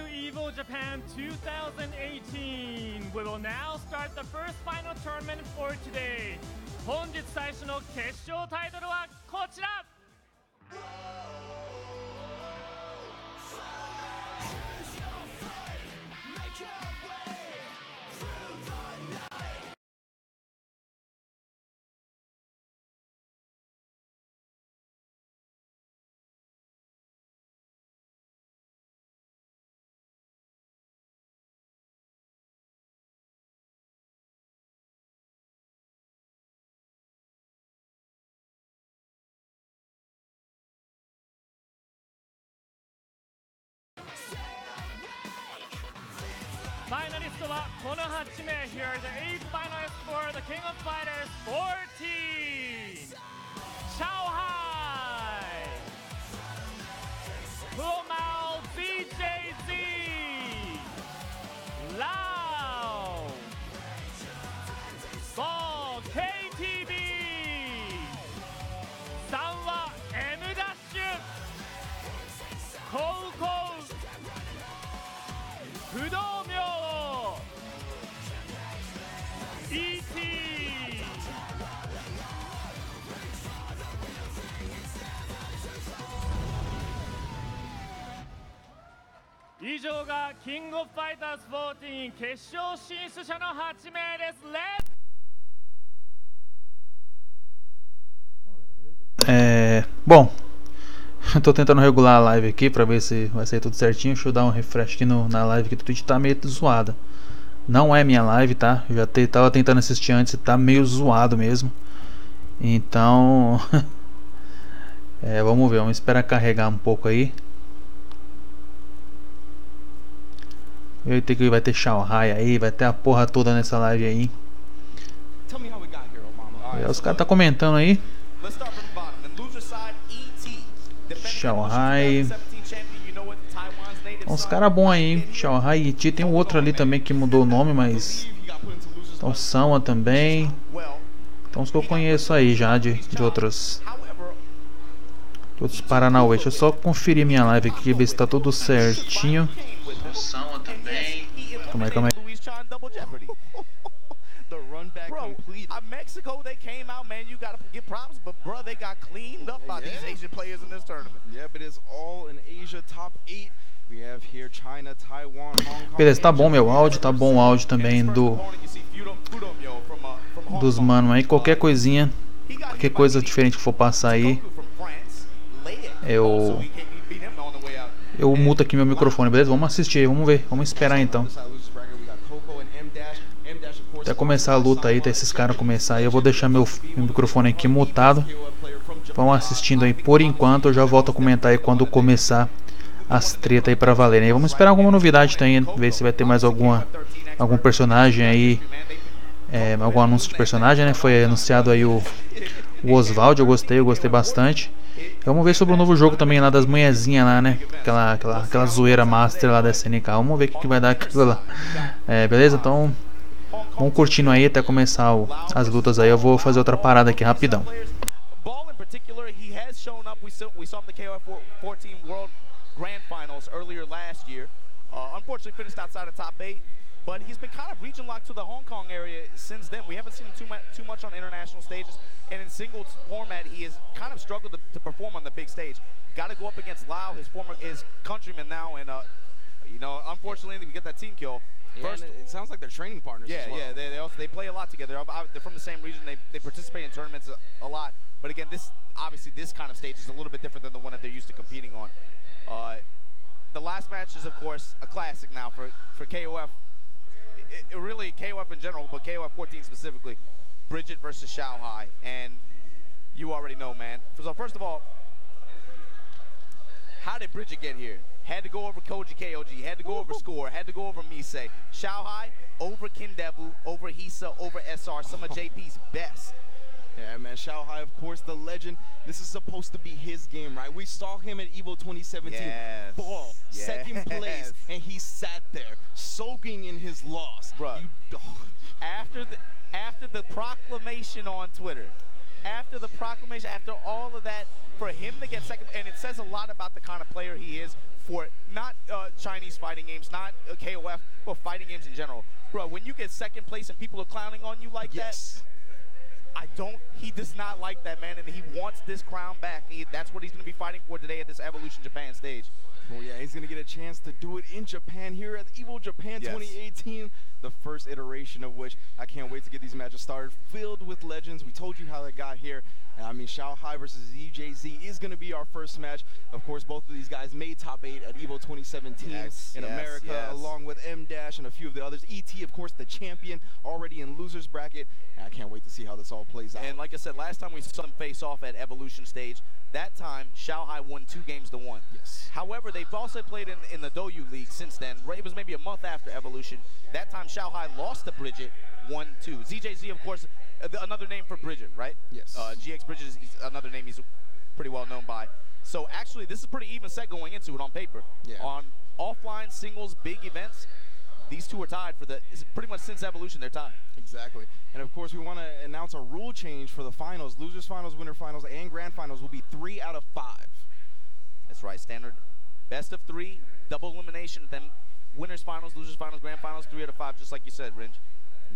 Evo Japan 2018. We will now start the first final tournament for today. 本日最初の決勝タイトルはこちら。Finalists はこの8名 Here are the 8 finalists for the King of Fighters 14. Shanghai, Humao BJZ, Lao, Ball KTB, Sanwa M Dash, Koukou, Fudomyo, ET。以上がキングオブファイターズ14決勝進出者の8名です。Bom, eu tô tentando regular a live aqui pra ver se vai sair tudo certinho. Deixa eu dar um refresh aqui na live, que o Twitch tá meio zoada. Não é minha live, tá? Eu já tava tentando assistir antes e tá meio zoado mesmo. Então vamos ver, vamos esperar carregar um pouco aí. Vai ter Shanghai aí, vai ter a porra toda nessa live aí. Os caras tá comentando aí. Shanghai. Uns caras bons aí, hein? Shanghai e ET. Tem um outro ali também que mudou o nome, mas. Então, Sama também. Então, os que eu conheço aí já de outros Paranauê. Deixa eu só conferir minha live aqui, ver se tá tudo certinho. Sama também. Calma aí. Bro, Mexico, they came out, man. You gotta give props, but bro, they got cleaned up by these Asian players in this tournament. Yeah, but it's all in Asia top 8. We have here China, Taiwan, Hong Kong. Beleza, tá bom meu áudio, tá bom o áudio também dos mano aí. Qualquer coisinha, qualquer coisa diferente que for passar aí, eu muto aqui meu microfone, beleza? Vamos assistir aí, vamos ver, vamos esperar então. Até começar a luta aí, até esses caras começar aí, eu vou deixar meu microfone aqui mutado. Vão assistindo aí por enquanto, eu já volto a comentar aí quando começar as tretas aí pra valer, né? Vamos esperar alguma novidade também, ver se vai ter mais algum personagem aí, algum anúncio de personagem, né? Foi anunciado aí o Oswald, eu gostei bastante. Vamos ver sobre o novo jogo também lá das manhãzinhas lá, né? Aquela zoeira master lá da SNK. Vamos ver o que vai dar aquilo lá. Beleza? Então vamos curtindo aí até começar as lutas aí. Eu vou fazer outra parada aqui rapidão. Grand finals earlier last year. Unfortunately finished outside of top 8, but he's been kind of region locked to the Hong Kong area since then. We haven't seen him too much on international stages, and in singles format he has kind of struggled to perform on the big stage. Got to go up against Lau, his countryman now, and you know, unfortunately we get that team kill. First, it sounds like they're training partners as well. Yeah, they play a lot together. They're from the same region. They participate in tournaments a lot. But again, this kind of stage is a little bit different than the one that they're used to competing on. The last match is, of course, a classic now for KOF. Really, KOF in general, but KOF 14 specifically. Bridget versus Shanghai, and you already know, man. So first of all, how did Bridget get here? Had to go over Koji KOG, had to go over Score, had to go over Mise. Shanghai over Kindevu, over Hisa, over SR, some of JP's best. Yeah, man, Shanghai, of course, the legend. This is supposed to be his game, right? We saw him at Evo 2017. Yes. Ball, second place, and he sat there, soaking in his loss. Bruh. After the proclamation on Twitter after the proclamation, after all of that, for him to get second, and it says a lot about the kind of player he is for not Chinese fighting games, not KOF, but fighting games in general. Bro, when you get second place and people are clowning on you like that, he does not like that, man, and he wants this crown back. That's what he's going to be fighting for today at this Evolution Japan stage. Oh yeah, he's going to get a chance to do it in Japan here at Evo Japan 2018, the first iteration of which I can't wait to get these matches started, filled with legends. We told you how they got here. And I mean, Xiaohai versus ZJZ is going to be our first match. Of course, both of these guys made top 8 at Evo 2017 in America, along with M-Dash and a few of the others. ET, of course, the champion, already in loser's bracket. And I can't wait to see how this all plays out. And like I said, last time we saw them face off at Evolution stage, that time Xiaohai won 2 games to 1. Yes. However, they've also played in the Doyu League since then. It was maybe a month after Evolution. That time Xiaohai lost to Bridget 1-2. ZJZ, of course, another name for Bridget, right? Yes. GX Bridget is another name he's pretty well known by. So actually, this is a pretty even set going into it on paper. Yeah. On offline singles, big events, these two are tied for pretty much since Evolution, they're tied. Exactly. And of course, we want to announce a rule change for the finals. Losers finals, winner finals, and grand finals will be 3 out of 5. That's right, standard best of 3, double elimination, then winners finals, losers finals, grand finals, 3 out of 5, just like you said, Ringe.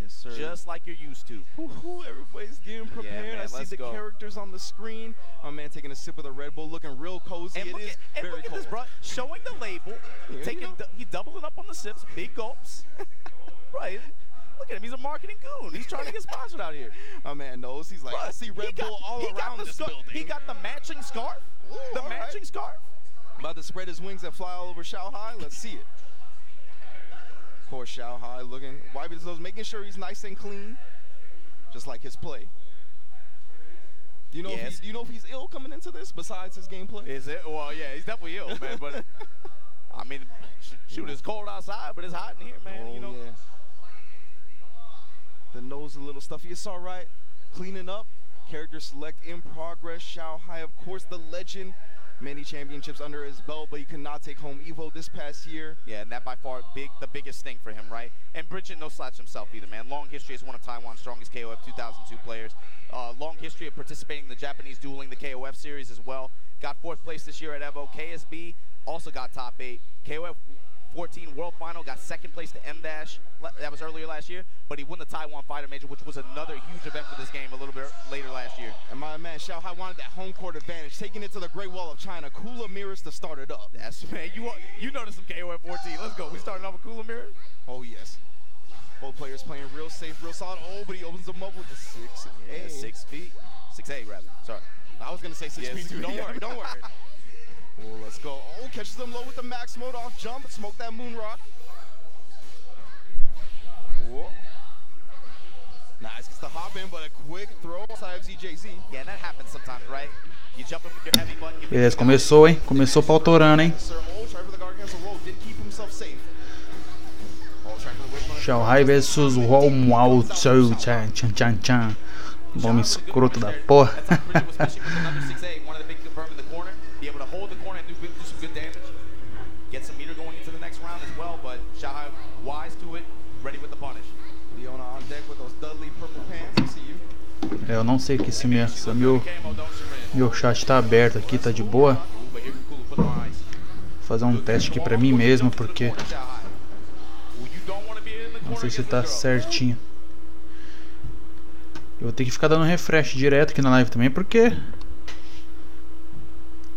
Yes, sir. Just like you're used to. Everybody's getting prepared. Yeah, man, I see the characters on the screen. My man taking a sip of the Red Bull, looking real cozy. And look at this, bro. Showing the label, he doubling up on the sips, big gulps. Right. Look at him. He's a marketing goon. He's trying to get sponsored out here. My man knows. He's like, I see Red Bull all around this building. He got the matching scarf. Ooh, matching scarf. About to spread his wings and fly all over Xiaohai. Let's see it. Of course, Xiaohai looking, wiping his nose, making sure he's nice and clean, just like his play. Do you know if he's ill coming into this besides his gameplay? Is it? Well, yeah, he's definitely ill, man. But I mean, shoot, it's cold outside, but it's hot in here, man. You know. Yeah. The nose a little stuffy. It's all right. Cleaning up. Character select in progress. Xiaohai, of course, the legend. Many championships under his belt, but he could not take home Evo this past year. Yeah, and that by far the biggest thing for him, right? And Bridget no slouch himself either, man. Long history as one of Taiwan's strongest KOF 2002 players. Long history of participating in the Japanese dueling, the KOF series as well. Got 4th place this year at Evo. KSB also got top 8. KOF 14 World Final, got 2nd place to M-Dash. That was earlier last year, but he won the Taiwan Fighter Major, which was another huge event for this game a little bit later last year. And my man Xiaohai wanted that home court advantage, taking it to the Great Wall of China. Cooler mirrors to start it up. That's, man, you noticed some KOF 14. Let's go. We starting off with cooler mirrors? Oh, yes. Both players playing real safe, real solid. Oh, but he opens them up with the 6. Yeah, 6 feet. 6'8", rather. Sorry. I was going to say 6 feet, too. Don't worry, don't worry. Oh, let's go. Oh, catches them low with the max mode off jump. Smoke that moon rock. Whoa. Nice, gets the hop in, but a quick throw outside of ZJZ. Yeah, that happens sometimes, right? You jump in with your heavy button. Beleza, começou, hein? Começou pautorando, hein? Xiaohai versus Walmau Tchan Chan Chan. Nome escroto da porra. Eu não sei que se meu chat tá aberto aqui, tá de boa. Vou fazer um teste aqui pra mim mesmo, porque não sei se tá certinho. Eu vou ter que ficar dando refresh direto aqui na live também, porque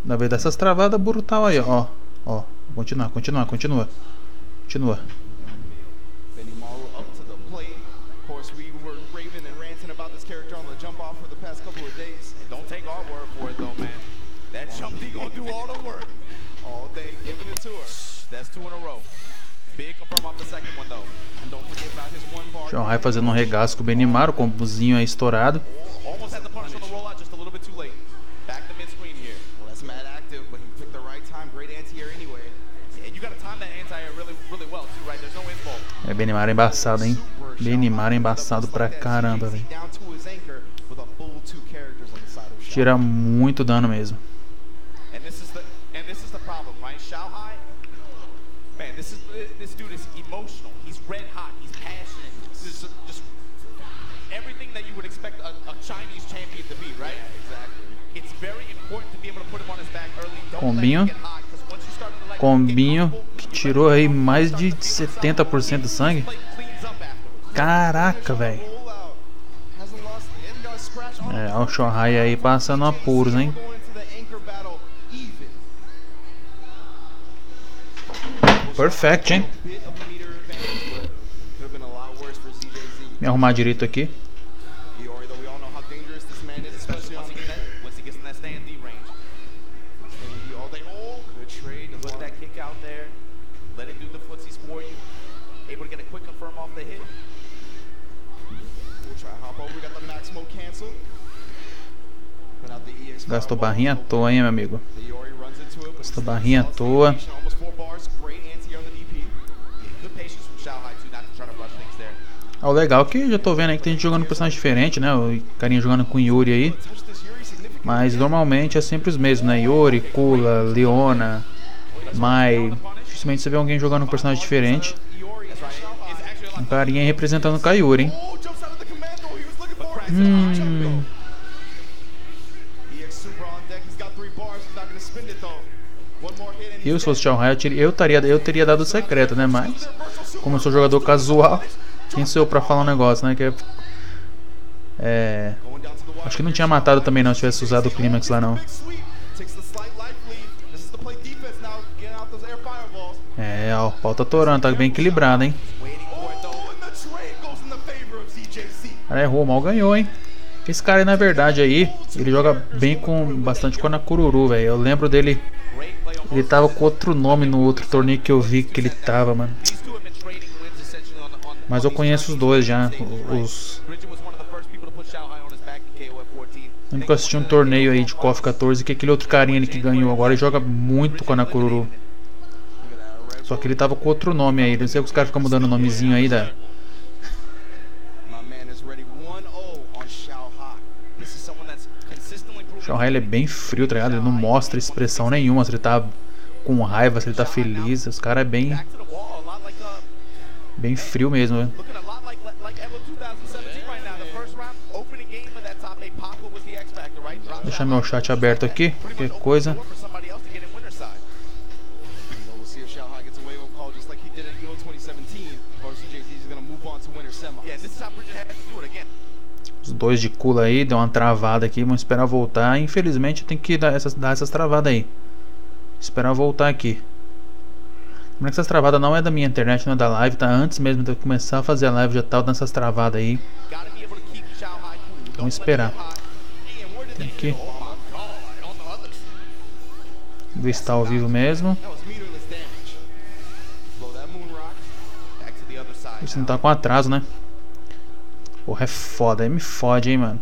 na vez dessas travadas brutal aí, ó. Ó, continua. Xiaohai fazendo um regaço com o Benimar, o combozinho é estourado. É, Benimar é embaçado, hein? Benimar é embaçado pra caramba, velho. Tira muito dano mesmo. This dude is emotional. He's red hot. He's passionate. This is just everything that you would expect a Chinese champion to be, right? Combinho. Combinho que tirou aí mais de 70% do sangue. Caraca, velho. É, o Shohai aí passando apuros, hein? Perfect, hein? Me arrumar direito aqui. Gastou barrinha à toa, hein, meu amigo? Gastou barrinha à toa. O legal é que já tô vendo aí que tem gente jogando com personagem diferente, né? O carinha jogando com Yuri aí. Mas normalmente é sempre os mesmos, né? Yuri, Kula, Leona, Mai. Dificilmente você vê alguém jogando um personagem diferente. Um carinha aí representando o Yuri, hein? Eu, se fosse Shohai, eu teria dado secreto, né? Mas, como eu sou jogador casual, quem sou eu pra falar um negócio, né? Que acho que não tinha matado também não, se tivesse usado o Clímax lá não. É, ó, o pau tá torando, tá bem equilibrado, hein? O cara errou, mal ganhou, hein? Esse cara aí, na verdade, aí, ele joga bem bastante com a Kururu, velho. Eu lembro dele, ele tava com outro nome no outro torneio que eu vi que ele tava, mano. Mas eu conheço os dois já, Lembro que eu assisti um torneio aí de KOF XIV que aquele outro carinha ali que ganhou agora ele joga muito com a Kururu. Só que ele tava com outro nome aí, não sei que os caras ficam mudando o nomezinho aí da... O Shohai, ele é bem frio, tá ligado? Ele não mostra expressão nenhuma, se ele tá com raiva, se ele tá feliz. Os caras é bem frio mesmo, né? Deixar meu chat aberto aqui, qualquer coisa. Os dois de Kula aí, deu uma travada aqui, vamos esperar voltar. Infelizmente tem que dar essas travadas aí. Esperar voltar aqui. Lembrando que essas travadas não é da minha internet, não é da live, tá? Antes mesmo de eu começar a fazer a live já tava dando essas travadas aí. Vamos esperar. Tem que ver se tá ao vivo mesmo. Isso não tá com atraso, né? Porra, é foda, aí me fode, hein, mano.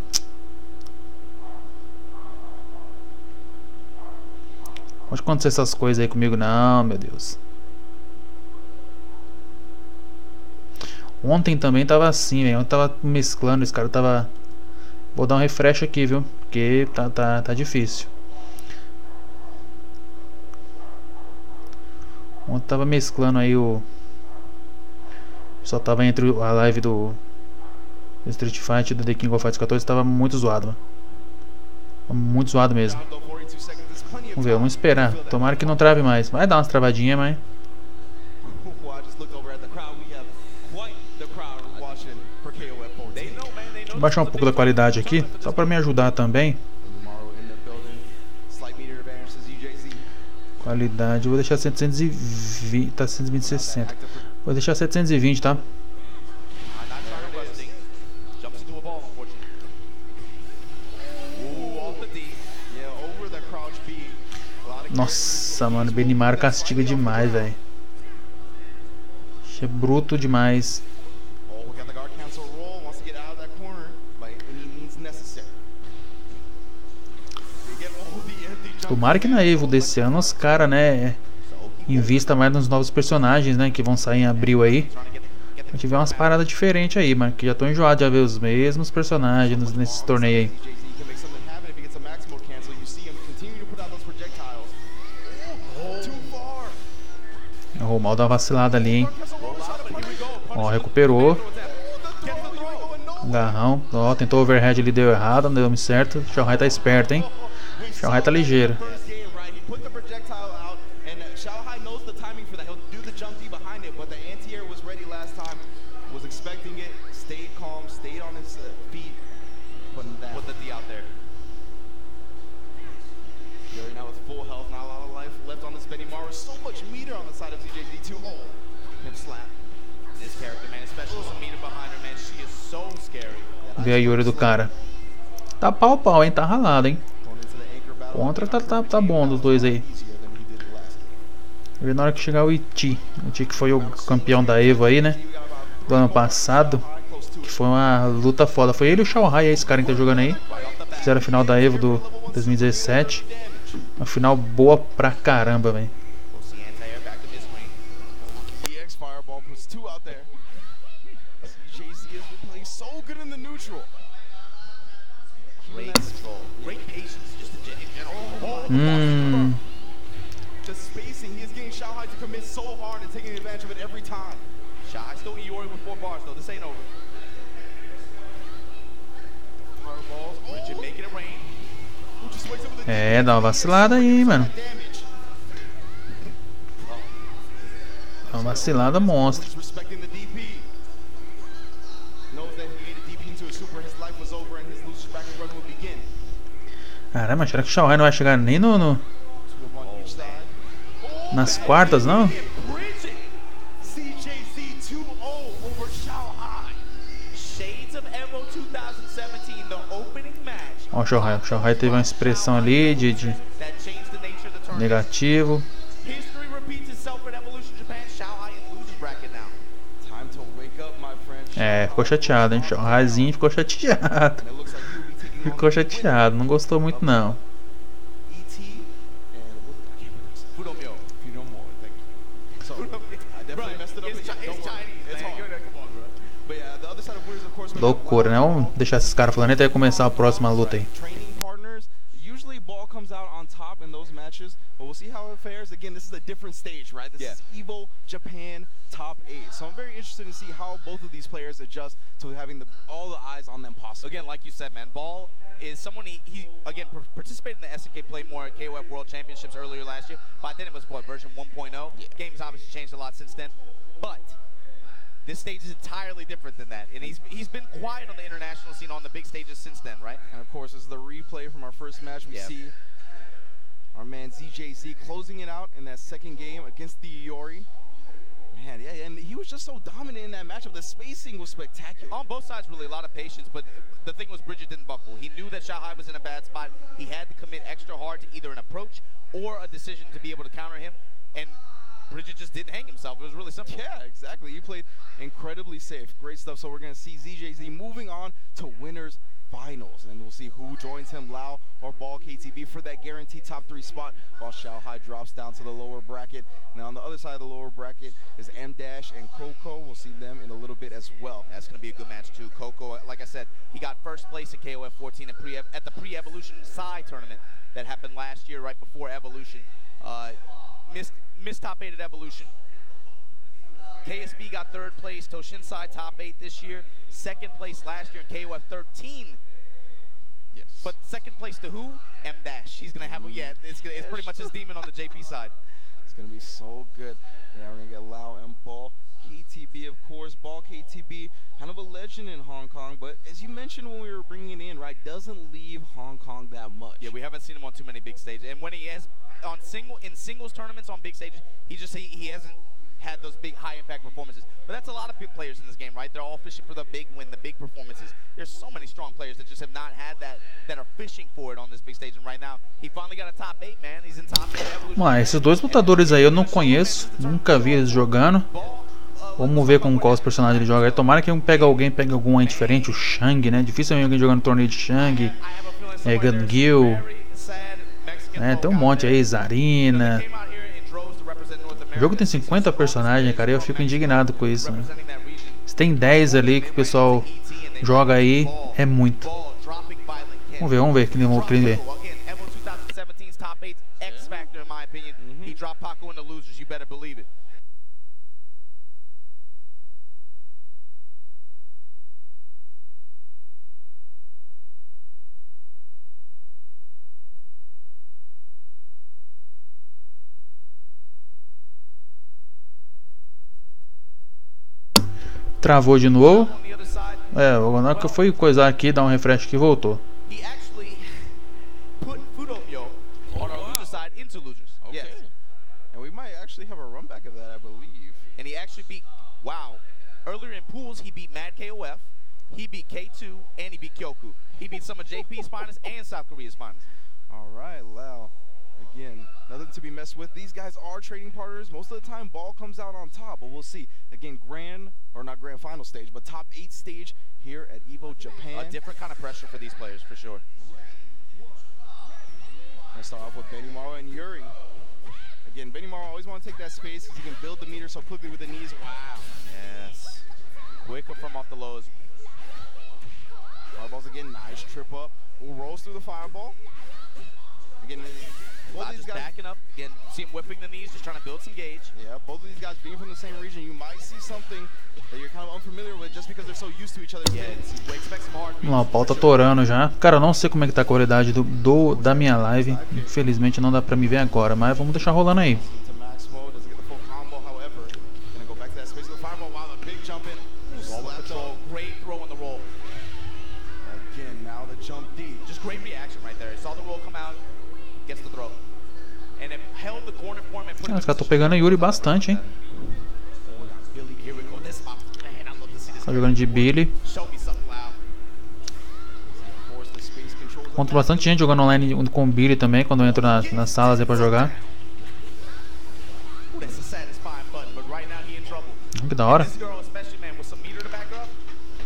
Pode acontecer essas coisas aí comigo, não, meu Deus. Ontem também tava assim, velho. Ontem tava mesclando, esse cara tava... Vou dar um refresh aqui, viu? Porque tá difícil. Ontem tava mesclando aí o... Só tava entre a live do Street Fight e do The King of Fighters 14. Tava muito zoado, mano. Muito zoado mesmo. Vamos ver, vamos esperar. Tomara que não trave mais. Vai dar umas travadinhas, mas... Deixa eu baixar um pouco da qualidade aqui, só pra me ajudar também. Qualidade, eu vou deixar 720, tá 120/60. Vou deixar 720, tá? Nossa, mano, Benimar castiga demais, velho. É bruto demais. Tomara que na Evo desse ano os caras, né, invista mais nos novos personagens, né, que vão sair em abril aí. A gente vê umas paradas diferentes aí, mano, que já tô enjoado de ver os mesmos personagens nesses torneios aí. O Romal dá uma vacilada ali, hein. Ó, recuperou. Agarrão. Ó, tentou overhead, ele deu errado, não deu certo. O Shohai tá esperto, hein. O Shohai tá ligeiro. on his feet, putting down. Put the D out there. Yuri now with full health, not a lot of life left on this Benny Mara. So much meter on the side of ZJZ2. Oh, hip slap. This character, man, especially with some meter behind her, man, she is so scary. Vê a Yuri do cara. Tá pau a pau, hein? Tá ralado, hein? Contra tá bom dos dois aí. E na hora que chegar o Iti que foi o campeão da Evo aí, né? Do ano passado. Que foi uma luta foda. Foi ele e o Xiaohai, esse cara que tá jogando aí. Fizeram a final da Evo do 2017. Uma final boa pra caramba, velho. Just spacing, he is getting Xiaohai to commit so hard and taking advantage of it every time. Xiaohai still Iori with 4 bars though. This ain't over. Fireballs. Bridget making it rain. É, dá uma vacilada aí, mano. Dá uma vacilada monstra. Caramba, será que o Xiaohai não vai chegar nem nas quartas, não? Ó, o Xiaohai teve uma expressão ali de negativo. É, ficou chateado, hein? Xiaohaizinho ficou chateado. Ficou chateado, não gostou muito não. Loucura, né? Vamos deixar esses caras falando até começar a próxima luta aí. Comes out on top in those matches, but we'll see how it fares. Again, this is a different stage, right? This is Evo Japan top 8. So I'm very interested to see how both of these players adjust to having all the eyes on them possible. Again, like you said, man, Ball is someone he again participated in the SNK Play More at KOF World Championships earlier last year. But then it was what, version 1.0. Game's obviously changed a lot since then. But this stage is entirely different than that, and he's been quiet on the international scene on the big stages since then, right? And of course, this is the replay from our first match. We see our man ZJZ closing it out in that second game against the Iori. Man, yeah, and he was just so dominant in that matchup. The spacing was spectacular. On both sides, really, a lot of patience, but the thing was Bridget didn't buckle. He knew that Xiaohai was in a bad spot. He had to commit extra hard to either an approach or a decision to be able to counter him, and Bridget just didn't hang himself. It was really simple. Yeah, exactly. He played incredibly safe. Great stuff. So we're going to see ZJZ moving on to winners finals, and we'll see who joins him, Lao or Ball KTB, for that guaranteed top 3 spot, while Xiaohai drops down to the lower bracket. Now on the other side of the lower bracket is M-Dash and Coco. We'll see them in a little bit as well. That's going to be a good match too. Coco, like I said, he got first place at KOF 14 at the pre-Evolution Psy tournament that happened last year, right before Evolution. Missed top 8 at Evolution. KSB got 3rd place. Toshinsai top 8 this year. 2nd place last year in KOF 13. Yes. But 2nd place to who? M-Dash. He's going to have, it's pretty much his demon on the JP side. It's going to be so good. Yeah, we're going to get Lao and Ball. KTB, of course. Ball KTB, kind of a legend in Hong Kong, but as you mentioned when we were bringing it in, right, doesn't leave Hong Kong that much. Yeah, we haven't seen him on too many big stages. And when he has in singles tournaments on big stages, he hasn't had those big high impact performances. But that's a lot of big players in this game, right? They're all fishing for the big win, the big performances. There's so many strong players that just have not had that are fishing for it on this big stage. And right now, he finally got a top 8, man. He's in top 8. Esses dois lutadores aí eu não conheço, nunca vi eles jogando. Vamos ver com qual personagem ele joga. Tomara que pegue algum aí diferente, o Shang, né? Dificilmente alguém jogando torneio de Shang, Gangil, né? Tem um monte aí, Zarina. O jogo tem 50 personagens, cara, e eu fico indignado com isso, né? Se tem 10 ali que o pessoal joga aí, é muito. Vamos ver que nem vou ver. Travou de novo. Na hora que eu fui coisar aqui, dar um refresh aqui, voltou. He actually put Fudopyo on our loser side into losers. Okay. Yes. And we might actually have a run back of that, I believe. And he actually beat, wow. Earlier in pools, he beat Mad KOF, he beat K2, and he beat Kyoku. He beat some of JP's finest and South Korea's finest. All right, Lau. Again, nothing to be messed with. These guys are trading partners. Most of the time, ball comes out on top, but we'll see. Again, not grand final stage, but top 8 stage here at Evo Japan. A different kind of pressure for these players, for sure. Let's start off with Benimaru and Yuri. Again, Benimaru always want to take that space because he can build the meter so quickly with the knees. Wow. Yes. Quicker from off the lows. Fireballs again, nice trip up. Who rolls through the fireball. Again, both these just guys backing up, again, see him whipping the knees, just trying to build some gauge. Yeah, both of these guys being from the same region, you might see something that you're kind of unfamiliar with just because they're so used to each other's hits. We expect some hard Vamos lá, o pau tá torando já. Cara, eu não sei como é que tá a qualidade da minha live. Infelizmente não dá pra me ver agora, mas vamos deixar rolando aí. Great throw on the roll. Again, now the jump D. Just great reaction right there. He saw the roll come out, gets the throw. And it held the corner for him and put Os caras estão pegando a Yuri bastante, hein? Here we go. This spot. Man, I love to see this. Tá jogando de Billy. Show me something, Lau. Encontro bastante gente jogando online com Billy também, quando eu entro nas salas aí pra jogar. That's a satisfying button, but right now he in trouble. Que da hora. This girl, especially, man, with some meter to back up.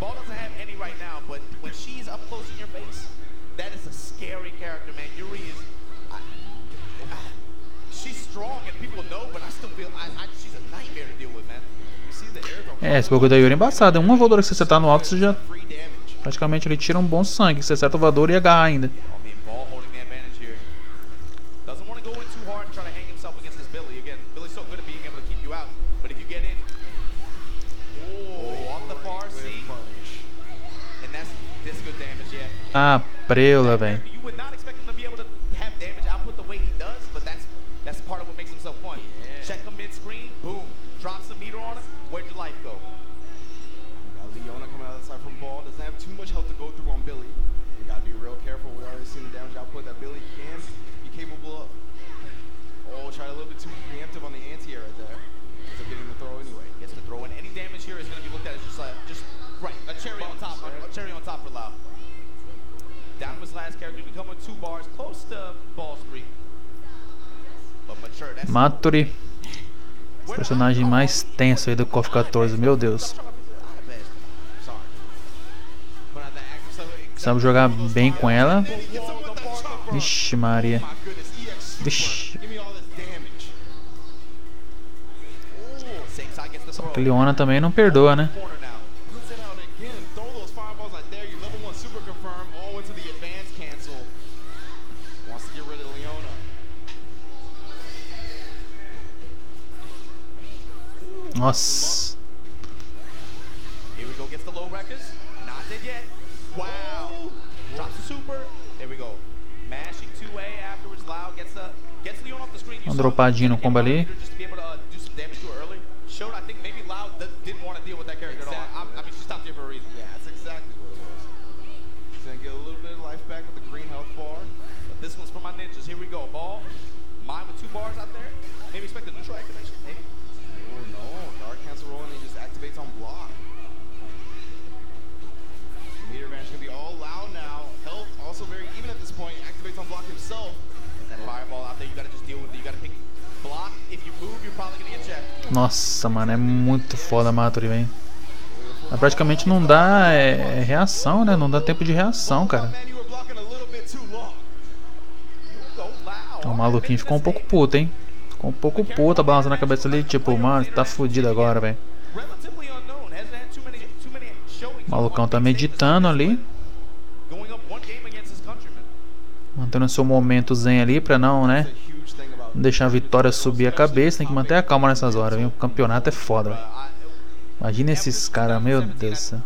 Ball doesn't have any right now, but when she's up close in your face, that is a scary character, man. Yuri is, she's strong and people know, but I still feel she's a nightmare to deal with, man. You see the air. Esse bagulho da Yuri é embaçado. Uma voadora que você acertar no alto, você já praticamente ele tira um bom sangue. Você acerta o voador e agarra ainda. Ball holding the advantage here. Doesn't want to go in too hard and try to hang himself against this Billy. Again, Billy's so good at being able to keep you out, but if you get in, off the far C, and that's this good damage, yeah. Ah, preula, velho. You would not expect him to be able to have damage output the way he does, but that's part of what makes him so fun. Check him mid-screen, boom, drop some meter on him. Where'd your life go? Got Leona coming out of the side from ball. Doesn't have too much health to go through on Billy. You gotta be real careful. We already seen the damage output that Billy can be capable of. Oh, tried a little bit too preemptive on the anti-air right there. Ends up getting the throw anyway. Gets the throw, and any damage here is going to be looked at as just right, a cherry on top, a cherry on top for Lau. Down to his last character, becoming 2 bars, close to ball streak. But mature, that's Maturi. Esse personagem mais tenso aí do KOF 14, meu Deus. Sabe jogar bem com ela. Vixe Maria. Vixe. Só que Leona também não perdoa, né? Nossa. Here we go, gets the low records. Not dead yet. Wow. Drops the super. There we go. Mashing 2A afterwards. Lau gets Leon off the screen. Uma dropadinha no combo ali. Just to be able to do some damage to her early. Showed, I think maybe Lau didn't want to deal with that character at all. I mean, she stopped here for a reason. Yeah, that's exactly what it was. He's gonna get a little bit of life back with the green health bar. But this one's for my ninjas. Here we go. Ball. Mine with 2 bars out there. Maybe expect a neutral activation. Maybe. Oh no, Dark Cancel roll and he just activates on block. Meter advantage gonna be all loud now. Health also very even at this point. Activates on block himself. And that fireball out there, you gotta just deal with it. You gotta pick block. If you move, you're probably gonna get checked. Nossa, mano, é muito foda a Maturi, velho. Praticamente não dá reação, né? Não dá tempo de reação, cara. O maluquinho ficou um pouco puto, hein? Ficou um pouco puto, balançando a cabeça ali, tipo, mano, tá fudido agora, velho. O malucão tá meditando ali. Mantendo seu momento zen ali pra não, né? Não deixar a vitória subir a cabeça. Tem que manter a calma nessas horas, viu? O campeonato é foda, velho. Imagina esses caras, meu Deus do céu.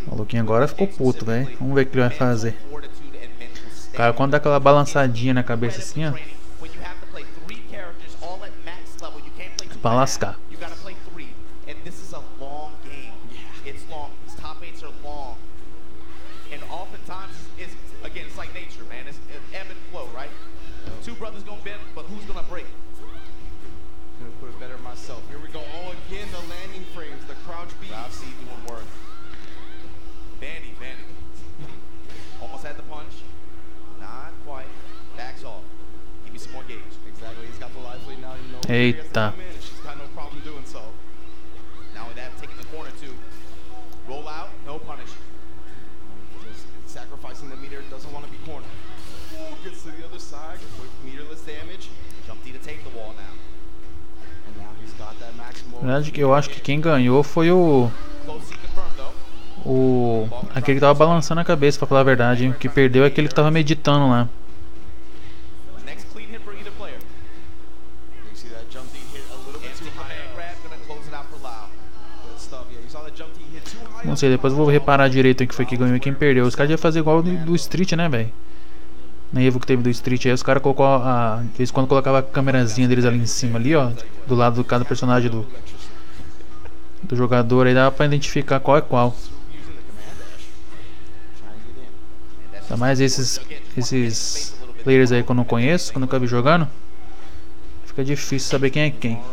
O maluquinho agora ficou puto, velho. Vamos ver o que ele vai fazer. Cara, quando dá aquela balançadinha na cabeça assim, ó, é pra lascar. long. These top 8s are long. And oftentimes, it's again, it's like nature, man. It's ebb and flow, right? Two brothers gonna bend, but who's gonna break? I'm gonna put it better myself. Here we go. Oh, again, the landing frames, the crouch beat. Crouch C doing work. Vandy. Almost had the punch. Not quite. Backs off. Give me some more gauge. Exactly. He's got the life lead now. You know, Eita. she's got no problem doing so. Now with that, taking the corner too. Roll out, no punish. Just sacrificing the meter, doesn't want to be cornered. Ooh, gets to the other side, quick meterless damage. Jump D to take the wall now. And now he's got that maximum. Na verdade, eu acho que quem ganhou foi o Close C confirmed though. aquele que tava balançando a cabeça, pra falar a verdade. O que perdeu é aquele que tava meditando lá. Next clean hit for either player. You see that jump D hit a little bit too high. Grab, gonna close it out for Lau. Good stuff. Yeah, you saw that jump D hit too high. Não sei, depois eu vou reparar direito quem foi que ganhou e quem perdeu. Os caras iam fazer igual do Street, né, velho? Na Evo que teve do Street aí, os caras colocou de vez em quando colocava a câmerazinha deles ali em cima, ali, ó. Do lado de cada personagem do jogador aí, dava pra identificar qual é qual. Ainda mais esses players aí que eu não conheço, que eu nunca vi jogando. Fica difícil saber quem é quem.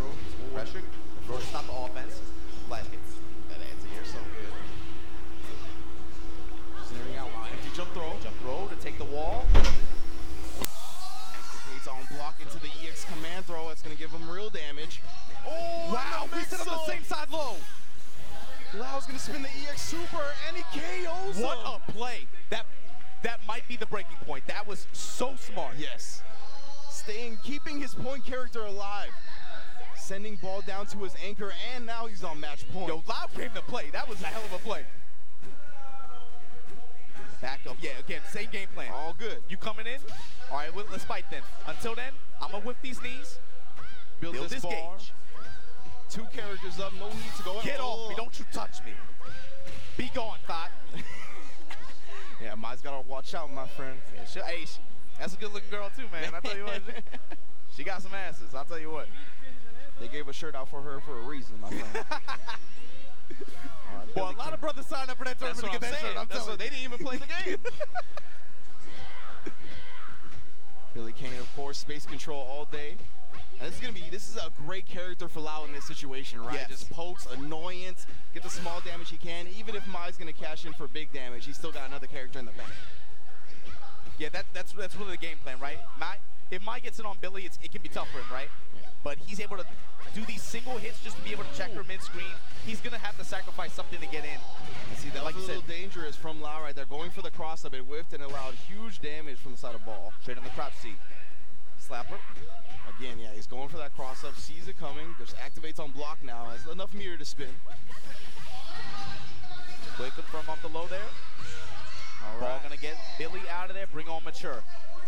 Lau's gonna spin the EX Super and he KOs him. What a play! That might be the breaking point. That was so smart. Yes. Keeping his point character alive. Sending ball down to his anchor, and now he's on match point. Yo, Lau came to play. That was a hell of a play. Back up. Yeah, again, same game plan. All good. You coming in? All right, well, let's fight then. Until then, I'm gonna whip these knees. Build this gauge. Two characters up, no need to go. Get off me, don't you touch me. Be gone, thought. Yeah, Mai's gotta watch out, my friend. Yeah, hey, that's a good looking girl too, man. I tell you what, she got some asses, I'll tell you what. They gave a shirt out for her for a reason, my friend. Well, a lot of brothers signed up for that tournament to get that shirt. I'm telling you. They didn't even play the game. Billy Kane, of course, space control all day. And this is a great character for Lau in this situation, right? Yes. Just pokes, annoyance, get the small damage he can. Even if Mai's gonna cash in for big damage, he's still got another character in the back. Yeah, that's really the game plan, right? If Mai gets it on Billy, it can be tough for him, right? Yeah. But he's able to do these single hits just to be able to check her mid-screen. He's gonna have to sacrifice something to get in. And see, that like was a little dangerous from Lau right there. Going for the cross-up, it whiffed and allowed huge damage from the side of ball. Straight on the crouch seat. Slapper. Again, yeah, he's going for that cross-up, sees it coming, just activates on block now, has enough meter to spin. Quick confirm off the low there. All right. Ball gonna get Billy out of there, bring on Mature.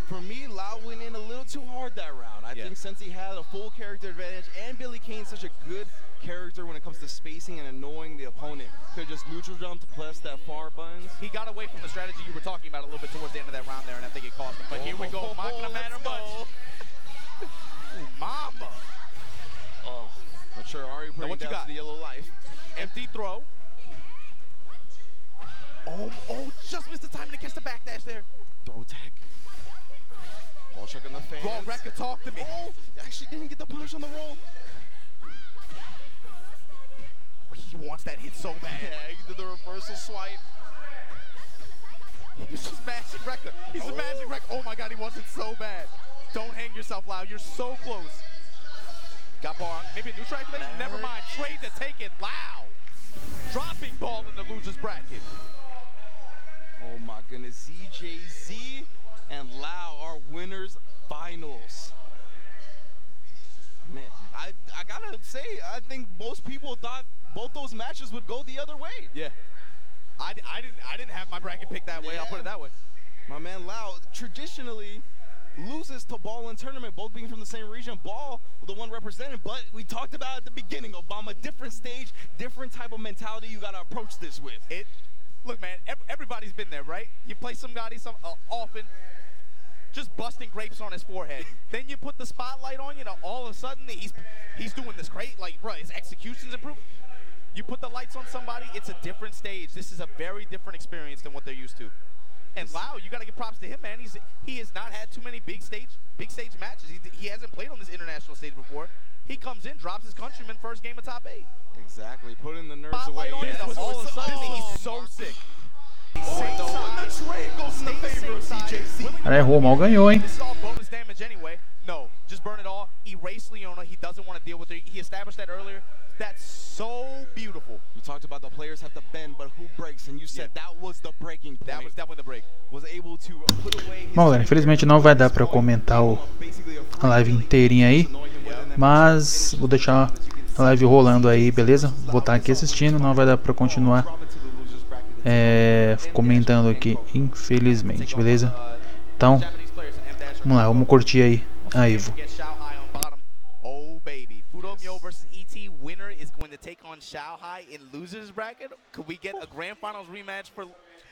For me, Lau went in a little too hard that round. I think since he had a full character advantage, and Billy Kane's such a good character when it comes to spacing and annoying the opponent, could just neutral jump to press that far buttons. He got away from the strategy you were talking about a little bit towards the end of that round there, and I think it cost him. But here we go, not gonna matter much. Mama. Oh, Mature already putting down to the yellow life. Empty throw. Oh, just missed the time to catch the backdash there. Throw tech. Ball check on the fans. Raw Rekka, talk to me. Oh, actually didn't get the punish on the roll. He wants that hit so bad. Yeah, he did the reversal swipe. He's just mashing Rekka. He's a mashing Rekka. Oh my God, he wants it so bad. Don't hang yourself, Lau. You're so close. Got bar. Maybe a neutral activation? Never mind. Trade to take it. Lau. Dropping ball in the loser's bracket. Oh my goodness. ZJZ and Lau are winners finals. Man, I gotta say, I think most people thought both those matches would go the other way. Yeah. I didn't have my bracket picked that way. I'll put it that way. My man Lau traditionally loses to Ball in tournament, both being from the same region. Ball, the one represented, but we talked about at the beginning, Obama, different stage, different type of mentality you gotta approach this with. Look, man, everybody's been there, right? You play somebody often, just busting grapes on his forehead. Then you put the spotlight on you, all of a sudden he's doing this great, like, bro, his execution's improved. You put the lights on somebody, it's a different stage. This is a very different experience than what they're used to. And Lau, you got to give props to him, man. He has not had too many big stage matches. He hasn't played on this international stage before. He comes in, drops his countryman first game of top 8. Exactly, putting the nerves away. On Yeah, all of a sudden, he's so sick. Cara, errou, mal ganhou, hein? This is all bonus damage anyway. No, just burn it all. Erase Leona. He doesn't want to deal with it. He established that earlier. That's so beautiful. You talked about the players have to bend, but who breaks? And you said that was the breaking point. That was definitely the break. Was able to put away his Bom, galera, infelizmente não vai dar pra eu comentar a live inteirinha aí, mas vou deixar a live rolando aí, beleza? Vou estar aqui assistindo, não vai dar pra continuar comentando aqui, infelizmente, beleza? Então, vamos lá, vamos curtir aí a Evo. Versus ET, winner is going to take on Shanghai in losers bracket. Could we get a grand finals rematch for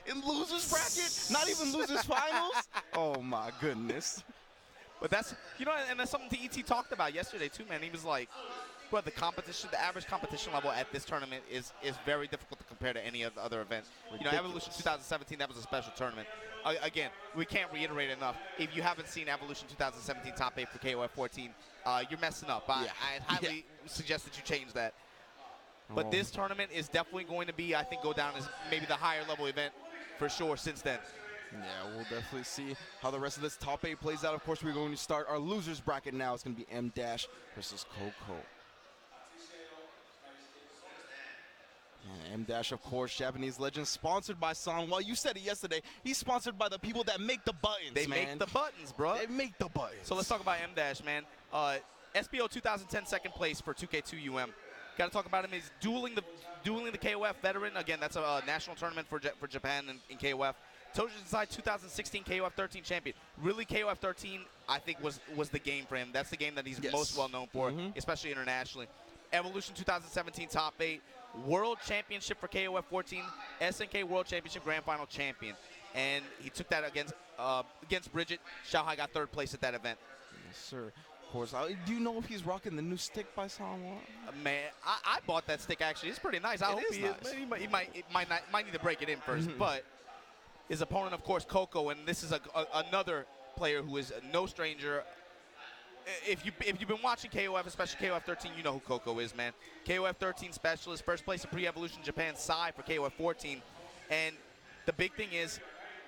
in losers bracket? Not even losers finals? Oh my goodness. But that's, you know, and that's something ET talked about yesterday too, man. He was like, well, the average competition level at this tournament is very difficult to compare to any other event. You know, Evolution 2017, that was a special tournament. Again, we can't reiterate enough. If you haven't seen Evolution 2017 top 8 for KOF 14, you're messing up. I highly suggest that you change that. But this tournament is definitely going to be, I think, go down as maybe the higher level event for sure since then. Yeah, we'll definitely see how the rest of this top 8 plays out. Of course, we're going to start our losers bracket now. It's going to be M- versus Coco. M-, of course, Japanese legend, sponsored by Sanwa. You said it yesterday. He's sponsored by the people that make the buttons, They man. make the buttons, bro. They make the buttons. So let's talk about M-, man. SBO 2010 second place for 2K2 UM. Got to talk about him. He's dueling the KOF veteran. Again, that's a national tournament for Japan in KOF. Toshinsai 2016 KOF 13 champion. Really, KOF 13, I think, was the game for him. That's the game that he's most well known for, especially internationally. Evolution 2017 top 8. World Championship for KOF 14, SNK World Championship Grand Final champion, and he took that against Bridget. Shanghai got 3rd place at that event. Yes, sir. Of course. Do you know if he's rocking the new stick by Sanwa? Man, I bought that stick actually. It's pretty nice. I hope he might need to break it in first. But his opponent, of course, Coco, and this is another player who is no stranger. If you've been watching KOF, especially KOF 13, you know who Coco is, man. KOF 13 specialist, first place in pre-evolution Japan Sai for KOF 14, and the big thing is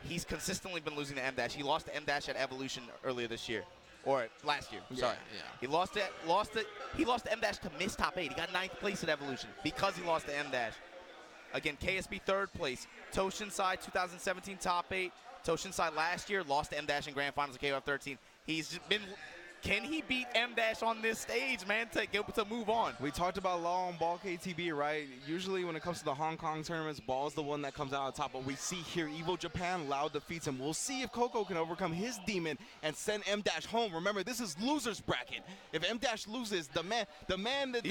he's consistently been losing to M-. He lost to M- at Evolution earlier this year, or last year. Sorry, he lost to M- to miss top 8. He got 9th place at Evolution because he lost to M-. Again, KSB 3rd place. Toshinsai 2017 top 8. Toshinsai last year lost to M- in grand finals of KOF 13. He's been. Can he beat M- on this stage, man, to move on? We talked about Law on Ball KTB, right? Usually when it comes to the Hong Kong tournaments, Ball's the one that comes out on top. But we see here Evo Japan, Lau defeats him. We'll see if Coco can overcome his demon and send M- home. Remember, this is losers bracket. If M- loses, the man that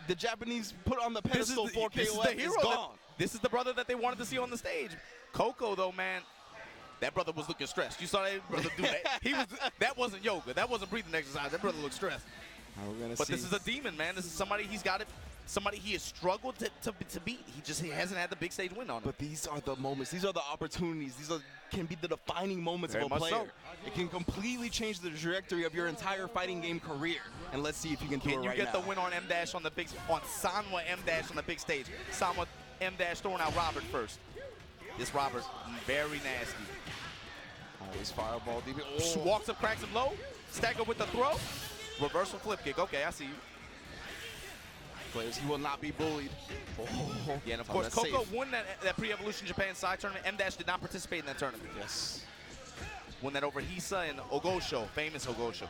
the Japanese put on the pedestal for KOF is gone. This is the brother that they wanted to see on the stage. Coco, though, man. That brother was looking stressed. You saw that brother do that. That wasn't yoga. That wasn't breathing exercise. That brother looked stressed. But this is a demon, man. This is somebody somebody he has struggled to beat. He hasn't had the big stage win on him. But these are the moments. These are the opportunities. These can be the defining moments of a player. So. It can completely change the trajectory of your entire fighting game career. And let's see if you can do it right now. Can you get the win on M- on Sanwa M- on the big stage? Sanwa M- throwing out Robert first. This Robert, very nasty. His fireball deep. Walks up, cracks him low. Stagger with the throw. Reversal flip kick. Okay, I see you. Players, he will not be bullied. Yeah, and of course, Coco won that pre-evolution Japan side tournament. M- did not participate in that tournament. Yes. Won that over Hisa and Ogosho, famous Ogosho.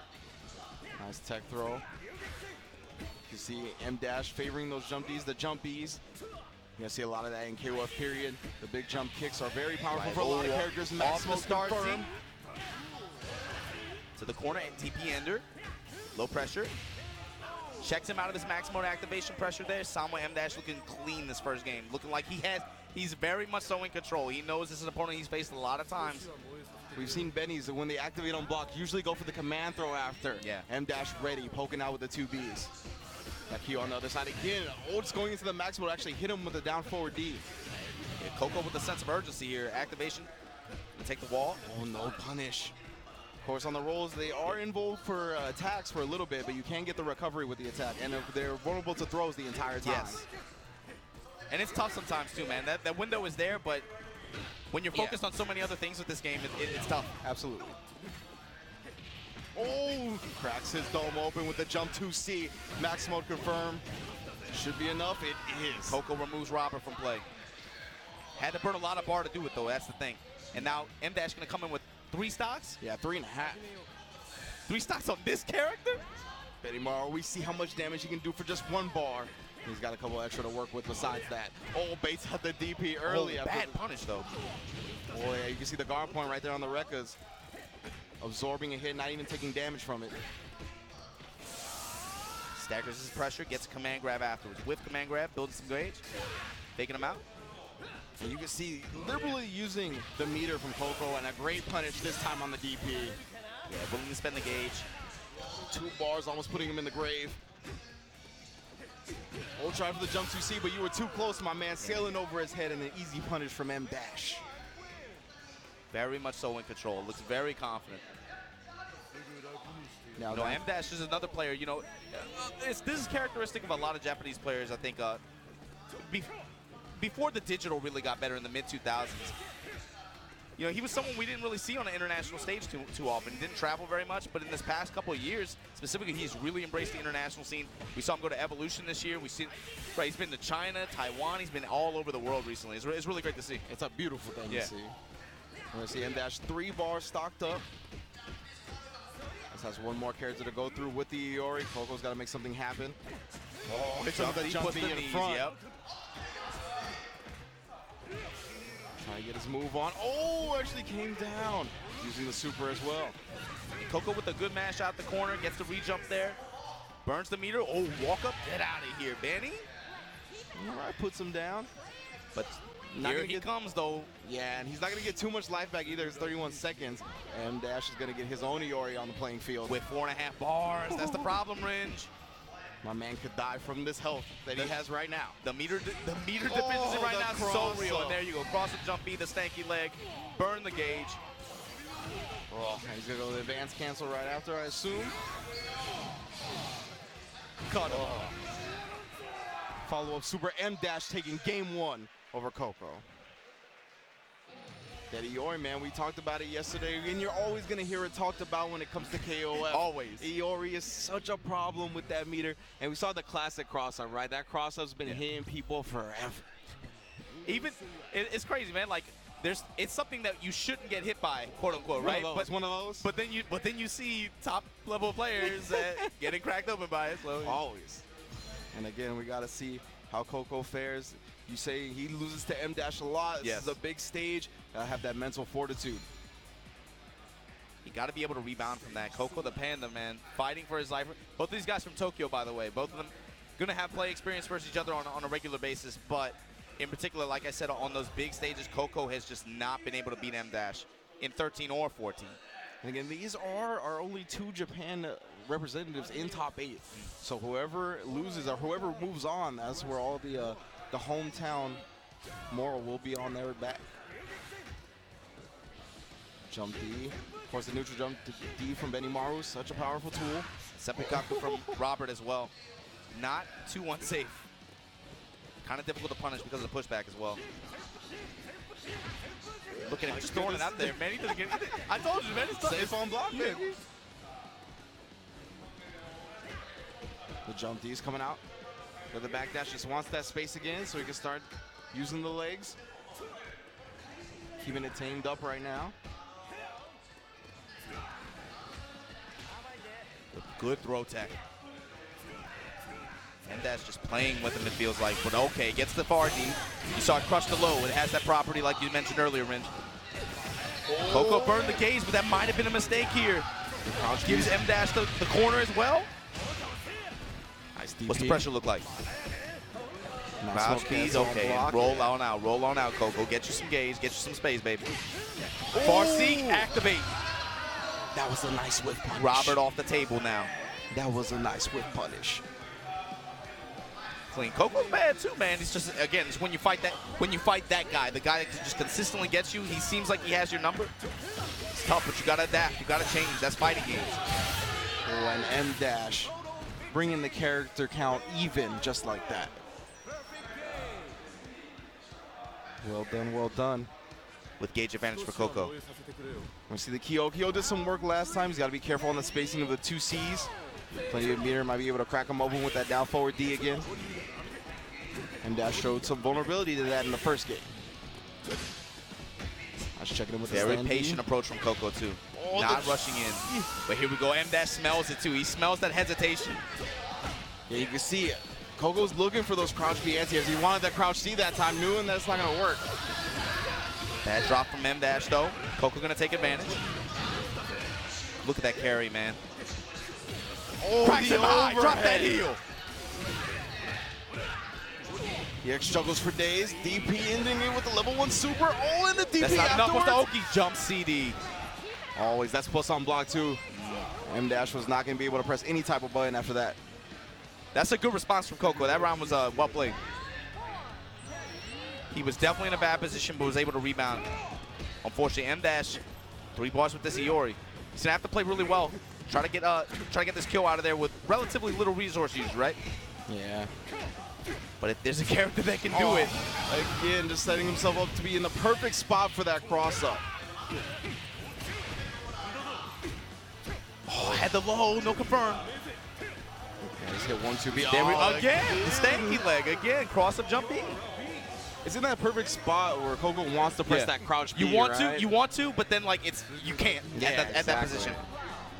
Nice tech throw. You see M- favoring those jumpies, the jumpies. You're going to see a lot of that in KOF period. The big jump kicks are very powerful for a lot of characters. Maximo confirmed. To the corner, and TP Ender. Low pressure. Checks him out of his max mode activation pressure there. Sanwa M- looking clean this first game. Looking like he's very much so in control. He knows this is an opponent he's faced a lot of times. We've seen Benny's, when they activate on block, usually go for the command throw after. Yeah. M- ready, poking out with the 2Bs. That Q on the other side again. Oh, it's going into the max mode. Actually hit him with a down forward D. Yeah, Coco with a sense of urgency here. Activation. Gonna take the wall. Oh, no punish. Of course, on the rolls, they are involved for attacks for a little bit, but you can get the recovery with the attack. And they're vulnerable to throws the entire time. Yes. And it's tough sometimes, too, man. That window is there, but when you're focused on so many other things with this game, it's tough. Absolutely. Oh, cracks his dome open with the jump 2C. Max mode confirmed. Should be enough. It is. Coco removes Robert from play. Had to burn a lot of bar to do it, though. That's the thing. And now M-Dash going to come in with 3 stocks? Yeah, 3.5. 3 stocks on this character? Benimaru, we see how much damage he can do for just 1 bar. He's got a couple extra to work with besides that. Oh, baits out the DP early. Oh, bad punish, though. Oh, yeah, you can see the guard point right there on the Rekkas. Absorbing a hit, not even taking damage from it. Staggers his pressure, gets a command grab afterwards. With command grab, building some gauge, taking him out. And you can see liberally using the meter from Coco and a great punish this time on the DP. Yeah, willing to spend the gauge. 2 bars, almost putting him in the grave. Oh, try for the jump 2C, but you were too close, my man. Sailing over his head and an easy punish from M-Dash. Very much so in control. Looks very confident. Now, M-Dash is another player, you know, this is characteristic of a lot of Japanese players, I think. Before the digital really got better in the mid-2000s, you know, he was someone we didn't really see on an international stage too often. He didn't travel very much, but in this past couple of years, specifically, he's really embraced the international scene. We saw him go to Evolution this year. He's been to China, Taiwan. He's been all over the world recently. It's really great to see. It's a beautiful thing to see. We're going to see M-Dash 3 bars stocked up. This has 1 more character to go through with the Iori. Coco's got to make something happen. Oh, it's he puts the knees, front. Yep. Trying to get his move on. Oh, actually came down. Using the super as well. Coco with a good mash out the corner, gets the re-jump there. Burns the meter. Oh, walk up. Get out of here, Benny. All right, puts him down. But here he comes, though. Yeah, and he's not going to get too much life back either. It's 31 seconds. And Dash is going to get his own Iori on the playing field. With 4.5 bars. That's the problem, Ringe. My man could die from this health that he has right now. The meter deficiency right now is so real. And there you go. Cross and jump B, the stanky leg. Burn the gauge. Oh, he's going to go to the advance cancel right after, I assume. Cut him. Follow-up super M-Dash taking game 1 over Coco. That Iori, man, we talked about it yesterday, and you're always going to hear it talked about when it comes to KOF. Always. Iori is such a problem with that meter, and we saw the classic cross-up, right? That cross-up's been hitting people forever. It's crazy, man. Like, it's something that you shouldn't get hit by, quote unquote, right? But one of those. But then you see top level players getting cracked open by it. So always. And again, we got to see how Coco fares. You say he loses to M-Dash a lot. This is a big stage. Have that mental fortitude. You got to be able to rebound from that. Coco the Panda, man, fighting for his life. Both of these guys from Tokyo, by the way. Both of them going to have play experience versus each other on a regular basis. But in particular, like I said, on those big stages, Coco has just not been able to beat M-Dash in 13 or 14. And again, these are our only 2 Japan representatives in top 8. So whoever loses or whoever moves on, that's where all the hometown moral will be on their back. Jump D. Of course, the neutral jump D from Benimaru, such a powerful tool. Seppukaku from Robert as well. Not too unsafe. Kind of difficult to punish because of the pushback as well. Look at him, just throwing it out there, man. He doesn't get it. I told you, man. It's safe on block, baby. The jump D's coming out. With the back dash, just wants that space again so he can start using the legs. Keeping it tamed up right now. Good throw tech. M-Dash just playing with him, it feels like. But okay, gets the far D. You saw it crush the low. It has that property like you mentioned earlier, Ringe. Coco burned the gauge, but that might have been a mistake here. Gives M-Dash the corner as well. Nice DP. What's the pressure look like? Crouch keys, okay. Roll on out, Coco. Get you some gauge, get you some space, baby. Far C, activate. That was a nice whip punish. Robert off the table now. That was a nice whip punish. clean. Coco's bad too, man. It's just, again, it's when you fight that guy, the guy that just consistently gets you. He seems like he has your number. It's tough, but you gotta adapt. You gotta change. That's fighting games. Oh, and M-Dash bringing the character count even just like that. Well done, well done. With gauge advantage for Coco. We see the Kyo. Kyo did some work last time. He's got to be careful on the spacing of the 2 Cs. Plenty of meter, might be able to crack him open with that down forward D again. And Dash showed some vulnerability to that in the first game. I was checking him with the very stand patient D. approach from Coco too. Not rushing in. But here we go. M-Dash smells it too. He smells that hesitation. Yeah, you can see it. Coco's looking for those crouch B anti-airs. He wanted that crouch C that time, knowing that it's not going to work. Bad drop from M-Dash though. Coco gonna take advantage. Look at that carry, man. Oh, cracks him high, drop that heel. EX struggles for days. DP ending it with the level 1 super. Oh, and the DP That's not enough with afterwards. the Oki jump CD. Always, that's plus on block too. M-Dash was not going to be able to press any type of button after that. That's a good response from Coco. That round was well played. He was definitely in a bad position, but was able to rebound. Unfortunately, M-Dash, 3 bars with this Iori. He's gonna have to play really well. Try to get this kill out of there with relatively little resource use, right? Yeah. But if there's a character that can do it. Again, just setting himself up to be in the perfect spot for that cross-up. Oh, had the low, no confirm. Yeah, just hit 1-2-B. There we go. Again, the stanky leg. Again, cross-up jump B. It's in that perfect spot where Coco wants to press that crouch B, You want right? to, but then like you can't at that position.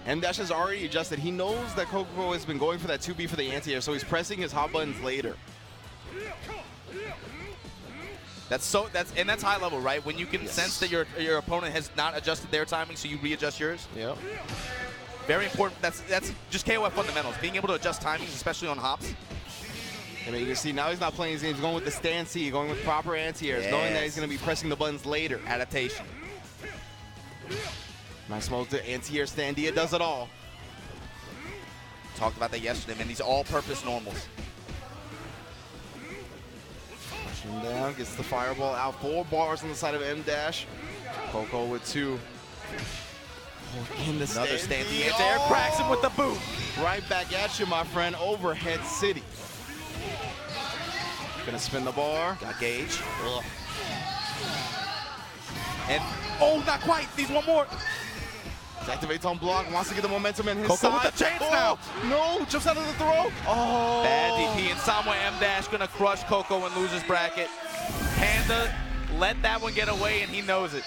M-Dash has already adjusted. He knows that Coco has been going for that 2B for the anti-air, so he's pressing his hot buttons later. That's high level, right? When you can sense that your opponent has not adjusted their timing, so you readjust yours. Yep. Very important. That's just KOF fundamentals. Being able to adjust timings, especially on hops. And you can see now he's not playing his game. He's going with the stand C, going with proper anti-airs, knowing that he's going to be pressing the buttons later. Adaptation. Nice mode to anti-air stand D. It does it all. Talked about that yesterday, man. These all-purpose normals. Pushing down, gets the fireball out. 4 bars on the side of M-Dash. Coco with 2. Oh, in the Another stand D anti-air, cracks him with the boot. Right back at you, my friend. Overhead City. Gonna spin the bar. Got gauge. Ugh. And, oh, not quite. Needs one more. Activates on block, wants to get the momentum in his Coco side. with the chance now. No, jumps out of the throw. Oh. Bad DP, and somewhere M-Dash gonna crush Coco in loser's bracket. Panda let that one get away, and he knows it.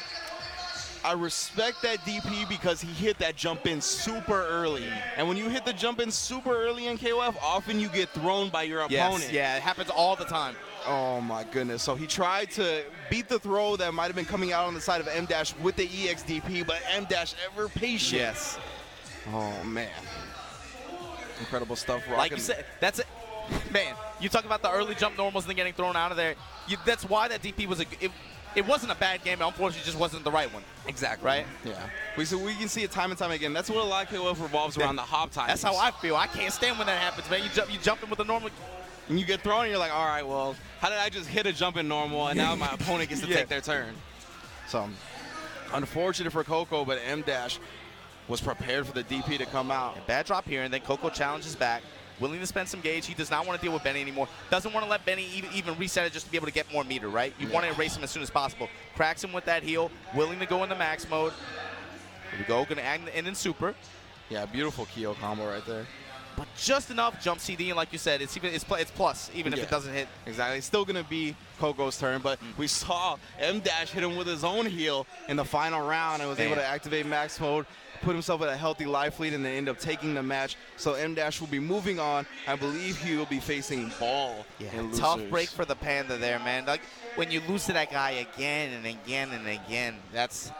I respect that DP because he hit that jump in super early. And when you hit the jump in super early in KOF, often you get thrown by your opponent. Yeah, it happens all the time. Oh my goodness. So he tried to beat the throw that might have been coming out on the side of M-Dash with the EX DP, but M-Dash ever patient. Yes. Oh man. Incredible stuff, Rock. Like you said, that's it. Man, you talk about the early jump normals and then getting thrown out of there. That's why that DP was it wasn't a bad game. Unfortunately, it just wasn't the right one. Exactly. Right? Yeah. We can see it time and time again. That's what a lot of KOF revolves around, the hop timings. That's how I feel. I can't stand when that happens, man. You jump in with a normal. And you get thrown, and you're like, all right, well, how did I just hit a jump in normal, and now my opponent gets to take their turn? So, unfortunate for Coco, but M-Dash was prepared for the DP to come out. Bad drop here, and then Coco challenges back. Willing to spend some gauge. He does not want to deal with Benny anymore. Doesn't want to let Benny even reset it just to be able to get more meter, right? You want to erase him as soon as possible. Cracks him with that heel. Willing to go into max mode. Here we go. Going to add in super. Yeah, beautiful Kyo combo right there. But just enough jump CD, and like you said, it's plus, even if it doesn't hit. Exactly. It's still going to be Coco's turn, but we saw M-Dash hit him with his own heel in the final round and was able to activate max mode, put himself at a healthy life lead, and then end up taking the match. So M-Dash will be moving on. I believe he will be facing Ball in losers. Tough break for the Panda there, man. Like, when you lose to that guy again and again and again, that's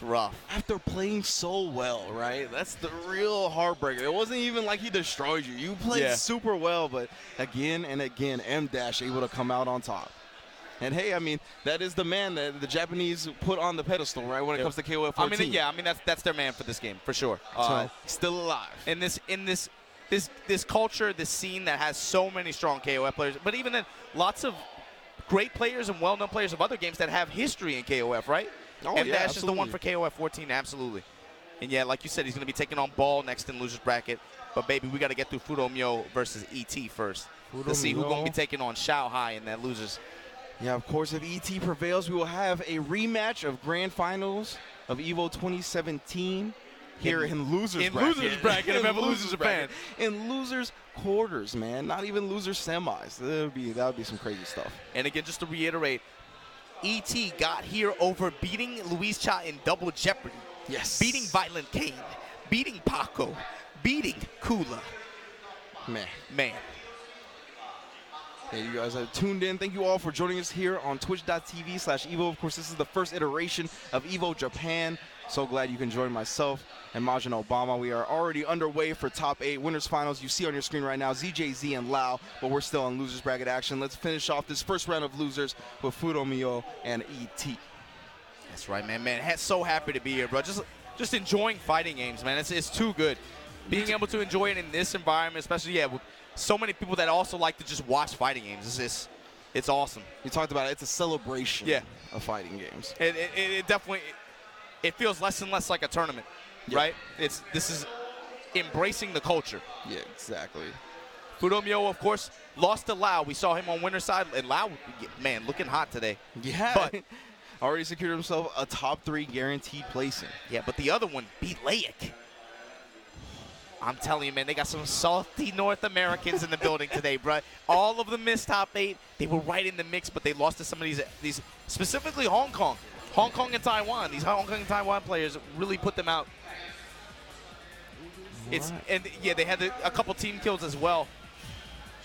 rough. After playing so well, right? That's the real heartbreaker. It wasn't even like he destroyed you. You played super well, but again and again, M-Dash able to come out on top. And hey, I mean, that is the man that the Japanese put on the pedestal, right, when it comes to KOF 14. I mean, that's their man for this game, for sure. So, still alive. In this this culture, this scene that has so many strong KOF players, but even then, lots of great players and well-known players of other games that have history in KOF, right? Oh, and yeah, Dash is the one absolutely. for KOF 14, absolutely. And yeah, like you said, he's going to be taking on Ball next in loser's bracket. But baby, we got to get through Fudomyo versus ET first to see who's going to be taking on Shao Hai in that losers. Yeah, of course, if ET prevails, we will have a rematch of Grand Finals of Evo 2017 here in losers bracket of Evolution Japan. In losers quarters, man. Not even losers semis. That would be some crazy stuff. And again, just to reiterate, ET got here over beating Luis Cha in Double Jeopardy. Yes. Beating Violent Kane. Beating Paco. Beating Kula. Man. Hey, you guys have tuned in. Thank you all for joining us here on twitch.tv/Evo. Of course, this is the first iteration of Evo Japan. So glad you can join myself and Majin Obama. We are already underway for top 8 winners finals. You see on your screen right now ZJZ and Lau, but we're still on losers bracket action. Let's finish off this first round of losers with Fudomyo and ET. That's right, man. So happy to be here, bro. Just enjoying fighting games, man. It's too good. Being able to enjoy it in this environment, especially, with so many people that also like to just watch fighting games. It's awesome. We talked about it. It's a celebration of fighting games. It definitely, it feels less and less like a tournament, right? This is embracing the culture. Yeah, exactly. Fudomyo, of course, lost to Lau. We saw him on winner's side, and Lau, man, looking hot today. Yeah. But already secured himself a top 3 guaranteed placing. Yeah, but the other one beat Laik. I'm telling you, man, they got some salty North Americans in the building today, bro. All of them missed top 8. They were right in the mix, but they lost to some of these specifically Hong Kong and Taiwan. These Hong Kong and Taiwan players really put them out. And yeah, they had a couple team kills as well.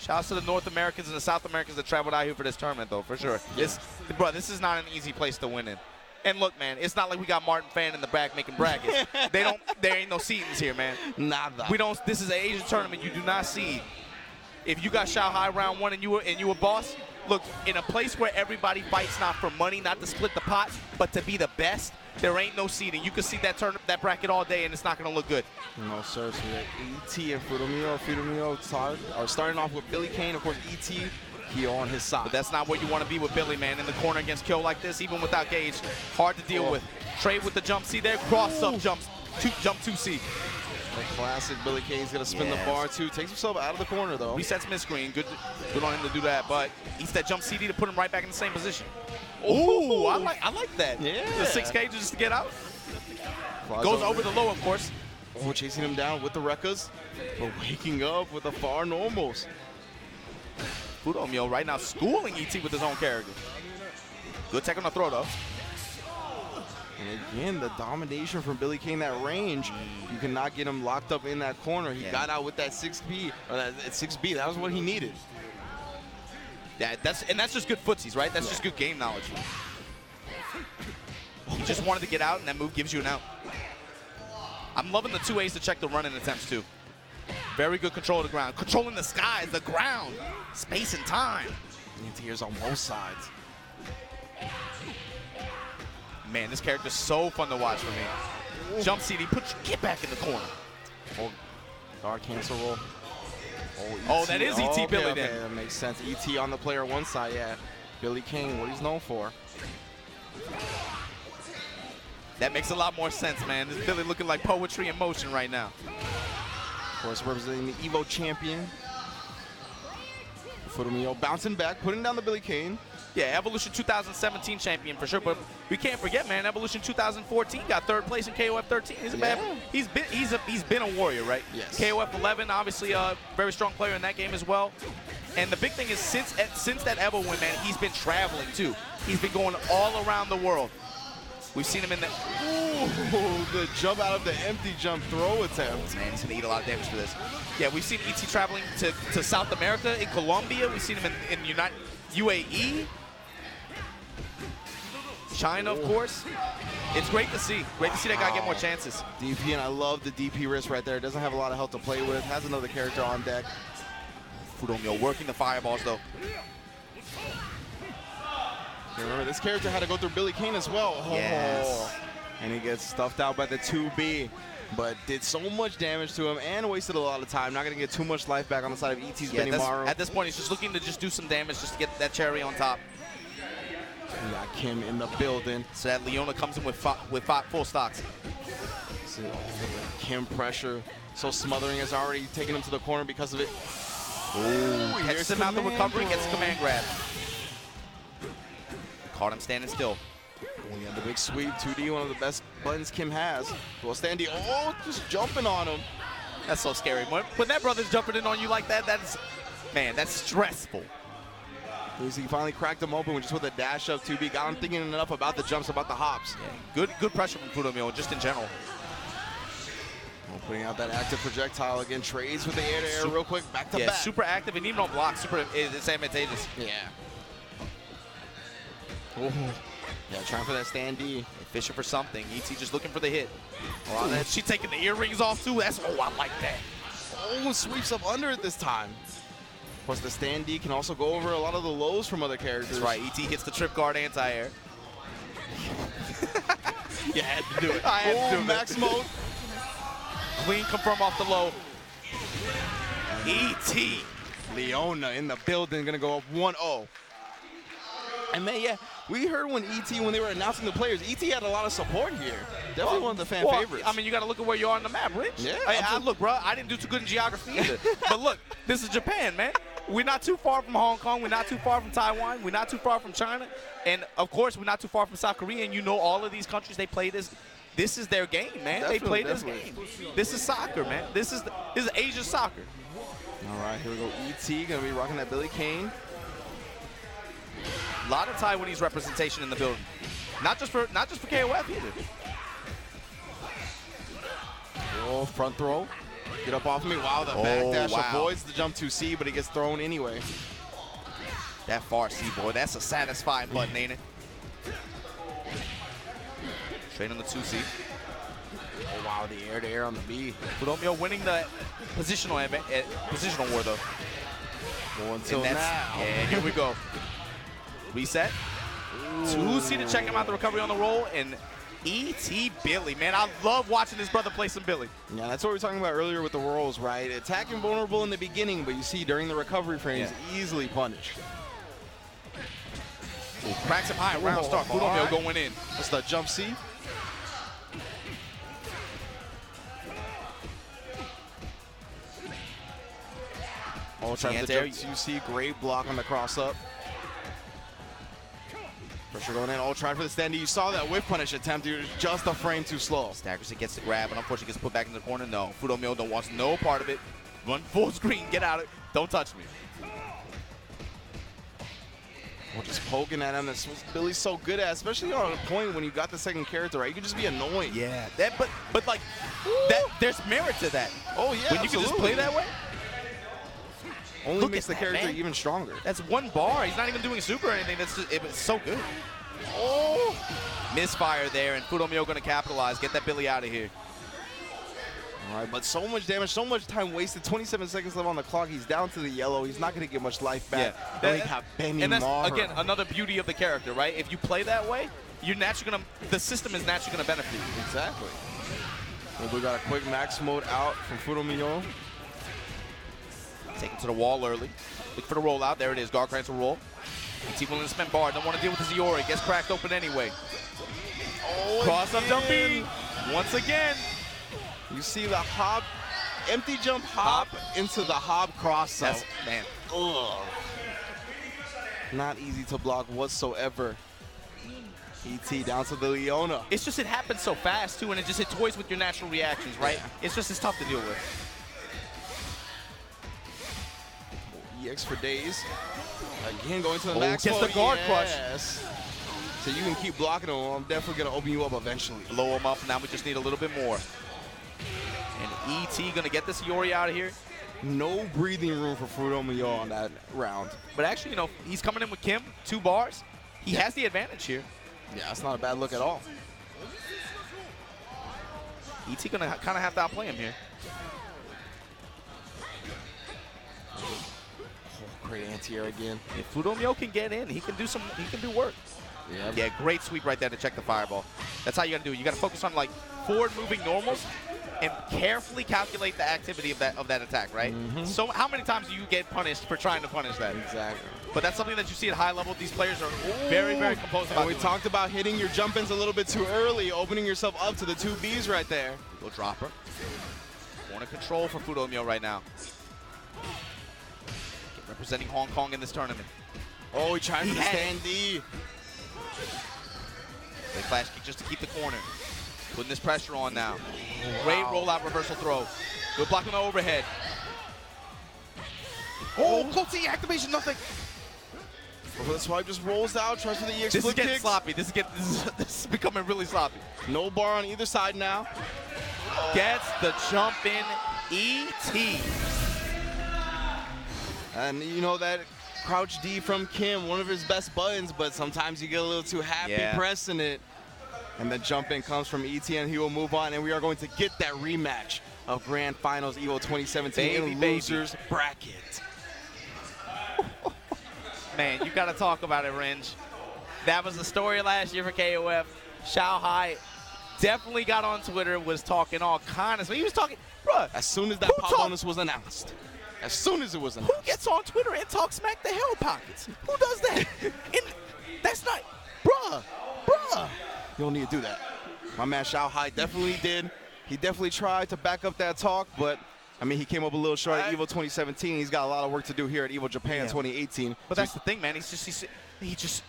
Shouts to the North Americans and the South Americans that traveled out here for this tournament, though, for sure. This is not an easy place to win in. And look, man, it's not like we got Martin Fan in the back making brackets. There ain't no seedings here, man. Nada. This is an Asian tournament. You do not seed. If you got Shao Hai round 1 and you were boss, look, in a place where everybody fights not for money, not to split the pot, but to be the best, there ain't no seeding. You can see that bracket all day, and it's not going to look good. No, sir. So we got ET and Fudomyo are starting off with Billy Kane. Of course, ET here on his side. But that's not where you want to be with Billy, man. In the corner against Kyo like this, even without gauge, hard to deal with. Trade with the jump C there, cross-up jump 2C. The classic Billy Kane's going to spin the bar, too. Takes himself out of the corner, though. Resets mid-screen. Good on him to do that, but eats that jump CD to put him right back in the same position. Ooh, I like that. Yeah. The 6K just to get out. Flies Goes over the low, of course. Oh, chasing him down with the Rekkas, but waking up with the far normals. Fudomyo right now schooling ET with his own character. Good tech on the throw, though. And again, the domination from Billy Kane, that range, you cannot get him locked up in that corner. He got out with that 6B, or that 6B. That was what he needed. Yeah, that's just good footsies, right? That's just good game knowledge. He just wanted to get out, and that move gives you an out. I'm loving the 2As to check the run-in attempts, too. Very good control of the ground. Controlling the skies, the ground, space and time. Anti-airs on both sides. Man, this character's so fun to watch for me. Jump CD, get back in the corner. Oh, guard cancel roll. Oh, that is ET Billy then. That makes sense. ET on the player one side, yeah. Billy Kane, what he's known for. That makes a lot more sense, man. This Billy looking like poetry in motion right now. Of course, representing the Evo champion. Fudomyo bouncing back, putting down the Billy Kane. Yeah, Evolution 2017 champion for sure, but we can't forget, man. Evolution 2014 got 3rd place in KOF 13. He's been a warrior, right? Yes. KOF 11, obviously a very strong player in that game as well. And the big thing is since that Evo win, man, he's been traveling too. He's been going all around the world. We've seen him in the the jump out of the empty jump throw attempt. Man, he's gonna eat a lot of damage for this. Yeah, we've seen ET traveling to South America, in Colombia. We've seen him in UAE. China, of course. It's great to see. Great to see that guy get more chances. DP, and I love the DP wrist right there. Doesn't have a lot of health to play with. Has another character on deck. Fudomyo working the fireballs, though. Remember, this character had to go through Billy Kane as well. Yes. And he gets stuffed out by the 2B. But did so much damage to him and wasted a lot of time. Not going to get too much life back on the side of ET's Benimaru. At this point, he's just looking to just do some damage just to get that cherry on top. We got Kim in the building. So that Leona comes in with full stocks. See, Kim pressure. So smothering has already taken him to the corner because of it. Ooh, catches him out the recovery, gets a command grab. Caught him standing still. We had the big sweep, 2D, one of the best buttons Kim has. Well, Standy, oh, just jumping on him. That's so scary. When that brother's jumping in on you like that, that's stressful. He finally cracked him open just with a dash up 2B. Got him thinking enough about the jumps, about the hops. Yeah, good pressure from Fudomyo, just in general. Putting out that active projectile again. Trades with the air-to-air real quick, back to back. Yeah, super active and even on block, it's advantageous. Yeah. Ooh. Yeah, trying for that Standy. Fishing for something. ET just looking for the hit. She taking the earrings off too. I like that. Oh, sweeps up under it this time. Plus the Standy can also go over a lot of the lows from other characters. That's right. ET hits the trip guard anti-air. You had to do it. I had to do it. Max mode. Clean confirm off the low. ET. Leona in the building, gonna go up 1-0. And man, yeah, we heard when they were announcing the players, ET had a lot of support here. Definitely one of the fan favorites. I mean, you got to look at where you are on the map, Rich. Yeah. Look, bro, I didn't do too good in geography either. But look, this is Japan, man. We're not too far from Hong Kong. We're not too far from Taiwan. We're not too far from China. And, of course, we're not too far from South Korea. And you know all of these countries, they play this. This is their game, man. They play this game. This is soccer, man. This is Asian soccer. All right, here we go. ET going to be rocking that Billy Kane. A lot of Taiwanese representation in the building. Not just for KOF either. Oh, front throw. Get up off of me. Wow, the back dash avoids the jump 2C, but he gets thrown anyway. That far C, boy. That's a satisfying button, ain't it? Straight on the 2C. Oh, wow, the air-to-air on the B. Fudomyo winning the positional war, though. Go until now. Yeah, here we go. Reset. 2C to check him out the recovery on the roll, and E.T. Billy, man, I love watching this brother play some Billy. Yeah, that's what we were talking about earlier with the rolls, right? Attacking vulnerable in the beginning, but you see during the recovery frames, easily punished. Ooh, cracks him high, round start. Fudomyo going in. That's the jump C. Oh, trying to jump 2C, great block on the cross up. Pressure going in, trying for the Standy. You saw that whip punish attempt, dude. Just a frame too slow. Staggers it, gets the grab, and unfortunately gets put back in the corner. No, Fudomyo don't want no part of it. Run full screen, get out of it. Don't touch me. We're just poking at him. That's what Billy's so good at, especially on a point when you got the second character, right? You can just be annoying. Yeah, but like, there's merit to that. Oh, yeah, when you can just play that way. Only makes the character even stronger. That's one bar. He's not even doing super or anything. It's so good. Oh! Misfire there, and Fudomyo going to capitalize. Get that Billy out of here. All right, but so much damage, so much time wasted. 27 seconds left on the clock. He's down to the yellow. He's not going to get much life back. Yeah. And that's, again, another beauty of the character, right? If you play that way, you're naturally going to, the system is naturally going to benefit you. Exactly. Well, we got a quick max mode out from Fudomyo. Take him to the wall early. Look for the rollout. There it is. Guard cranks will roll. ET willing to spend bar. Don't want to deal with the Ziori. Gets cracked open anyway. Oh, cross up jumping. Once again. You see the hop, empty jump hop into the hop cross up. Man. Ugh. Not easy to block whatsoever. ET down to the Leona. It's just it happens so fast too, and it toys with your natural reactions, right? Yeah. It's tough to deal with. EX for days. Again, going to the max mode. Gets the guard crush. So you can keep blocking him. I'm definitely going to open you up eventually. Blow him up. Now we just need a little bit more. And ET going to get this Iori out of here. No breathing room for Fudomyo on that round. But actually, you know, he's coming in with Kim, 2 bars. He has the advantage here. Yeah, that's not a bad look at all. ET going to kind of have to outplay him here. Great anti-air again. If Fudomyo can get in, he can do work. Yep. Yeah, great sweep right there to check the fireball. That's how you got to do it. You got to focus on like forward-moving normals and carefully calculate the activity of that attack, right? So how many times do you get punished for trying to punish that? Exactly. But that's something that you see at high level. These players are very, very composed about And we talked about hitting your jump-ins a little bit too early, opening yourself up to the 2 Bs right there. Go dropper. Corner control for Fudomyo right now. Representing Hong Kong in this tournament. Oh, he tried for the stand D. Big flash kick just to keep the corner. Putting this pressure on now. Great rollout reversal throw. Good block on the overhead. Oh, close to activation, nothing. Oh, the swipe just rolls out, tries for the EX This is flip getting kicks. sloppy. This is becoming really sloppy. No bar on either side now. Gets the jump in ET. And you know that crouch D from Kim, one of his best buttons, but sometimes you get a little too happy pressing it. And the jump in comes from ET, and he will move on, and we are going to get that rematch of Grand Finals Evo 2017 in losers bracket. Man, you got to talk about it, Ringe. That was the story last year for KOF. Xiaohai definitely got on Twitter, was talking all kinds of. He was talking, bruh. As soon as that pop bonus was announced. As soon as it was announced. Who gets on Twitter and talks smack the Hell Pockets? Who does that? And that's not, bruh. You don't need to do that. My man Xiaohai definitely did. He definitely tried to back up that talk, but I mean, he came up a little short at Evo 2017. He's got a lot of work to do here at Evo Japan 2018. But that's the thing, man. He's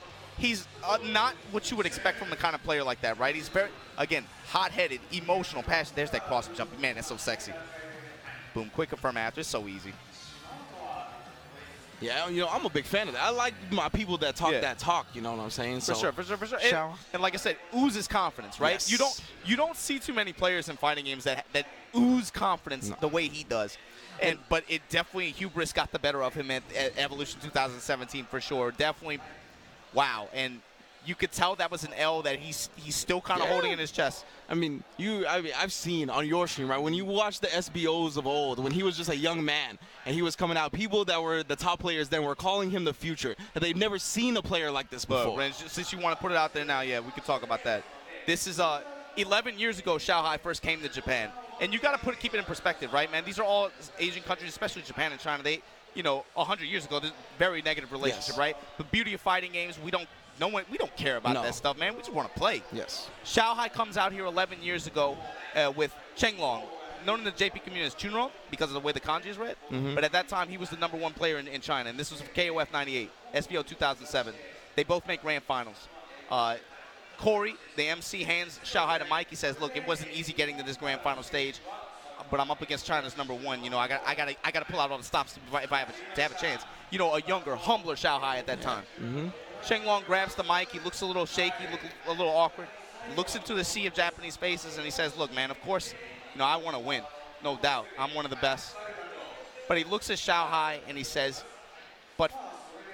not what you would expect from the kind of player like that, right? He's very, again, hot-headed, emotional, passionate. There's that cross jump. Man, that's so sexy. Boom, quick confirm after. It's so easy. Yeah, you know, I'm a big fan of that. I like my people that talk that talk, you know what I'm saying? For sure. And like I said, oozes confidence, right? Yes. You don't see too many players in fighting games that ooze confidence the way he does. But it definitely, hubris got the better of him at Evolution 2017 for sure. Definitely, wow. And you could tell that was an L that he's still kind of holding in his chest. I mean, I've seen on your stream, right, when you watch the SBOs of old, when he was just a young man and he was coming out, people that were the top players then were calling him the future, and they've never seen a player like this before. But since you want to put it out there now, yeah, we could talk about that. This is 11 years ago Xiaohai first came to Japan. And you got to keep it in perspective, right, man? These are all Asian countries, especially Japan and China. They, 100 years ago, there's a very negative relationship, right? The beauty of fighting games, we don't care about that stuff, man. We just want to play. Yes. Xiaohai comes out here 11 years ago with Chenglong, known in the JP community as Chunro because of the way the kanji is read. But at that time, he was the #1 player in China, and this was KOF 98, SBO 2007. They both make grand finals. Corey, the MC, hands Xiaohai to Mike. He says, "Look, it wasn't easy getting to this grand final stage, but I'm up against China's #1. I got to pull out all the stops if I have a chance." A younger, humbler Xiaohai at that time. Chenglong grabs the mic. He looks a little shaky, a little awkward. Looks into the sea of Japanese faces, and he says, "Look, man, of course, I want to win, no doubt. I'm one of the best." But he looks at Xiaohai and he says, "But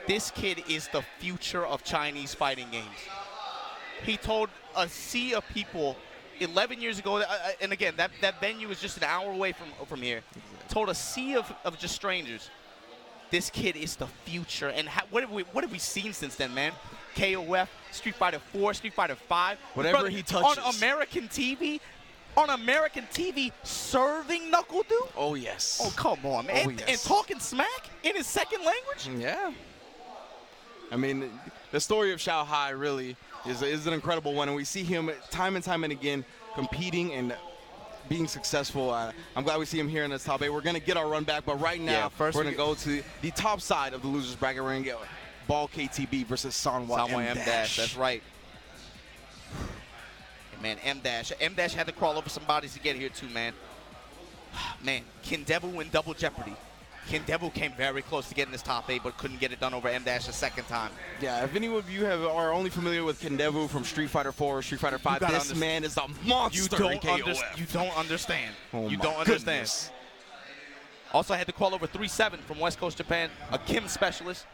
this kid is the future of Chinese fighting games." He told a sea of people 11 years ago, and again, that venue was just an hour away from here. Told a sea of just strangers, this kid is the future. And what have we seen since then, man? KOF, Street Fighter 4, Street Fighter 5. Whatever he touches. On American TV, serving Knuckle Dude? Oh, yes. Oh, come on, man. Oh, yes. And talking smack in his second language? Yeah. I mean, the story of Xiaohai really is an incredible one, and we see him time and time and again competing and being successful. I'm glad we see him here in this top 8. We're going to get our run back, but right now we're going to go to the top side of the losers bracket. We're going to get Ball KTB versus Sanwa M-Dash. That's right. And man, M-Dash had to crawl over some bodies to get here too, man. Man, Kindebu in double jeopardy. Kindebu came very close to getting this top 8, but couldn't get it done over M-Dash a second time. Yeah, if any of you are only familiar with Kindebu from Street Fighter 4 or Street Fighter 5, this man is a monster in KOF. You don't understand. Oh, you don't understand. Also had to call over 3-7 from West Coast Japan, a Kim specialist.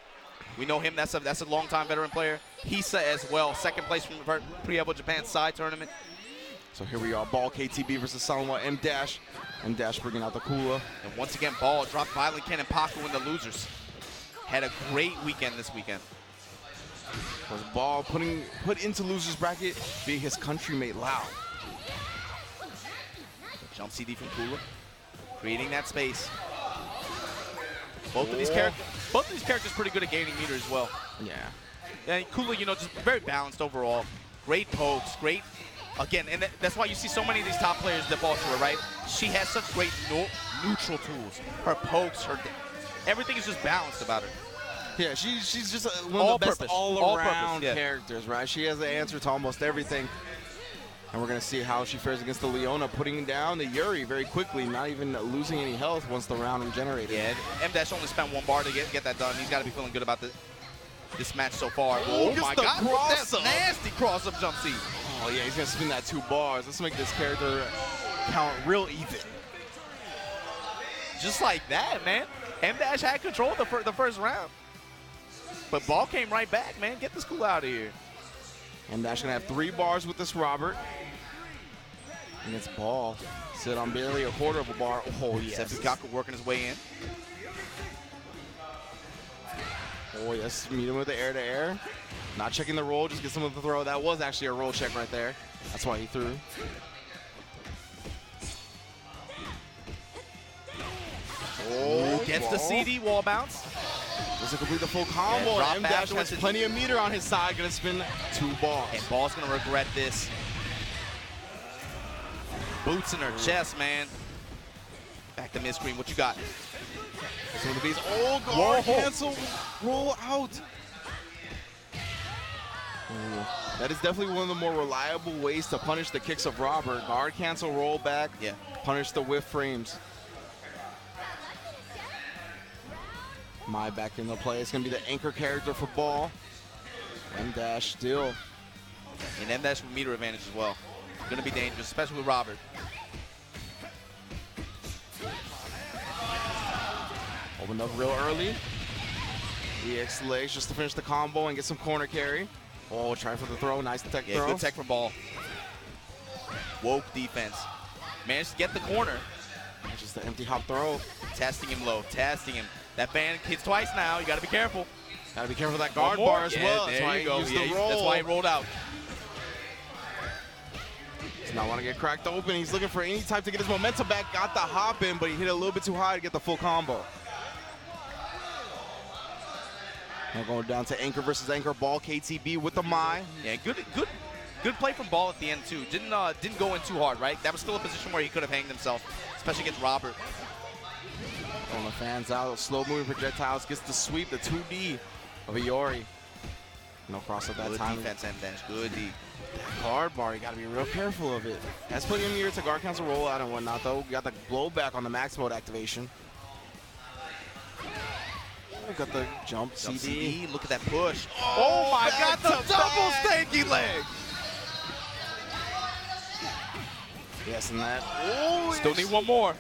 We know him. That's a long-time veteran player. Hisa as well, second place from the Pre-Evo Japan side tournament. So here we are, Ball KTB versus Sanwa M-Dash. M-Dash bringing out the Kula. And once again, Ball dropped Violent Ken and Paku in the losers. Had a great weekend this weekend. Was Ball put into loser's bracket via his country-mate Lau. Jump CD from Kula, creating that space. Both of these characters pretty good at gaining meter as well. Yeah. And Kula, you know, just very balanced overall. Great pokes, great. Again, and that's why you see so many of these top players default to her, right? She has such great neutral tools. Her pokes, everything is just balanced about her. Yeah, she's just one of the best all-around characters, right? She has the answer to almost everything. And we're going to see how she fares against the Leona, putting down the Yuri very quickly, not even losing any health once the round regenerated. Yeah, M-Dash only spent 1 bar to get that done. He's got to be feeling good about this match so far. Oh my God, that's nasty cross-up jump C. Oh yeah, he's going to spin that 2 bars. Let's make this character count real even. Just like that, man. M-Dash had control of the first round. But Ball came right back, man. Get this Kula out of here. M-Dash going to have 3 bars with this Robert. And it's Ball. Sit on barely a quarter of a bar. Oh, yes. Sepikaku working his way in. Oh, yes. Meet him with the air-to-air. Not checking the roll, just get some of the throw. That was actually a roll check right there. That's why he threw. Oh, gets the CD wall bounce. Doesn't complete the full combo. M-Dash has plenty of meter on his side. Going to spin 2 balls. And Ball's going to regret this. Boots in her chest, man. Back to mid-screen. What you got? Some of these old guard cancel roll out. Ooh. That is definitely one of the more reliable ways to punish the kicks of Robert. Guard cancel, roll back, punish the whiff frames. Mai back in the play. It's going to be the anchor character for Ball. M-Dash still. And M-Dash with meter advantage as well. Going to be dangerous, especially with Robert. Opened up real early. EX legs just to finish the combo and get some corner carry. Oh, try for the throw. Nice tech throw. Good tech from Ball. Woke defense. Managed to get the corner. Just the empty hop throw. Testing him low, testing him. That fan hits twice now. You got to be careful. Got to be careful with that guard bar as well. That's why he used the roll. That's why he rolled out. Does not want to get cracked open. He's looking for any type to get his momentum back. Got the hop in, but he hit it a little bit too high to get the full combo. Now going down to anchor versus anchor. Ball KTB with the Mai. Yeah, good play from Ball at the end too. Didn't go in too hard, right? That was still a position where he could have hanged himself, especially against Robert. Throwing the fans out, slow moving projectiles, gets the sweep, the 2D of a Yori. No cross at that time. Good defense, M-Dash, good D. Guard bar, you gotta be real careful of it. Has plenty of meter to guard cancel roll out and whatnot though. We got the blowback on the max mode activation. We got the jump CD. Look at that push. Oh my God, the double stanky leg. Yes, and that. Still need one more.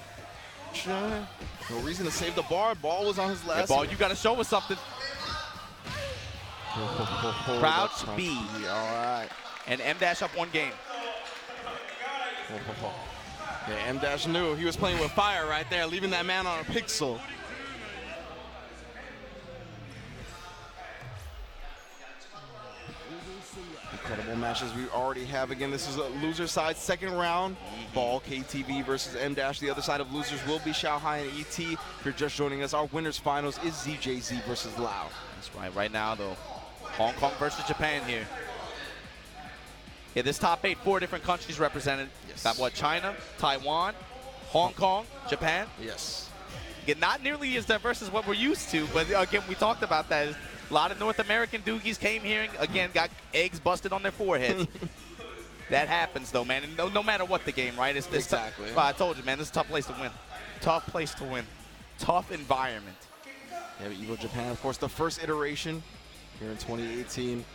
No reason to save the bar. Ball was on his last. Ball, you got to show us something. Crouch B. All right. And M-Dash up 1 game. Yeah, M-Dash knew he was playing with fire right there, leaving that man on a pixel. Incredible matches we already have. Again, this is a loser side, 2nd round. Ball, KTV versus M-Dash. The other side of losers will be Xiaohai and ET. If you're just joining us, our winners finals is ZJZ versus Lau. That's right. Right now, though, Hong Kong versus Japan here. Yeah, this top 8, 4 different countries represented. Yes. Got what? China, Taiwan, Hong Kong, Japan. Yes. Again, not nearly as diverse as what we're used to, but again, we talked about that. A lot of North American doogies came here and, again, got eggs busted on their foreheads. That happens, though, man. And no matter what the game, right? It's exactly. I told you, man, this is a tough place to win. Tough place to win. Tough environment. Yeah, Evo Japan, of course, the first iteration here in 2018.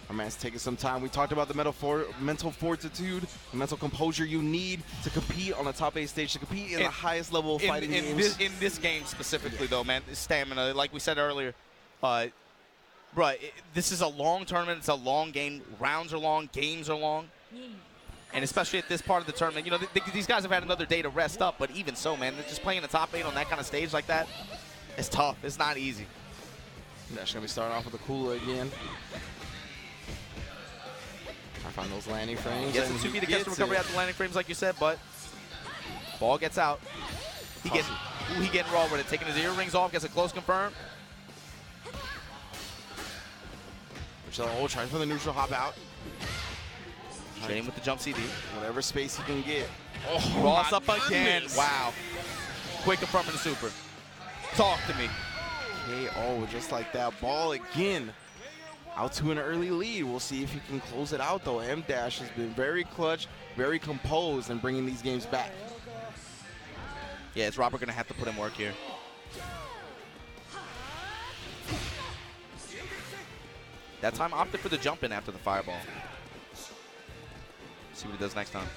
Our man's taking some time. We talked about the mental fortitude, the mental composure you need to compete on the top 8 stage, to compete in the highest level of fighting games. In this game specifically, though, man, stamina, like we said earlier, this is a long tournament. It's a long game. Rounds are long. Games are long. And especially at this part of the tournament, you know, these guys have had another day to rest up, but even so, man, just playing the top 8 on that kind of stage like that, it's tough. It's not easy. That's going to be starting off with a Kula again. Find those landing frames. Gets the 2B to catch the recovery after landing frames, like you said, but ball gets out. He getting raw with it, taking his earrings off, gets a close confirm. Oh, trying for the neutral hop out. Shane with the jump CD. Whatever space he can get. Oh, Ross up again. Wow. Quick confirm in the super. Talk to me. KO just like that. Ball again. Out to an early lead. We'll see if he can close it out, though. M-Dash has been very clutch, very composed in bringing these games back. Yeah, it's Robert going to have to put in work here. That time opted for the jump in after the fireball. See what he does next time.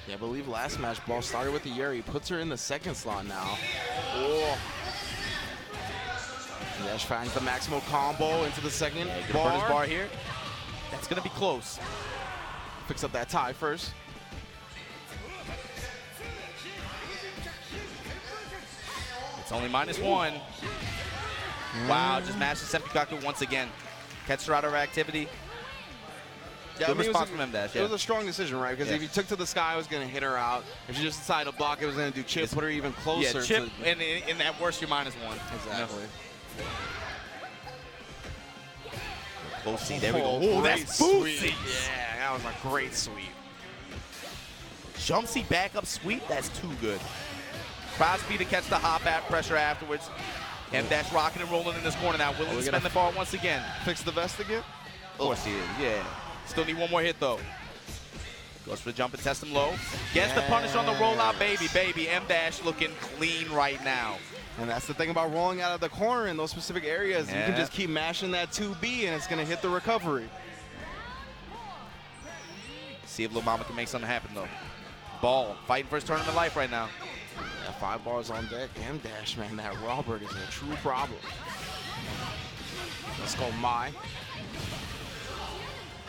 Yeah, I believe last match, ball started with the Yuri. Puts her in the second slot now. Oh. Dash finds the maximal combo into the second bar here. That's going to be close. Picks up that tie first. It's only -1. Wow, just mashes Seppukaku once again. Catch her out of her activity. Yeah, Good response from M-Dash. It was a strong decision, right? Because if he took to the sky, it was going to hit her out. If she just decided to block, it was going to do chip, put her even closer. Yeah, chip, and in that worst, you're -1. Exactly. Close C, there we go. Oh, that's sweep. sweep. Yeah, that was a great sweep. Jump C back up sweep, that's too good. Crowd speed to catch the hop at pressure afterwards. M-Dash rocking and rolling in this corner now. Willing to spend the bar once again. Fix the vest again? Of course he is, yeah. Still need one more hit, though. Goes for the jump and test him low. Gets the punish on the rollout, baby. M-Dash looking clean right now. And that's the thing about rolling out of the corner in those specific areas. You can just keep mashing that 2B, and it's going to hit the recovery. See if Lil Mama can make something happen, though. Ball, fighting for his tournament life right now. Yeah, 5 bars on deck. M-Dash, man, that Robert is a true problem. Let's go, Mai.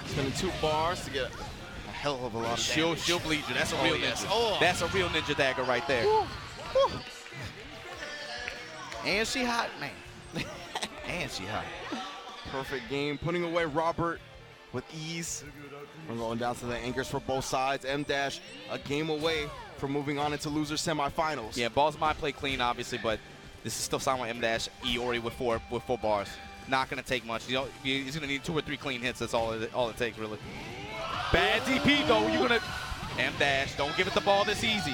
Spending 2 bars to get a hell of a lot of damage. She'll bleed you. That's a real ninja. Oh. That's a real ninja dagger right there. Woo. Woo. And she hot, man. And she hot. Perfect game. Putting away Robert with ease. We're going down to the anchors for both sides. M-Dash a game away from moving on into loser semifinals. Yeah, balls might play clean, obviously, but this is still Silent M-Dash Iori with four bars. Not going to take much. He's going to need 2 or 3 clean hits. That's all it takes, really. Bad DP, though. You're going to... M-Dash, don't give it the ball this easy.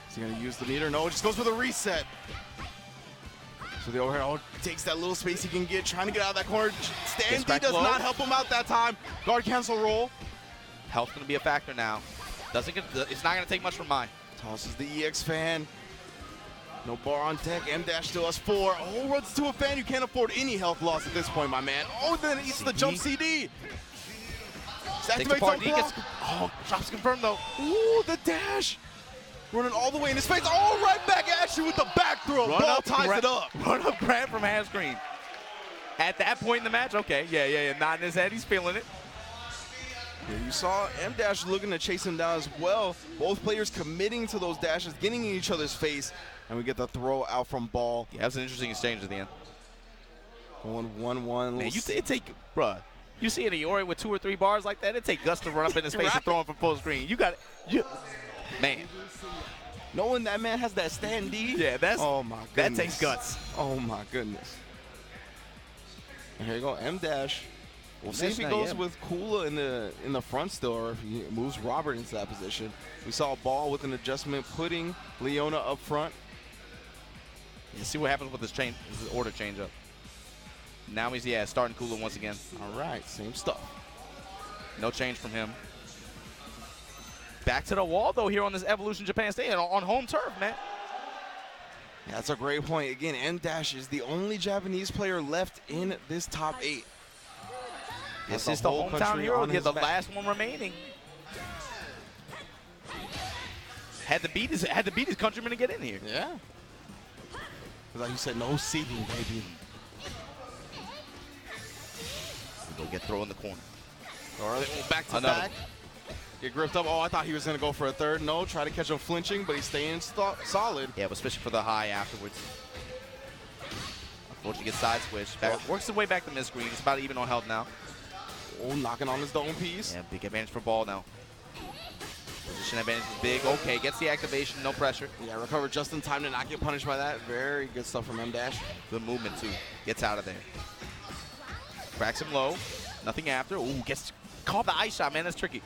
Is he going to use the meter? No, just goes for the reset. So the overhead takes that little space he can get, trying to get out of that corner. Stand D does not help him out that time. Guard cancel roll. Health's going to be a factor now. It's not going to take much from mine. Tosses the EX fan. No bar on deck. M-Dash still has 4. Oh, runs to a fan. You can't afford any health loss at this point, my man. Oh, then eats the jump CD. Activates on block. Oh, drops confirmed, though. Ooh, the dash. Running all the way in his face. Oh, right back at you with the back throw. Ball ties it up. Run up grab from half screen. At that point in the match, okay. Yeah. Nodding his head. He's feeling it. Yeah, you saw M-Dash looking to chase him down as well. Both players committing to those dashes, getting in each other's face. And we get the throw out from ball. Yeah, that was an interesting exchange at the end. Going 1-1. Man, bruh. You see an Iori with 2 or 3 bars like that, it take guts to run up in his face and throw him from full screen. You got it. Man. Knowing that man has that stand D. Yeah, oh my goodness. That takes guts. Oh my goodness. And here you go, M-Dash. We'll see if he goes with Kula in the front still, or if he moves Robert into that position. We saw a ball with an adjustment, putting Leona up front. You see what happens with his order change up. Now he's starting Kula once again. All right, same stuff. No change from him. Back to the wall though here on this Evolution Japan stage on home turf, man. Yeah, that's a great point. Again, M-Dash is the only Japanese player left in this top 8. This is the hometown hero. He's the last one remaining. Had to beat his countrymen to get in here. Yeah. Like you said, no seating, baby. Go get thrown in the corner. All right, back to back. Get gripped up. Oh, I thought he was going to go for a third. No, try to catch him flinching, but he's staying solid. Yeah, was fishing for the high afterwards. Unfortunately, gets side switch. Works his way back to mid screen. It's about even on health now. Oh, knocking on his dome piece. Yeah, big advantage for Ball now. Position advantage is big. Okay, gets the activation, no pressure. Yeah, recovered just in time to not get punished by that. Very good stuff from M Dash. Good movement too. Gets out of there. Cracks him low. Nothing after. Ooh, gets caught the ice shot, man. That's tricky.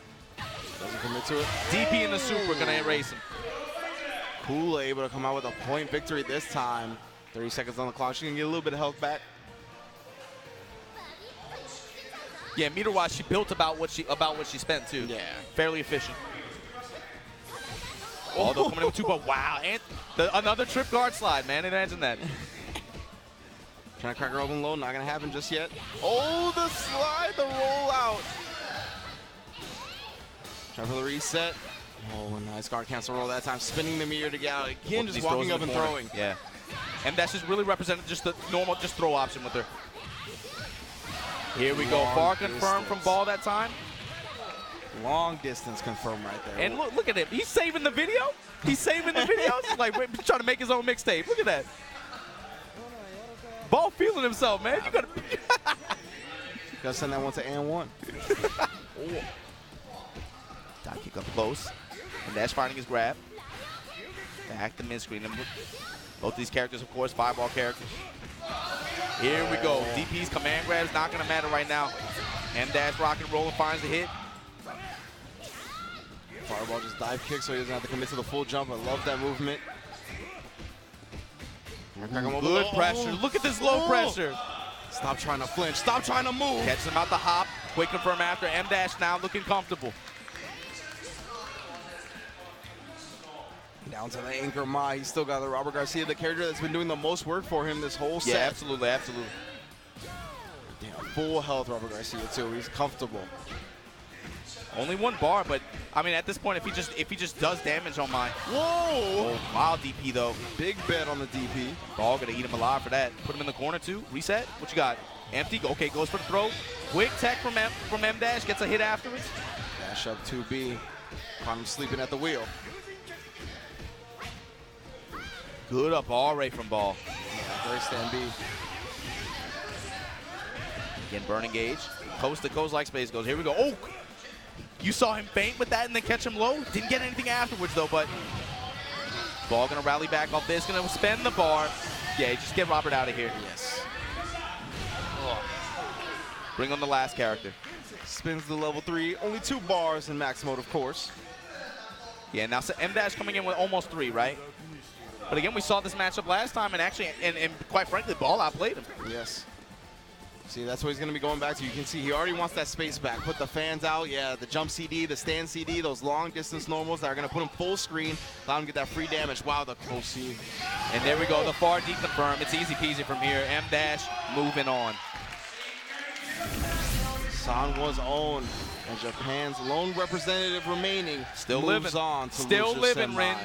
Doesn't commit to it. DP in the super gonna erase him. Kula able to come out with a point victory this time. 30 seconds on the clock. She can get a little bit of health back. Yeah, meter-wise, she built about what she spent too. Yeah. Fairly efficient. Although coming in with 2, but wow, and another trip guard slide, man. Imagine that. Trying to crack her open low, not gonna happen just yet. Oh, the slide, the rollout. Trying for the reset. Oh, nice guard cancel roll that time. Spinning the mirror to get out again, just walking up and throwing. Yeah. And that's just really represented just the normal, just throw option with her. Here we go. Far confirmed from Ball that time. Long distance confirmed right there. And look at him. He's saving the video. He's saving the videos. Like trying to make his own mixtape. Look at that. Ball feeling himself, man. You gotta send that one to N1. Dot kick up close. And Dash finding his grab. Back to mid-screen. Both these characters, of course, fireball characters. Here we go. DP's command grab's not gonna matter right now. M Dash rock and roll and finds the hit. Fireball just dive kicks so he doesn't have to commit to the full jump. I love that movement. Good pressure. Look at this low pressure. Stop trying to flinch. Stop trying to move. Catches him out the hop. Quick confirm after. M Dash now looking comfortable. Down to the anchor Ma. He's still got the Robert Garcia, the character that's been doing the most work for him this whole set. Yeah, absolutely, absolutely. Damn, full health Robert Garcia too. He's comfortable. Only 1 bar, but I mean at this point, if he just does damage on my whoa, wild DP though. Big bet on the DP. Ball gonna eat him alive for that. Put him in the corner too. Reset. What you got? Empty. Okay, goes for the throw. Quick tech from M Dash. Gets a hit afterwards. Dash up 2B. Caught him sleeping at the wheel. Good up all right from Ball. Yeah, great stand B. Again, burning gauge. Coast to coast like space goes. Here we go. Oh! You saw him faint with that and then catch him low. Didn't get anything afterwards though, but Ball gonna rally back off this. Gonna spend the bar. Yeah, just get Robert out of here. Yes. Oh. Bring on the last character. Spins the level 3. Only 2 bars in max mode, of course. Yeah, now so M Dash coming in with almost 3, right? But again, we saw this matchup last time, and actually, and quite frankly, Ball outplayed him. Yes. See, that's what he's going to be going back to. You can see he already wants that space back. Put the fans out, yeah, the jump CD, the stand CD, those long distance normals that are going to put him full screen, allow him to get that free damage. Wow, the close C. And there we go, the far D confirm. It's easy peasy from here. M Dash moving on. Sanwa's own, and Japan's lone representative remaining. Still moves living. On to Still living, Ringe.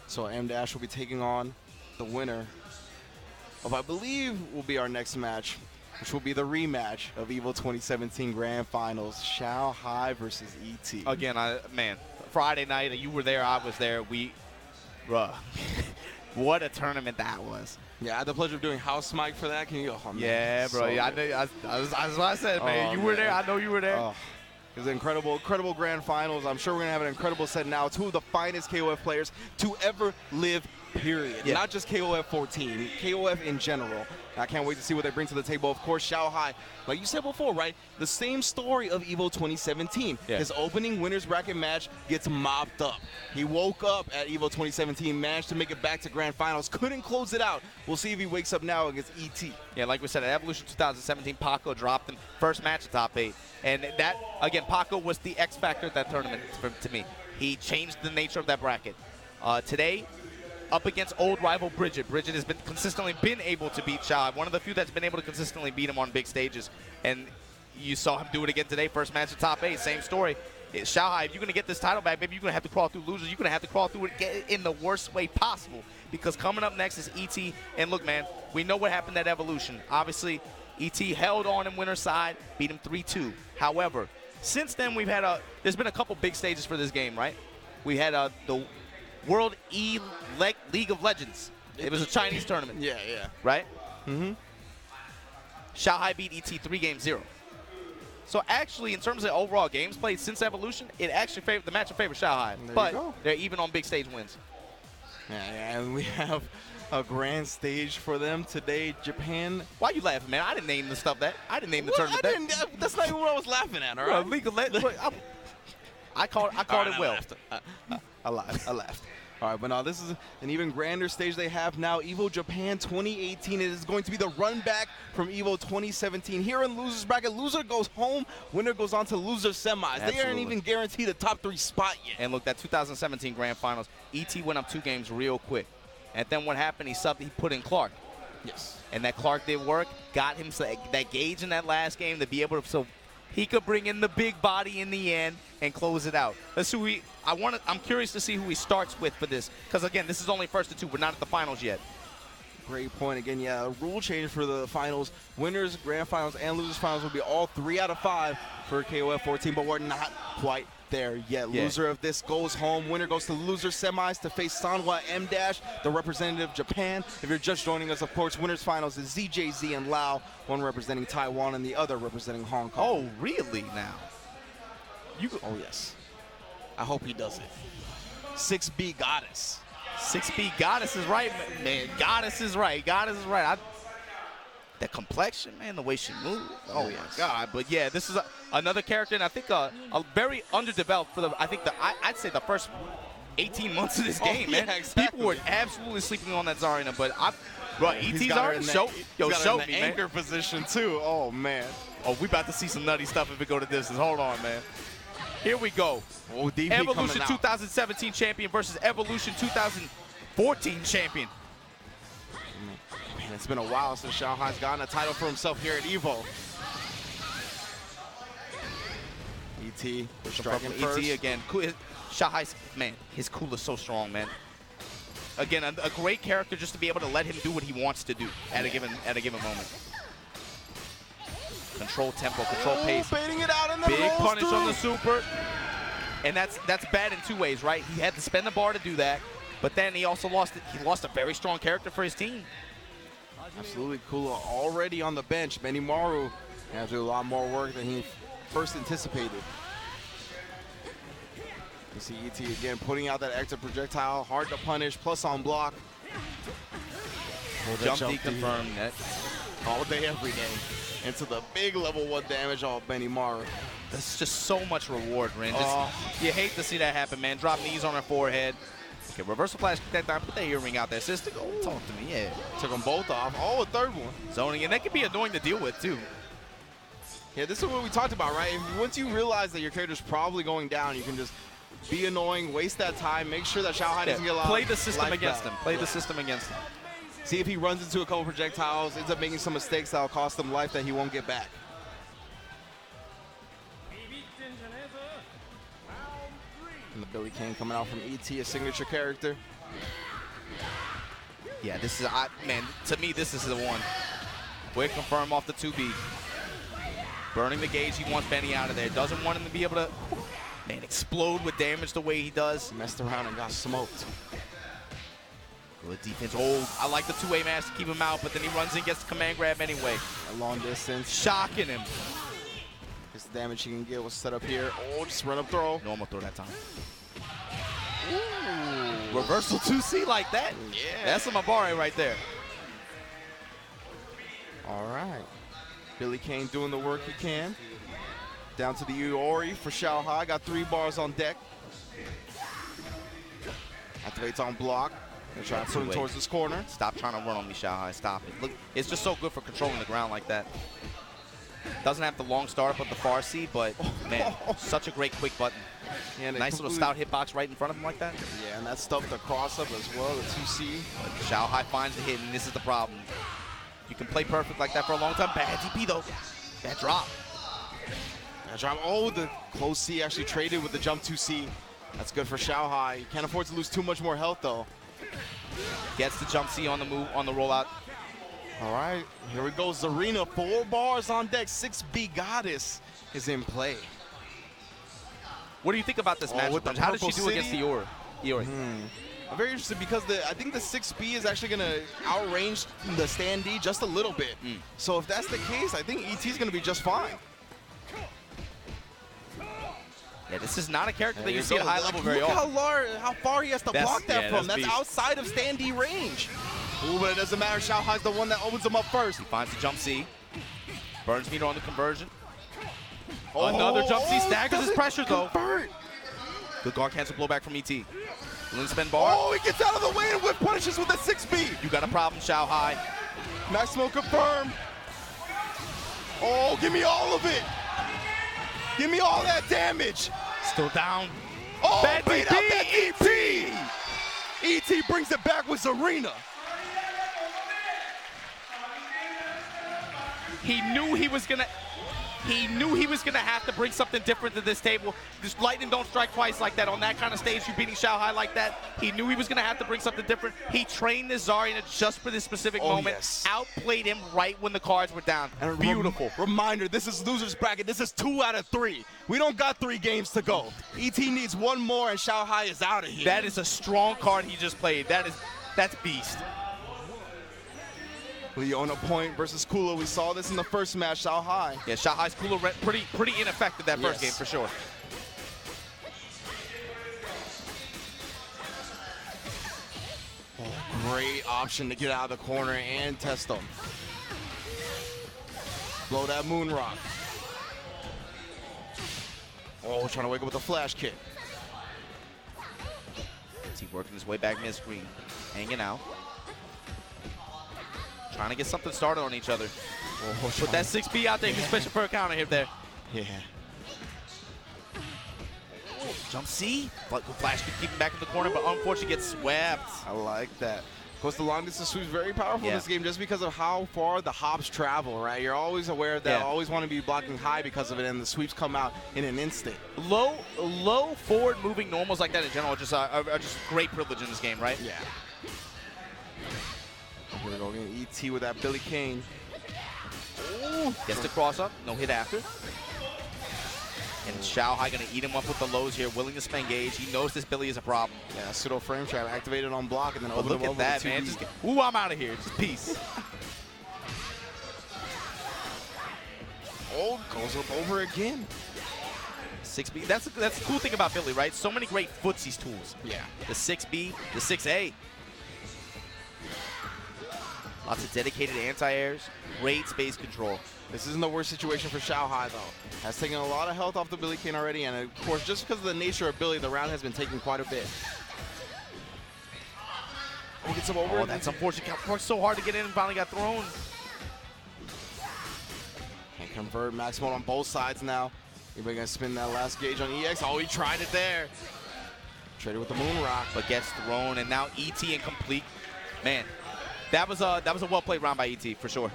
So M Dash will be taking on the winner of, I believe, will be our next match, which will be the rematch of Evo 2017 Grand Finals, Xiao Hai versus ET. Again, man, Friday night, you were there, I was there. Bruh, what a tournament that was. Yeah, I had the pleasure of doing house mic for that. Can you? Oh, man, yeah, bro. So yeah, that's what I said, man. You were there. I know you were there. Oh. It was incredible, incredible grand finals. I'm sure we're going to have an incredible set now. 2 of the finest KOF players to ever live, period. Yeah. Not just KOF 14, KOF in general. I can't wait to see what they bring to the table. Of course, Xiao Hai, like you said before, right? The same story of Evo 2017. Yeah. His opening winner's bracket match gets mopped up. He woke up at Evo 2017, managed to make it back to grand finals, couldn't close it out. We'll see if he wakes up now against ET. Yeah, like we said, at Evolution 2017, Paco dropped him first match of top 8. And that, again, Paco was the X factor of that tournament to me. He changed the nature of that bracket. Today, up against old rival Bridget. Bridget has consistently been able to beat Xiao. One of the few that's been able to consistently beat him on big stages. And you saw him do it again today. First match of top 8, same story. Xiao Hai, if you're going to get this title back, maybe you're going to have to crawl through losers. You're going to have to crawl through it, get it in the worst way possible. Because coming up next is ET. And look, man, we know what happened at Evolution. Obviously, ET held on in winner's side, beat him 3-2. However, since then, there's been a couple big stages for this game, right? We had the World League of Legends. It was a Chinese tournament. Yeah, yeah. Right? Mm-hmm. Shanghai beat ET 3-0. So actually, in terms of overall games played since Evolution, it actually favored the matchup favors Shanghai. But they're even on big stage wins. Yeah, and we have a grand stage for them today. Japan. Why you laughing, man? I didn't name the stuff that. I didn't name the tournament that. That's not even what I was laughing at, all right? I called it well. I laughed. All right, but now this is an even grander stage they have now. Evo Japan 2018. It is going to be the run back from Evo 2017. Here in losers bracket, loser goes home, winner goes on to loser semis. Absolutely. They aren't even guaranteed a top 3 spot yet. And look, that 2017 Grand Finals, ET went up 2 games real quick. And then what happened, he put in Clark. Yes. And that Clark did work, got him that gauge in that last game to be able to, so he could bring in the big body in the end and close it out. That's who I'm curious to see who he starts with for this, because again, this is only first to 2. We're not at the finals yet. Great point. Again, yeah, a rule change for the finals. Winners, grand finals, and losers finals will be all 3 out of 5 for KOF 14, but we're not quite there yet. Yeah. Loser of this goes home. Winner goes to loser semis to face Sanwa M Dash, the representative of Japan. If you're just joining us, of course, winners finals is ZJZ and Lao, one representing Taiwan and the other representing Hong Kong. Oh, really now? Oh, yes. I hope he does it. 6B Goddess. 6B Goddess is right, man. Goddess is right. Goddess is right. That complexion, man, the way she moves. Oh, my God. But, yeah, this is another character, and I think a very underdeveloped for I'd say the first 18 months of this game, man. Exactly. People were absolutely sleeping on that Zarina, but ET Zarina, show me, man. Anchor position, too. Oh, man. Oh, we about to see some nutty stuff if we go to distance. Hold on, man. Here we go. Oh, DP Evolution 2017 champion versus Evolution 2014 champion. Man, it's been a while since Shanghai's gotten a title for himself here at Evo. ET, striking first. ET again. Shanghai's, man, his cool is so strong, man. Again, a great character just to be able to let him do what he wants to do at a given moment. Control tempo, control pace. Baiting it out, and then big punish on the super. And that's bad in 2 ways, right? He had to spend the bar to do that, but then he also lost a very strong character for his team. Absolutely. Kula already on the bench. Benimaru has to do a lot more work than he first anticipated. You see ET again putting out that extra projectile, hard to punish, plus on block. Jump D confirmed. All day, every day. Into the big level 1 damage off Benimaru. That's just so much reward, Rin. You hate to see that happen, man. Drop knees on her forehead. Okay, reversal flash, that time, put that earring out there, sister. Go talk to me, yeah. Took them both off. Oh, a third one. Zoning, and that can be annoying to deal with, too. Yeah, this is what we talked about, right? Once you realize that your character's probably going down, you can just be annoying, waste that time, make sure that Shanghai doesn't get a lot. Play the system against him. Play the system against him. See if he runs into a couple projectiles, ends up making some mistakes that'll cost him life that he won't get back. And the Billy Kane coming out from ET, a signature character. Yeah, this is, man, to me, this is the one. Quick confirm off the 2B. Burning the gauge, he wants Benny out of there. Doesn't want him to be able to, man, explode with damage the way he does. Messed around and got smoked. Good defense. Oh, I like the 2A mash to keep him out, but then he runs in and gets the command grab anyway. A long distance. Shocking him. This damage he can get was set up here. Oh, just run up throw. Normal throw that time. Ooh. Reversal 2C like that? Yeah. That's a Mabare right there. All right. Billy Kane doing the work he can. Down to the Uori for Shanghai. Got 3 bars on deck. Activates on block. They're trying to put him towards this corner. Stop trying to run on me, Shanghai. Stop it. Look, it's just so good for controlling the ground like that. Doesn't have the long startup of the far C, but man, such a great quick button. Yeah, nice little stout hitbox right in front of him like that. Yeah, and that stuffed the cross up as well, the 2C. But Shanghai finds the hit, and this is the problem. You can play perfect like that for a long time. Bad DP though. Bad drop. Bad drop. Oh, the close C actually traded with the jump 2C. That's good for Shanghai. You can't afford to lose too much more health though. Gets the jump C on the move, on the rollout. All right, here we go, Zarina, 4 bars on deck. 6B Goddess is in play. What do you think about this matchup? How does she do against the Iori? I'm very interested because I think the 6B is actually going to outrange the standee just a little bit. So if that's the case, I think ET is going to be just fine. Yeah, this is not a character that you see at a high level very often. Look how far he has to block that from. That's beast. outside of standee range. Ooh, but it doesn't matter. Xiaohai's the one that opens him up first. He finds the jump C. Burns meter on the conversion. Another jump C. Staggers his pressure, though. Good guard cancel blowback from ET. Lin spin bar. Oh, he gets out of the way and whip punishes with that 6B. You got a problem, Xiaohai. Nice smoke confirm. Oh, give me all of it. Give me all that damage. Still down. Oh, bad beat out that ET. ET brings it back with Zarina. He knew he was gonna have to bring something different to this table. This lightning don't strike twice like that on that kind of stage. You beating Xiaohai like that. He knew he was gonna have to bring something different. He trained this Zarina just for this specific moment. Yes. Outplayed him right when the cards were down. And beautiful. Reminder, this is loser's bracket. This is 2 out of 3. We don't got 3 games to go. ET needs 1 more and Xiaohai is out of here. That is a strong card he just played. That's beast. Leona Point versus Kula. We saw this in the first match, Xiaohai. Yeah, Xiaohai's Kula pretty ineffective that first game for sure. Oh, great option to get out of the corner and test them. Blow that moon rock. Oh, trying to wake up with a flash kick. Is he working his way back mid-screen? Hanging out. Trying to get something started on each other. Oh, put that 6B out there, you can switch it for a counter here there. Yeah. Jump C. Flash can keep him back in the corner, but unfortunately gets swept. I like that. Of course, the long distance sweep is very powerful in this game just because of how far the hops travel, right? You're always aware of that. Always want to be blocking high because of it, and the sweeps come out in an instant. Low forward moving normals like that in general are just great privilege in this game, right? Yeah. Here we go again. ET with that Billy Kane. Ooh. Gets the cross up, no hit after. And Xiaohai gonna eat him up with the lows here, willing to spend gauge. He knows this Billy is a problem. Yeah, pseudo frame trap activated on block and then open look him at over that, with man. Ooh, I'm out of here. Just peace. Oh, goes up over again. 6B. That's the cool thing about Billy, right? So many great footsies tools. Yeah. The 6B, the 6A. Lots of dedicated anti-airs, great space control. This isn't the worst situation for Xiaohai, though. Has taken a lot of health off the Billy Kane already, and of course, just because of the nature of Billy, the round has been taking quite a bit. Oh, gets him over. Oh, that's unfortunate. Worked so hard to get in and finally got thrown. Can't convert. Max mode on both sides now. Anybody gonna spin that last gauge on EX? Oh, he tried it there. Traded with the moon rock, but gets thrown, and now ET incomplete. Man, that was a well played round by ET for sure.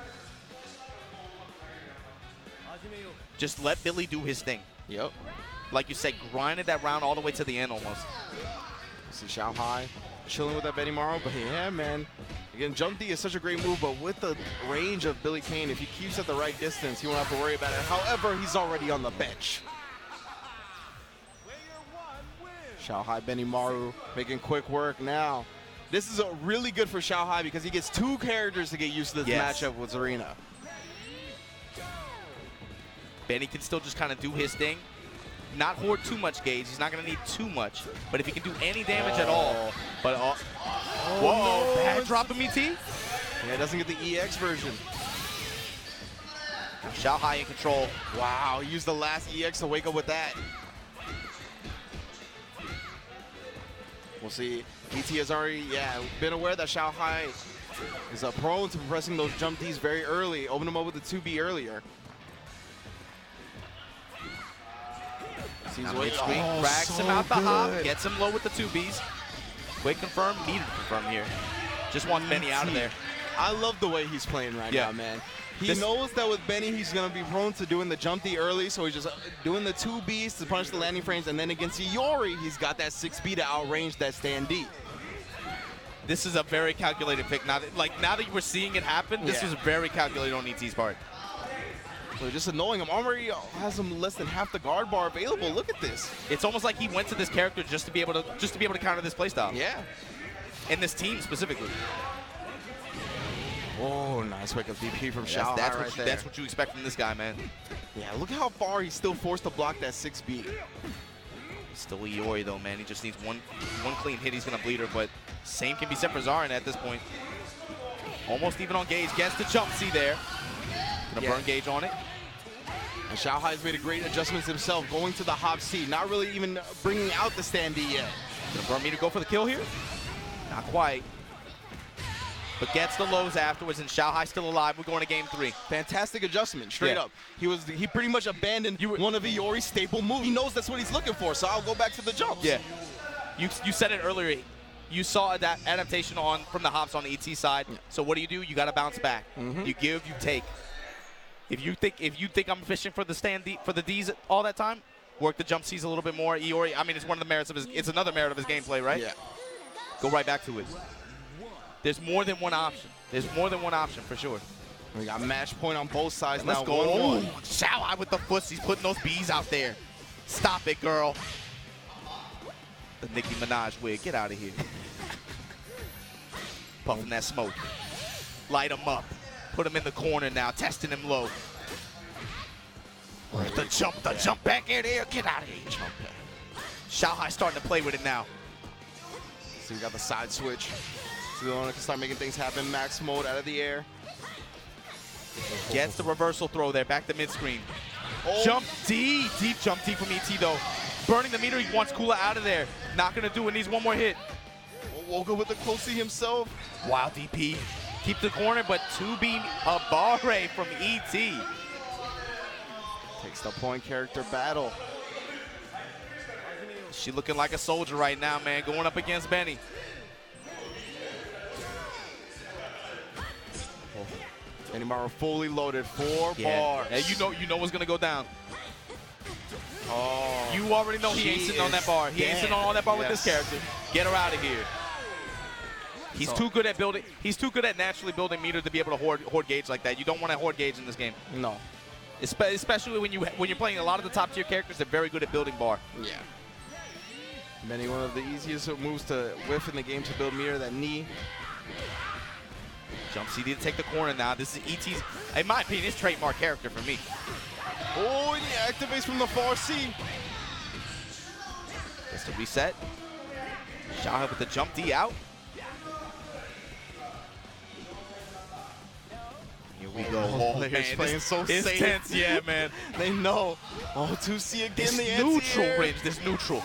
Just let Billy do his thing. Yep. Like you said, grinded that round all the way to the end almost. See Xiaohai chilling with that Benimaru, but yeah, man. Again, jump D is such a great move, but with the range of Billy Kane, if he keeps at the right distance, he won't have to worry about it. However, he's already on the bench. Xiaohai Benimaru making quick work now. This is really good for Xiaohai because he gets 2 characters to get used to this matchup with Zarina. Benny can still just kind of do his thing. Not hoard too much gauge. He's not going to need too much. But if he can do any damage at all. But whoa, no. Bad drop of ET. Yeah, it doesn't get the EX version. Xiaohai in control. Wow, he used the last EX to wake up with that. We'll see. ET has already, been aware that Xiaohai is prone to pressing those jump Ds very early. Open him up with the 2B earlier. Cracks him out the hop, gets him low with the 2Bs. Quick confirm, needed to confirm here. Just wants Benny out of there. I love the way he's playing right now, man. He knows that with Benny, he's going to be prone to doing the jump D early, so he's just doing the 2Bs to punish the landing frames, and then against Iori, he's got that 6B to outrange that stand D. This is a very calculated pick. Now that you were seeing it happen, this was very calculated on ET's part. So just annoying him. Already has him less than half the guard bar available. Look at this. It's almost like he went to this character just to be able to counter this playstyle. Yeah. in this team specifically. Oh, nice wake up DP from That's, Xiao that's, right what there. that's what you expect from this guy, man. Yeah, look how far he's still forced to block that 6B. Still Iori though, man. He just needs one clean hit. He's gonna bleed her, but same can be said for Zarin at this point. Almost even on Gage. Gets the jump C there. Gonna burn Gage on it. And Xiao Hai's made a great adjustments himself, going to the hop C, not really even bringing out the standee yet. Gonna burn me to go for the kill here? Not quite. But gets the lows afterwards, and Xiao Hai still alive. We're going to game 3. Fantastic adjustment, straight up. He pretty much abandoned one of Iori's staple moves. He knows that's what he's looking for, so I'll go back to the jumps. Yeah. You said it earlier. You saw that adaptation from the hops on the ET side. Yeah. So what do? You got to bounce back. You give, you take. If you think I'm fishing for the Ds all that time, work the jump Cs a little bit more. Iori, I mean, it's one of the merits of it's another merit of his gameplay, right? Yeah. Go right back to it. There's more than one option. There's more than one option for sure. We got match point on both sides now. Let's go. 1-1. Xiao Hai with the foots. He's putting those Bs out there. Stop it, girl. The Nicki Minaj wig. Get out of here. Puffing that smoke. Light him up. Put him in the corner now. Testing him low. The jump back in there. Get out of here. Jump back. Xiao Hai starting to play with it now. So we got the side switch. Leona can start making things happen. Max mode out of the air. Gets the reversal throw there. Back to mid-screen. Jump D. Deep jump D from ET, though. Burning the meter. He wants Kula out of there. Not going to do it. Needs one more hit. Woka with the close C himself. Wow, DP. Keep the corner, but 2B a barre from ET. Takes the point character battle. She looking like a soldier right now, man. Going up against Benny. Benimaru fully loaded, 4 bars. Yeah, you know what's gonna go down. Oh, you already know he ain't sitting on that bar. He ain't sitting on that bar with this character. Get her out of here. He's too good at building. He's too good at naturally building meter to be able to hoard Gage like that. You don't want to hoard Gage in this game. No. Especially when you're playing a lot of the top tier characters. They're very good at building bar. Yeah. Benny, one of the easiest moves to whiff in the game to build meter. That knee. Jump CD to take the corner now. This is ET's, in my opinion, his trademark character for me. Oh, and he activates from the far C. Gets to reset. Xiao Hai with the jump D out. Here we go. Oh, man, playing so safe. It's tense, yeah, man. They know. Oh, 2C again. This the neutral anti-air. range. This neutral.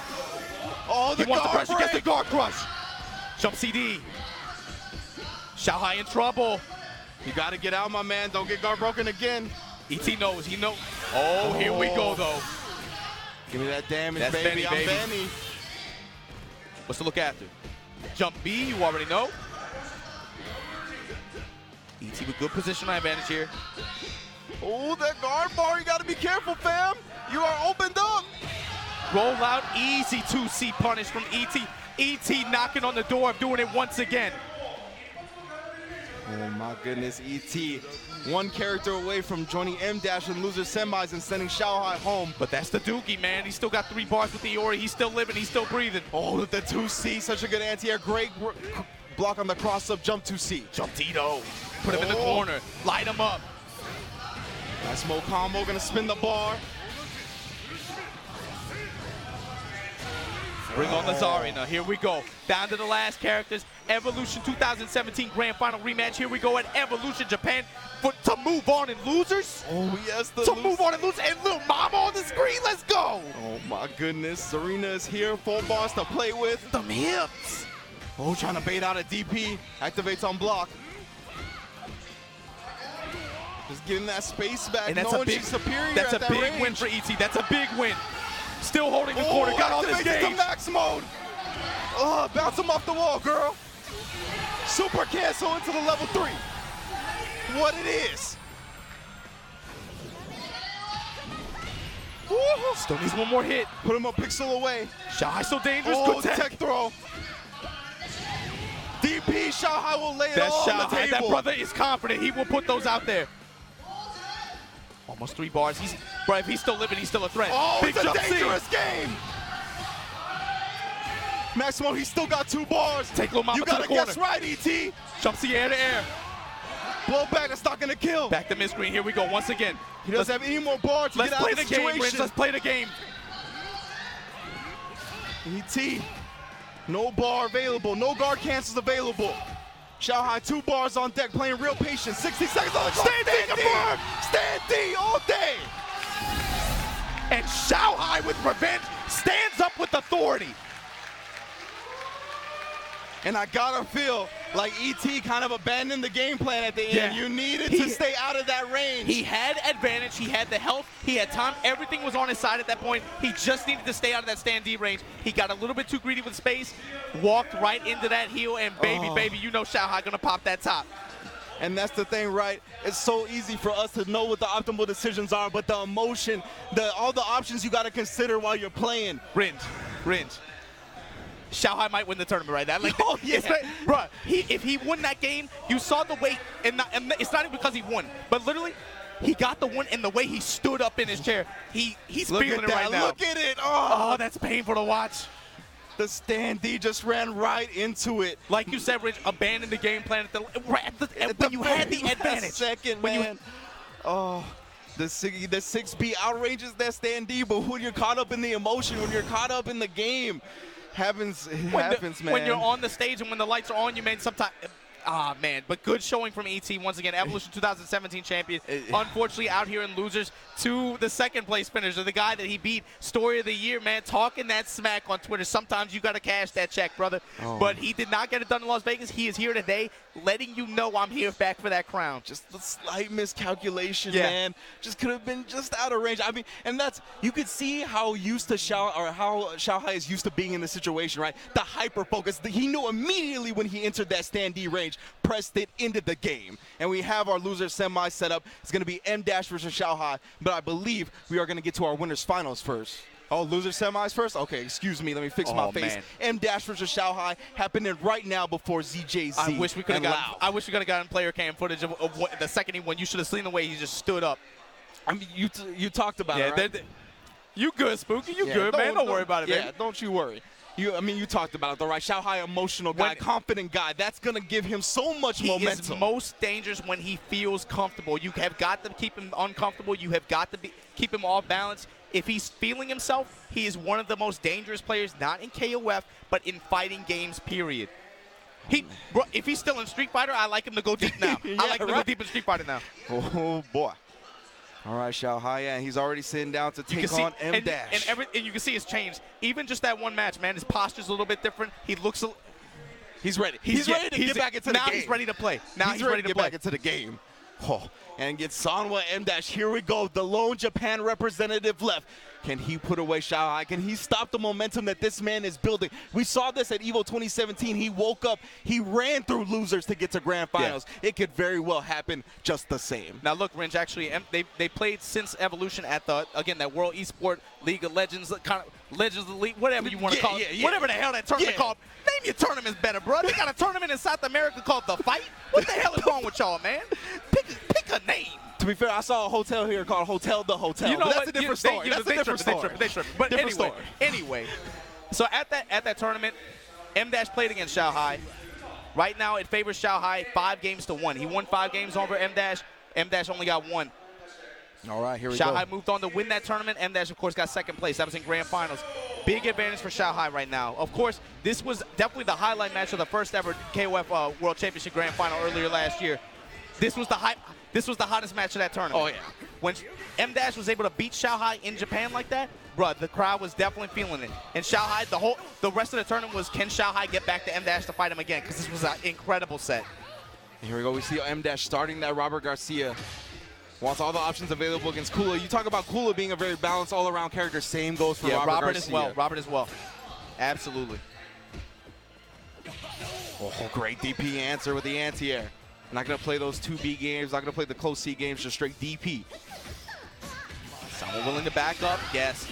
Oh, he wants the pressure. Gets the guard crush. Jump CD. Xiao Hai in trouble. You got to get out, my man. Don't get guard broken again. ET knows. He knows. Oh, here we go, though. Give me that damage, That's baby. Benny, I'm Benny. What's to look after? Jump B, you already know. ET with good positional advantage here. Oh, that guard bar. You got to be careful, fam. You are opened up. Roll out. Easy 2C punish from ET. ET knocking on the door of doing it once again. Oh my goodness, ET. One character away from joining M-Dash in loser semis and sending Xiao Hai home. But that's the Dookie, man. He's still got 3 bars with the Iori. He's still living. He's still breathing. Oh, the 2C. Such a good anti-air. Great block on the cross-up. Jump 2C. Jump Tito. Put him in the corner. Light him up. Nice smoke combo. Gonna spin the bar. Bring on the Zarina. Here we go. Down to the last characters. Evolution 2017 Grand Final rematch. Here we go at Evolution Japan to move on in losers. Oh, yes. Move on in losers. And little mama on the screen. Let's go. Oh, my goodness. Zarina is here. 4 bars to play with. Them hips. Oh, trying to bait out a DP. Activates on block. Just getting that space back. And that's a big, superior that's at a that big range. win for ET. That's a big win. Still holding the corner. Got all this Activates game. to max mode. Oh, bounce him off the wall, girl. Super cancel into the level 3. What it is. Still needs one more hit. Put him a pixel away. Xiao Hai so dangerous. Oh, Good tech. throw. DP, Xiao Hai will lay it all on the table. That brother is confident. He will put those out there. Almost 3 bars. If he's still living, he's still a threat. Oh, Big it's a jump dangerous game. Maximo, he still got 2 bars. Take Lil Mama you to the gotta corner. guess right, ET. Jumps the air to air. Blow back, that's not gonna kill. Back to mid-screen, here we go once again. He doesn't have any more bars to Let's get out play of the the game, situation. Rich. Let's play the game. ET, no bar available, no guard cancels available. Xiaohai 2 bars on deck, playing real patient. 60 seconds on the clock. Stand D confirmed. Stand D all day. And Xiaohai with revenge stands up with authority. And I gotta feel like ET kind of abandoned the game plan at the end. Yeah. You needed to stay out of that range. He had advantage, he had the health, he had time, everything was on his side at that point. He just needed to stay out of that stand D range. He got a little bit too greedy with space, walked right into that heel, and baby, you know Xiaohai gonna pop that top. And that's the thing, right? It's so easy for us to know what the optimal decisions are, but the emotion, all the options you gotta consider while you're playing. Ringe. Xiaohai might win the tournament right now. Like, Oh, yeah. Bro, if he won that game, you saw the way, and it's not even because he won, but literally, he got the win, and the way he stood up in his chair, he's feeling it right now. Look at it. Oh, that's painful to watch. The stand D just ran right into it. Like you said, Rich, abandoned the game plan when you had the advantage. Second, when man. The 6B outranges that stand D, but when you're caught up in the emotion, when you're caught up in the game, happens, man. When you're on the stage and when the lights are on you, man, sometimes. Ah, man, but good showing from ET once again. Evolution 2017 champion. Unfortunately, out here in losers to the second place finisher, the guy that he beat, story of the year, man, talking that smack on Twitter. Sometimes you got to cash that check, brother. But he did not get it done in Las Vegas. He is here today, letting you know I'm here back for that crown. Just a slight miscalculation, man. Just could have been just out of range. I mean, and that's, you could see how used to how Xiaohai is used to being in this situation, right? The hyper focus. He knew immediately when he entered that stand D range, pressed it into the game. And we have our loser semi set up. It's going to be M- versus Xiaohai, but I believe we are going to get to our winners finals first. Oh, loser semis first? Okay, excuse me. Let me fix my face. M- versus Xiaohai happening right now before ZJZ. I wish we could have gotten player cam footage of what, the second he won. You should have seen the way he just stood up. I mean, you talked about it, right? You good, Spooky. You good, man. Don't worry about it, man. Yeah, don't you worry. You talked about it, though, right? Xiaohai, emotional guy, confident guy. That's going to give him so much momentum. He is most dangerous when he feels comfortable. You have got to keep him uncomfortable. You have got to keep him off balance. If he's feeling himself, he is one of the most dangerous players, not in KOF, but in fighting games, period. Bro, if he's still in Street Fighter, I like him to go deep now. I like him to go deep in Street Fighter now. Oh, boy. All right, Xiaohai, and he's already sitting down to take on M-. And you can see it's changed. Even just that one match, man, his posture's a little bit different. He looks he's ready. He's ready to get back into the game. Now he's ready to play. Now he's ready to get back into the game. Oh, and get Sanwa M-. Here we go. The lone Japan representative left. Can he put away Xiaohai? Can he stop the momentum that this man is building? We saw this at Evo 2017. He woke up. He ran through losers to get to grand finals. Yeah. It could very well happen just the same. Now, look, Ringe, actually, they played since Evolution at that World Esport League of Legends, kind of Legends of the League, whatever you want to call it. Whatever the hell that tournament called. Name your tournaments better, bro. They got a tournament in South America called The Fight. What the hell is wrong with y'all, man? Pick a name. To be fair, I saw a hotel here called Hotel the Hotel. You know, that's a different story. That's a different story. But anyway, so at that tournament, M- played against Xiaohai. Right now, it favors Xiaohai 5-1. He won 5 games over M-. M- only got 1. All right, here we go. Xiaohai moved on to win that tournament. M-, of course, got second place. That was in grand finals. Big advantage for Xiaohai right now. Of course, this was definitely the highlight match of the first ever KOF World Championship grand final earlier last year. This was the hottest match of that tournament. Oh, yeah. When M- was able to beat Xiaohai in Japan like that, bruh, the crowd was definitely feeling it. And Xiaohai, the rest of the tournament was, can Xiaohai get back to M- to fight him again? Because this was an incredible set. And here we go. We see M- starting that Robert Garcia. Wants all the options available against Kula. You talk about Kula being a very balanced all-around character. Same goes for Robert Garcia. Robert as well. Absolutely. Oh, great DP answer with the anti-air. Not going to play those 2B games. Not going to play the close C games. Just straight DP. Someone willing to back up. Yes.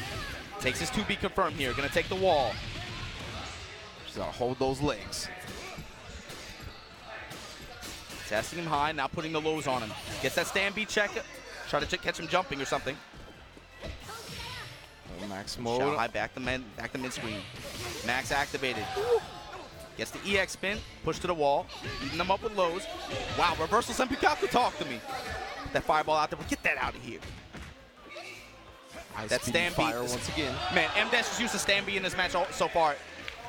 Takes his 2B confirmed here. Going to take the wall. Just got to hold those legs. Testing him high, now putting the lows on him. Gets that stand B check. Try to catch him jumping or something. Max mode. Shanghai back to mid screen. Max activated. Gets the EX spin, push to the wall, eating them up with lows. Wow, reversal Senpikaku, talk to me. That fireball out there, but get that out of here. That stand fire beat once again. Man, M-Dash has used the stand beat in this match so far.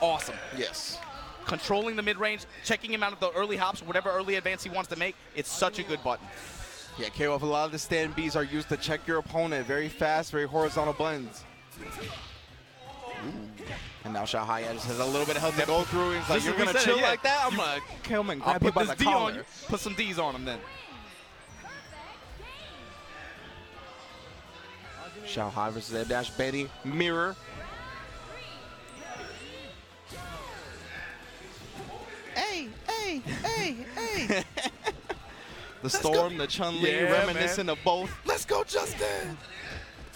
Awesome. Yes. Controlling the mid-range, checking him out of the early hops, whatever early advance he wants to make. It's such a good button. Yeah, KOF, a lot of the stand Bs are used to check your opponent. Very fast, very horizontal buttons. And now Shanghai just has a little bit of health to go through. He's like, you're going to chill like that? I'm going to kill him and grab you by the collar. Put some Ds on him then. Shanghai versus M-Dash, Betty, mirror. Hey. The Storm, the Chun-Li, reminiscent of both. Let's go, Justin.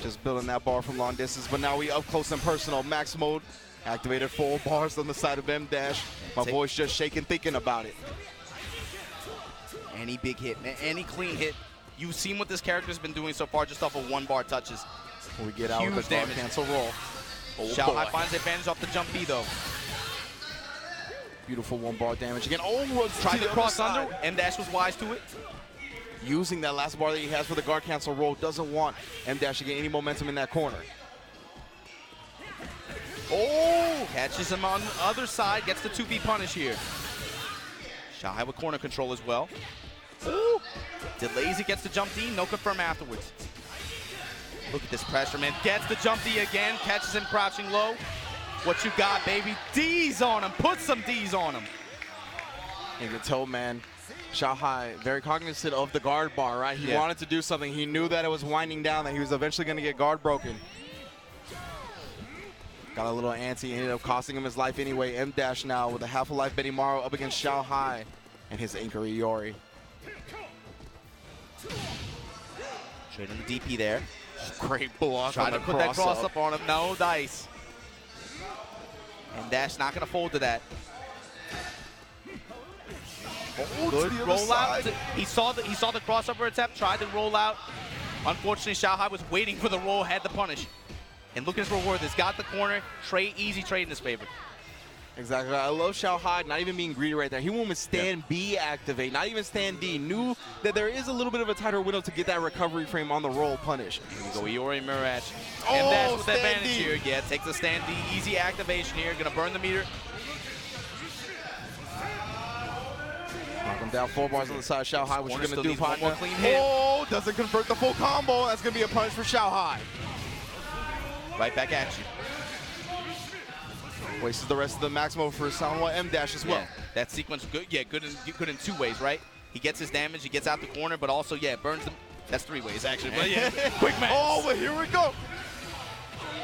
Just building that bar from long distance, but now we up close and personal. Max mode, activated full bars on the side of M-Dash. My voice just shaking thinking about it. Any big hit, man, any clean hit. You've seen what this character's been doing so far just off of one-bar touches. We get out with the guard cancel roll. Shanghai finds advantage off the jump B, though. Beautiful one-bar damage again. Oh, tried to cross under. M-Dash was wise to it. Using that last bar that he has for the guard cancel roll, doesn't want M-Dash to get any momentum in that corner. Oh! Catches him on the other side, gets the 2B punish here. Shanghai with corner control as well. Ooh! Delays it, gets the jump D, no confirm afterwards. Look at this pressure, man. Gets the jump D again, catches him crouching low. What you got, baby? D's on him. Put some D's on him. You can tell, man, Shanghai very cognizant of the guard bar, right? He wanted to do something. He knew that it was winding down, that he was eventually going to get guard broken. Got a little antsy, ended up costing him his life anyway. M-Dash now with a half-a-life Benimaru up against Shanghai and his anchor Iori. Straight in the DP there. Great block. Trying to put that cross up on him. No dice. And Dash not going to fold to that. Oh, good roll out. He saw the crossover attempt, tried to roll out. Unfortunately, Shanghai was waiting for the roll, had the punish. And look at his reward. This got the corner. Trade, easy trade in his favor. Exactly. I love Shanghai not even being greedy right there. He went with stand B activate, not even stand D. Knew that there is a little bit of a tighter window to get that recovery frame on the roll punish. Here we go, Iori Mirage. And Dash with advantage here. Yeah, takes the stand D. Easy activation here. Gonna burn the meter. Knock him down 4 bars on the side of Shanghai. What you gonna do, partner? Clean hit. Oh, doesn't convert the full combo. That's gonna be a punish for Shanghai. Right back at you. Wastes the rest of the maximum for Soundwell M-Dash as well. Yeah, that sequence good. Yeah, good in 2 ways, right? He gets his damage, he gets out the corner, but also burns them. That's 3 ways actually. But yeah, quick match. Oh, but here we go.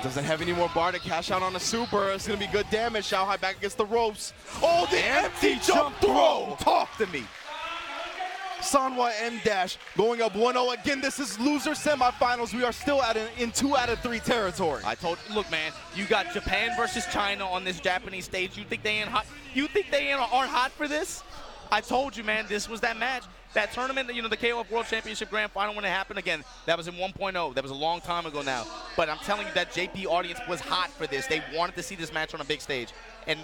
Doesn't have any more bar to cash out on the super. It's gonna be good damage. Shanghai back against the ropes. Oh, the empty jump throw. Talk to me. Sanwa M-Dash going up 1-0. Again, this is loser semifinals. We are still in 2 out of 3 territory. I told you, look, man, you got Japan versus China on this Japanese stage. You think they ain't hot? You think they aren't hot for this? I told you, man, this was that match. That tournament, the KOF World Championship Grand Final when it happened again, that was in 1.0. That was a long time ago now. But I'm telling you, that JP audience was hot for this. They wanted to see this match on a big stage. And,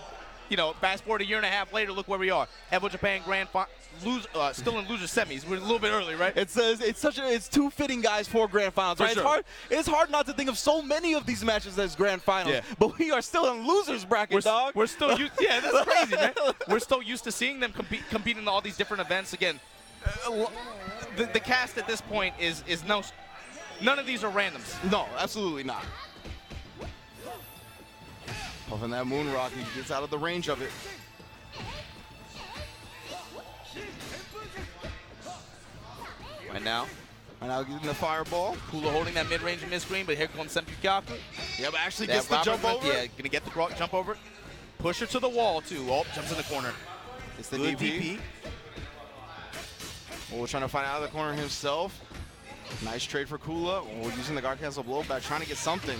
fast forward a year and a half later, look where we are. Evo Japan Grand Final. Still in loser semis. We're a little bit early, right? It's too fitting, guys, for grand finals. Right? Sure. It's hard not to think of so many of these matches as grand finals. But we are still in losers bracket, dog. We're still used. Yeah, that's crazy, man. We're still used to seeing them compete in all these different events. Again, the cast at this point is none of these are randoms. No, absolutely not. Puffing that moon rock, he gets out of the range of it. Right now getting the fireball. Kula holding that mid-range and mid-screen, but here comes Senpikaku. Yep, actually gets the jump over. Yeah, gonna get the jump over. Push her to the wall, too. Oh, jumps in the corner. It's the DP. We're trying to find out of the corner himself. Nice trade for Kula. We're using the guard cancel blowback, trying to get something.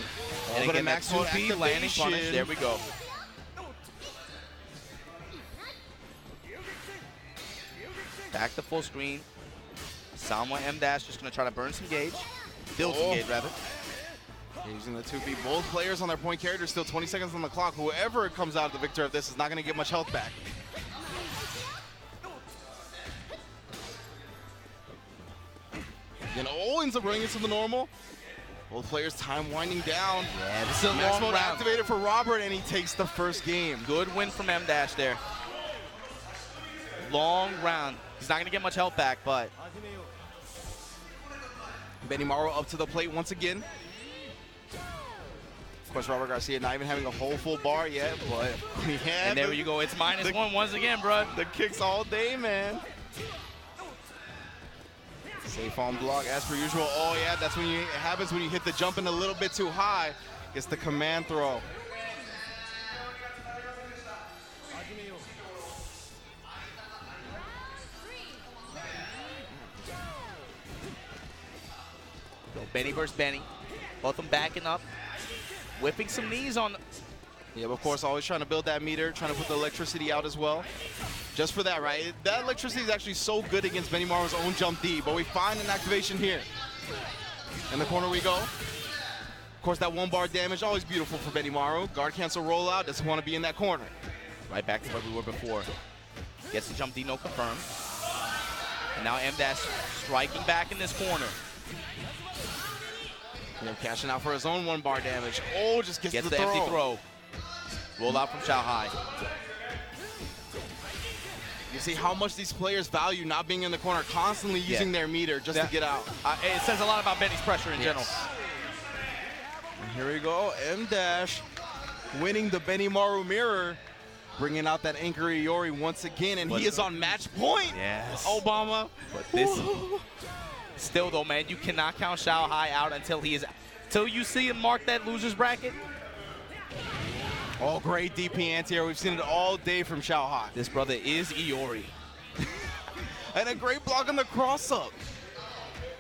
And again, that 2P landing punish. There we go. Back to full screen. Sanwa M-Dash just going to try to burn some gauge. Build some gauge, rather. Using the 2B, both players on their point characters, still 20 seconds on the clock. Whoever comes out the victor of this is not going to get much health back. Again, ends up running into the normal. Both players time winding down. Yeah, this is a Max long mode round. activated for Robert, and he takes the first game. Good win from M Dash there. Long round. He's not going to get much health back, but Benimaru up to the plate once again. Of course, Robert Garcia not even having a whole full bar yet, but and there you go. It's -1 once again, bro. The kicks all day, man. Safe on block as per usual. Oh yeah, that's when it happens when you hit the jumping a little bit too high. It's the command throw. Go Benny versus Benny. Both of them backing up. Whipping some knees on. Yeah, but of course, always trying to build that meter, trying to put the electricity out as well. Just for that, right? That electricity is actually so good against Benimaru's own jump D, but we find an activation here. In the corner we go. Of course, that 1 bar damage, always beautiful for Benimaru. Guard cancel rollout, doesn't want to be in that corner. Right back to where we were before. Gets the jump D, no confirm. And now M Dash striking back in this corner. Yeah, cashing out for his own 1 bar damage. Oh, just gets the empty throw. Roll out from Xiaohai. You see how much these players value not being in the corner, constantly using their meter just to get out. It says a lot about Benny's pressure in general. And here we go, M Dash winning the Benimaru mirror, bringing out that Anchor Iori once again, and he is on match point. Yes. Obama. But this, still though, man, you cannot count Xiaohai out until you see him mark that loser's bracket. Oh, great DP anti-air. We've seen it all day from Xiaohai. This brother is Iori. And a great block on the cross-up.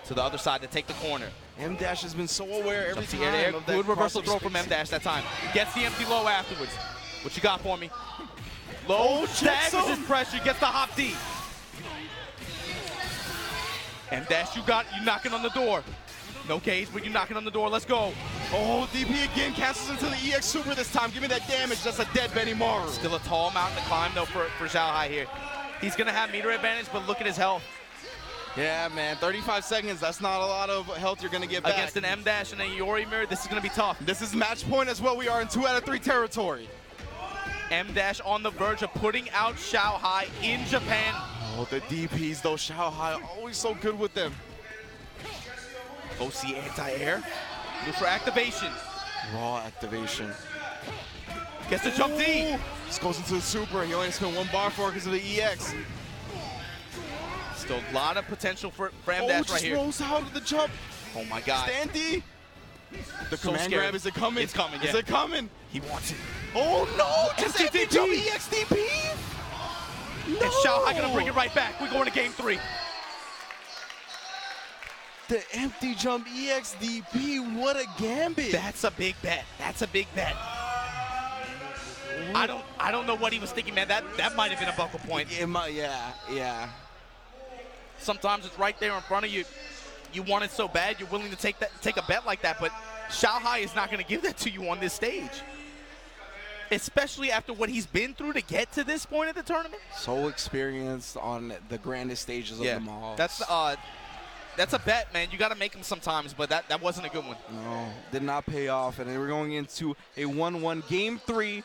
To the other side to take the corner. M Dash has been so aware every time of that Good reversal cross-up throw from space. M Dash that time. Gets the empty low afterwards. What you got for me? Low, staggers his pressure, gets the hop D. M Dash, you knocking on the door. No cage, but you're knocking on the door. Let's go. Oh, DP again cancels into the EX Super this time. Give me that damage. That's a dead Benimaru. Still a tall mountain to climb, though, for Xiaohai here. He's going to have meter advantage, but look at his health. Yeah, man. 35 seconds. That's not a lot of health you're going to get back. Against an M Dash and a Iori mirror, this is going to be tough. This is match point as well. We are in 2 out of 3 territory. M Dash on the verge of putting out Xiaohai in Japan. Oh, the DPs, though. Xiaohai always so good with them. OC anti-air. Look for activation. Raw activation. Gets the jump D. This goes into the super. He only spent 1 bar for it because of the EX. Still a lot of potential for M Dash right here. Rolls out of the jump. Oh my God. Stand D. The So command scary. grab, is it coming? It's coming, yeah. Is it coming? He wants it. Oh no! Just STDP. empty jump EX DP. No. And Xiaohai gonna bring it right back. We're going to game 3. The empty jump EX DP. What a gambit. That's a big bet. That's a big bet. I don't know what he was thinking, man. That might have been a buckle point. It might, yeah. Sometimes it's right there in front of you. You want it so bad, you're willing to take a bet like that, but Xiaohai is not going to give that to you on this stage. Especially after what he's been through to get to this point of the tournament. So experienced on the grandest stages of them all. That's a bet, man. You got to make them sometimes, but that wasn't a good one. No, did not pay off, and we're going into a 1-1 game 3.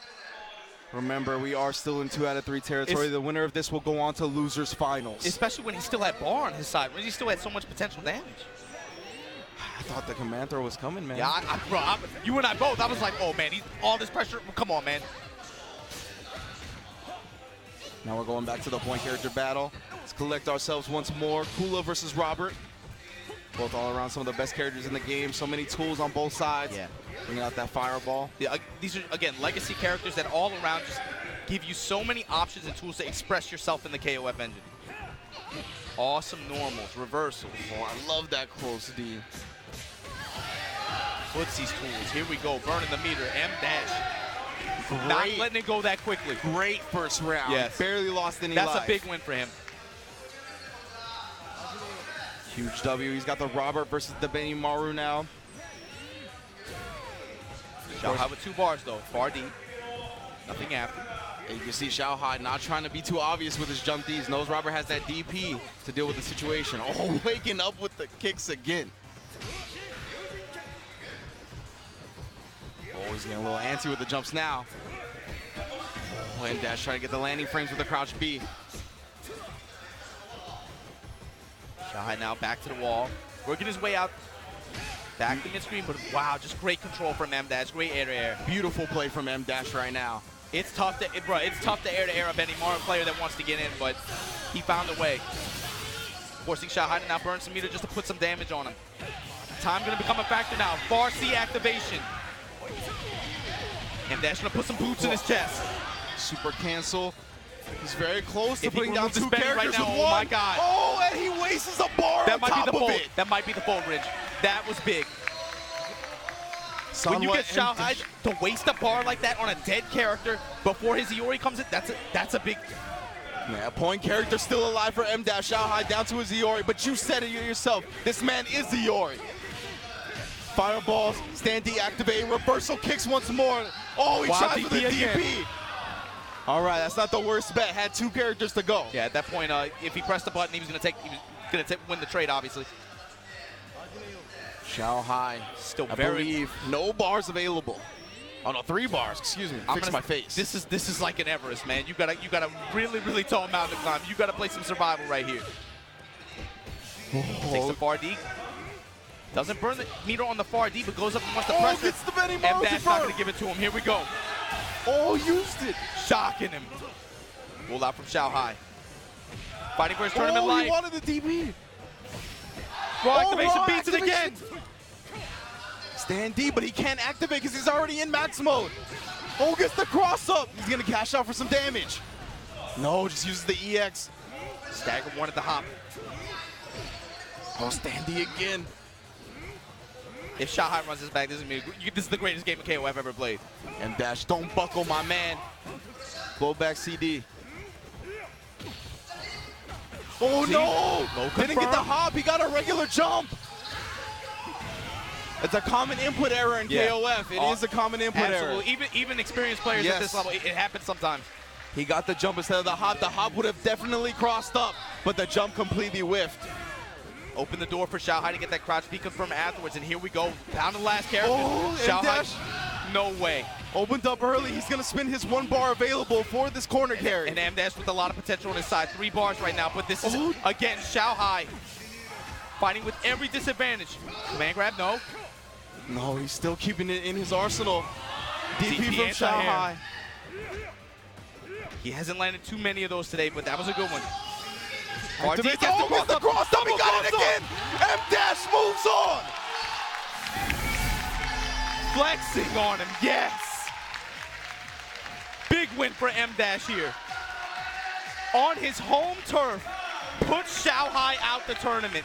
Remember, we are still in 2 out of 3 territory. The winner of this will go on to losers finals. Especially when he still had bar on his side, when he still had so much potential damage. I thought the command throw was coming, man. Yeah, bro, you and I both. I was like, oh man, all this pressure. Come on, man. Now we're going back to the point character battle. Let's collect ourselves once more. Kula versus Robert. Both all around some of the best characters in the game. So many tools on both sides. Yeah. Bringing out that fireball. Yeah, these are, again, legacy characters that all around just give you so many options and tools to express yourself in the KOF engine. Awesome normals, reversals. Oh, I love that close D. Footsie's tools. Here we go. Burning the meter. M Dash. Great. Not letting it go that quickly. Great first round. Yes. Barely lost any life. That's a big win for him. Huge W. He's got the Robert versus the Benimaru now. Xiaohai with 2 bars though. Far D. Nothing after. And you can see Xiaohai not trying to be too obvious with his jump Ds. Knows Robert has that DP to deal with the situation. Oh, waking up with the kicks again. Oh, he's getting a little antsy with the jumps now. Oh, and Dash trying to get the landing frames with the crouch B. Xiaohai now back to the wall. Working his way out. Back to mid-screen, but wow, just great control from M-Dash. Great air-to-air. Beautiful play from M-Dash right now. It's tough to air-to-air up any Mario player that wants to get in, but he found a way. Forcing Xiaohai to now burn some meter just to put some damage on him. Time going to become a factor now. Far C activation. M-Dash going to put some boots in his chest. Super cancel. He's very close to If putting down 2 characters right now, with oh 1. my God. Oh, and he wastes a bar That on might top be the of fold. it. That might be the fold, Ridge. That was big. When you get Xiaohai to waste a bar like that on a dead character before his Iori comes in, that's a big... Yeah, point character still alive for M-Dash. Xiaohai down to his Iori, but you said it yourself. This man is the Iori. Fireballs, stand D activate, reversal kicks once more. Oh, he tried for the DP. All right, that's not the worst bet. Had 2 characters to go. Yeah, at that point, if he pressed the button, he was gonna win the trade, obviously. Xiaohai, Still I very... believe no bars available. Oh no, 3 bars. Excuse me. Fix my face. This is like an Everest, man. You got a really tall mountain to climb. You gotta play some survival right here. Takes the far D. Doesn't burn the meter on the far D, but goes up and wants to press it. Gets the Benny M-Dash not gonna give it to him. Here we go. Oh, used it. Shocking him. Roll out from Xiaohai. Fighting for his tournament life. He wanted the DP. Raw activation beats it again. Stand D, but he can't activate because he's already in max mode. Oh, gets the cross up. He's gonna cash out for some damage. No, just uses the EX. Stagger 1 at the hop. Oh, stand D again. If Xiaohai runs this back, this is the greatest game of KO I've ever played. And Dash, don't buckle, my man. Blow back CD. Oh no! Didn't get the hop. He got a regular jump. It's a common input error in KOF. It is a common input error. Even experienced players at this level, it happens sometimes. He got the jump instead of the hop. The hop would have definitely crossed up, but the jump completely whiffed. Open the door for Xiaohai to get that crouch B confirmed afterwards, and here we go. Down to the last character. Oh, Xiaohai, no way. Opened up early. He's going to spin his 1 bar available for this corner carry. And M-Dash with a lot of potential on his side. 3 bars right now, but this is, again, Xiaohai fighting with every disadvantage. Command grab, no. No, he's still keeping it in his arsenal. DP from Xiaohai. He hasn't landed too many of those today, but that was a good one. Oh, gets the cross up. He got it again. M-Dash moves on. Flexing on him, yes. Big win for M-Dash here. On his home turf, puts Xiaohai out the tournament.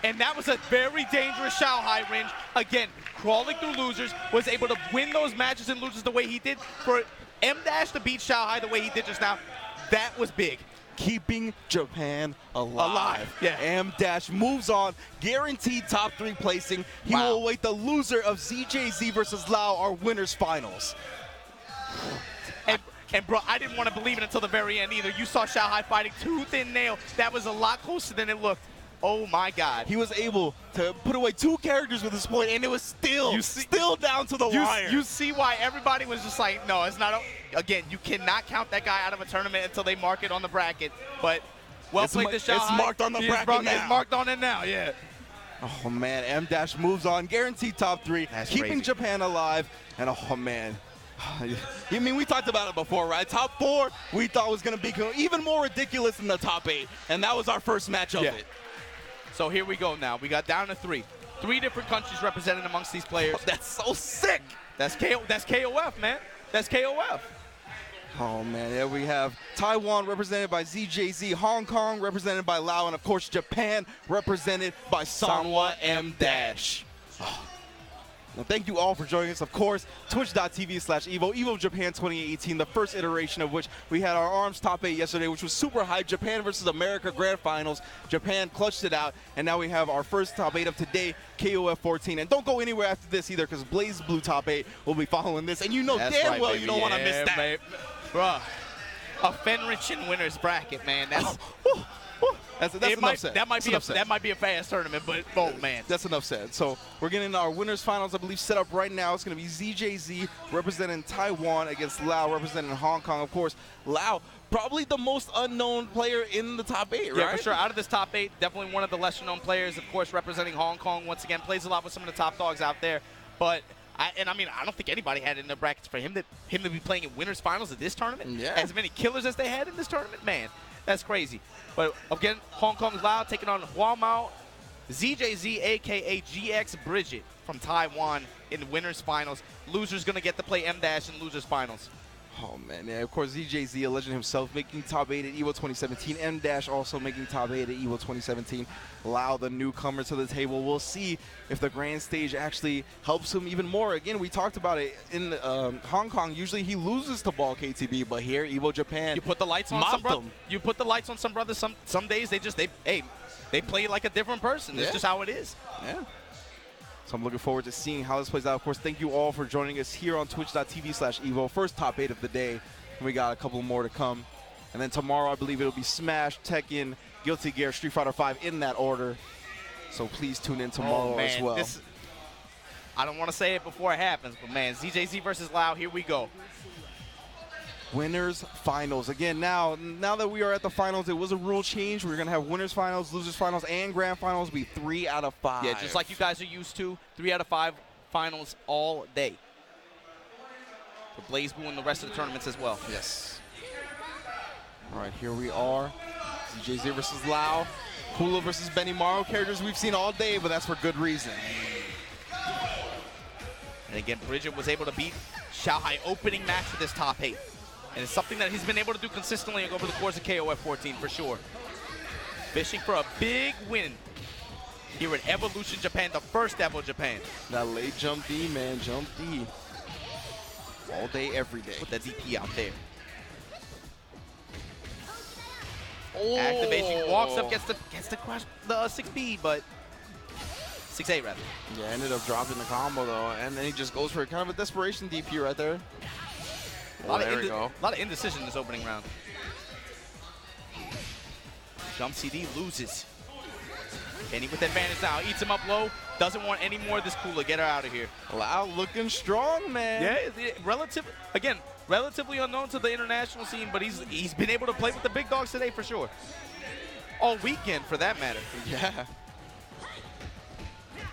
And that was a very dangerous Xiaohai range. Again, crawling through losers, was able to win those matches and losers the way he did. For M-Dash to beat Xiaohai the way he did just now, that was big. Keeping Japan alive. Yeah. M-Dash moves on, guaranteed top 3 placing. He will await the loser of ZJZ versus Lau, our winners finals. And bro, I didn't want to believe it until the very end either. You saw Xiaohai fighting tooth and nail. That was a lot closer than it looked. Oh my God. He was able to put away 2 characters with this point, and it was still down to the wire. You see why everybody was just like, no, it's not. Again, you cannot count that guy out of a tournament until they mark it on the bracket. But well played to Xiaohai. It's marked on the bracket now. It's marked on it now, yeah. Oh man, M-Dash moves on, guaranteed top 3, keeping crazy. Japan alive, and oh man. I mean, we talked about it before, right? Top 4 we thought was going to be even more ridiculous than the top 8, and that was our first match of it. So here we go now. We got down to 3. 3 different countries represented amongst these players. Oh, that's so sick. That's KOF, man. That's KOF. Oh man, there we have Taiwan represented by ZJZ, Hong Kong represented by Lau, and of course Japan represented by Sanwa M-Dash. Oh. Well, thank you all for joining us. Of course, twitch.tv/Evo, Evo Japan 2018, the first iteration of which we had our ARMS top 8 yesterday, which was super hype. Japan versus America Grand Finals. Japan clutched it out, and now we have our first top 8 of today, KOF 14. And don't go anywhere after this either, because Blaze Blue top 8 will be following this, and you know damn well you don't want to miss that. Bruh, a Fenrich winners bracket, man. That's... That's enough said. That might be a fast tournament, but oh man, that's enough said. So we're getting our winners finals, I believe, set up right now. It's going to be ZJZ representing Taiwan against Lao representing Hong Kong. Of course, Lao probably the most unknown player in the top 8, right? Yeah, for sure. Out of this top 8, definitely one of the lesser known players. Of course, representing Hong Kong once again, plays a lot with some of the top dogs out there. But I don't think anybody had it in their brackets for him to be playing in winners finals of this tournament. Yeah. As many killers as they had in this tournament, man. That's crazy. But again, Hong Kong's Lao taking on Huamao, ZJZ, a.k.a. GX Bridget from Taiwan in the winners finals. Loser's going to get to play M-Dash in losers finals. Oh, man. Yeah, of course, ZJZ, a legend himself, making top 8 at Evo 2017. M-Dash also making top 8 at Evo 2017. Lao, the newcomer to the table. We'll see if the grand stage actually helps him even more. Again, we talked about it in Hong Kong. Usually he loses to Ball KTB, but here, Evo Japan, you put the lights on some brothers. You put the lights on some brothers. Some days they play like a different person. That's just how it is. Yeah. So I'm looking forward to seeing how this plays out. Of course, thank you all for joining us here on twitch.tv/Evo. First top 8 of the day. And we got a couple more to come. And then tomorrow, I believe it'll be Smash, Tekken, Guilty Gear, Street Fighter V in that order. So please tune in tomorrow as well. I don't want to say it before it happens, but man, ZJZ versus Lao, here we go. Winners finals. Again, now that we are at the finals, it was a rule change. We're going to have winners finals, losers finals, and grand finals be 3 out of 5. Yeah, just like you guys are used to. 3 out of 5 finals all day. For Blaze Blue and the rest of the tournaments as well. Yes. All right, here we are. ZJZ versus Lao. Hula versus Benny Morrow, characters we've seen all day, but that's for good reason. And again, Bridget was able to beat Xiaohai opening match for this top 8. And it's something that he's been able to do consistently over the course of KOF 14 for sure. Fishing for a big win here at Evolution Japan, the first Evo Japan. That late jump D, man, jump D. All day, every day. Put that DP out there. Oh. Activation, walks up, gets to crush the 6B, but 6A rather. Yeah, ended up dropping the combo though, and then he just goes for a kind of a desperation DP right there. There we go. A lot of indecision in this opening round. Jump CD loses. Kenny with advantage now. Eats him up low. Doesn't want any more of this cooler. Get her out of here. Lao looking strong, man. Yeah, relatively unknown to the international scene, but he's been able to play with the big dogs today for sure. All weekend for that matter. Yeah.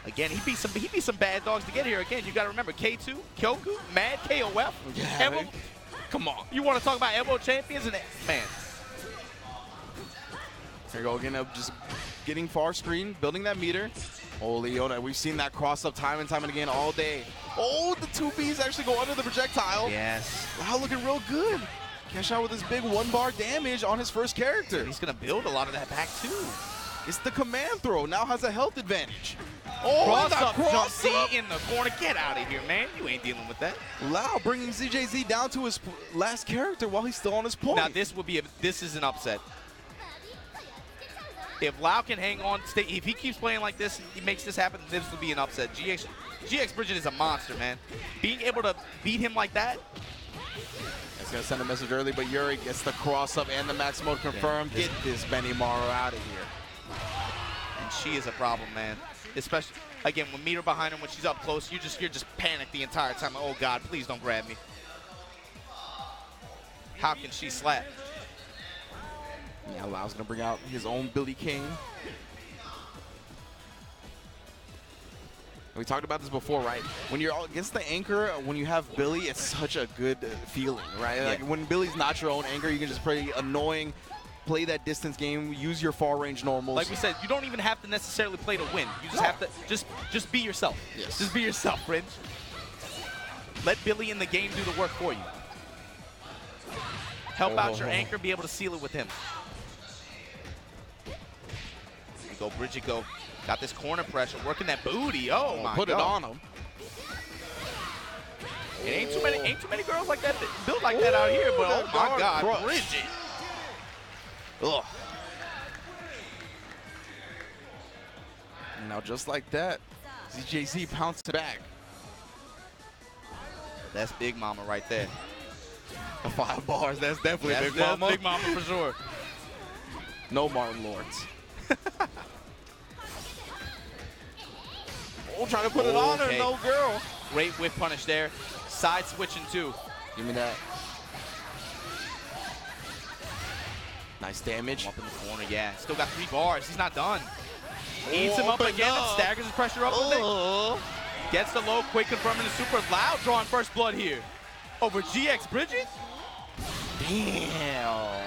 Again, he beat some bad dogs to get here. Again, you got to remember K2, Kyoku, Mad, KOF. Yeah, Evo. Come on. You want to talk about Evo champions? And man. Here you go again, just getting far screen, building that meter. Oh, Leona, we've seen that cross up time and time and again all day. Oh, the 2Bs actually go under the projectile. Yes. Wow, looking real good. Cash out with his big 1-bar damage on his first character. He's going to build a lot of that back too. It's the command throw. Now has a health advantage. Oh, jump C in the corner. Get out of here, man. You ain't dealing with that. Lao bringing ZJZ down to his last character while he's still on his point. Now this is an upset. If Lao can hang on, if he keeps playing like this, he makes this happen, this will be an upset. GX Bridget is a monster, man. Being able to beat him like that. It's going to send a message early, but Yuri gets the cross up and the max mode confirmed. Yeah, get this Benny Morrow out of here. And she is a problem, man. Especially, again, when meter behind her, when she's up close, you're just panicked the entire time. Oh, God, please don't grab me. How can she slap? Yeah, Lao's going to bring out his own Billy King. We talked about this before, right? When you're against the anchor, when you have Billy, it's such a good feeling, right? Yeah. Like when Billy's not your own anchor, you can just play annoying, play that distance game, use your far range normals. Like we said, you don't even have to necessarily play to win. You just have to just be yourself. Yes. Just be yourself, Fringe. Let Billy in the game do the work for you. Help out your anchor, be able to seal it with him. Here we go, Bridget go. Got this corner pressure, working that booty. Oh my God. Put it on him. It ain't too many girls like that built like that out here, but oh my God, crush. Bridget. Ugh. And now just like that, ZJZ pounced back. That's Big Mama right there. The 5 bars, that's definitely That's Big Mama. Big Mama for sure. No Martin Lawrence. Oh, trying to put it on her, Okay. no girl. Great whip punish there. Side switching too. Give me that. Nice damage. Up in the corner, yeah. Still got 3 bars. He's not done. Eats him up open again and up. staggers his pressure up with it. Gets the low, quick confirming the super. Loud drawing first blood here. Over GX Bridget. Damn.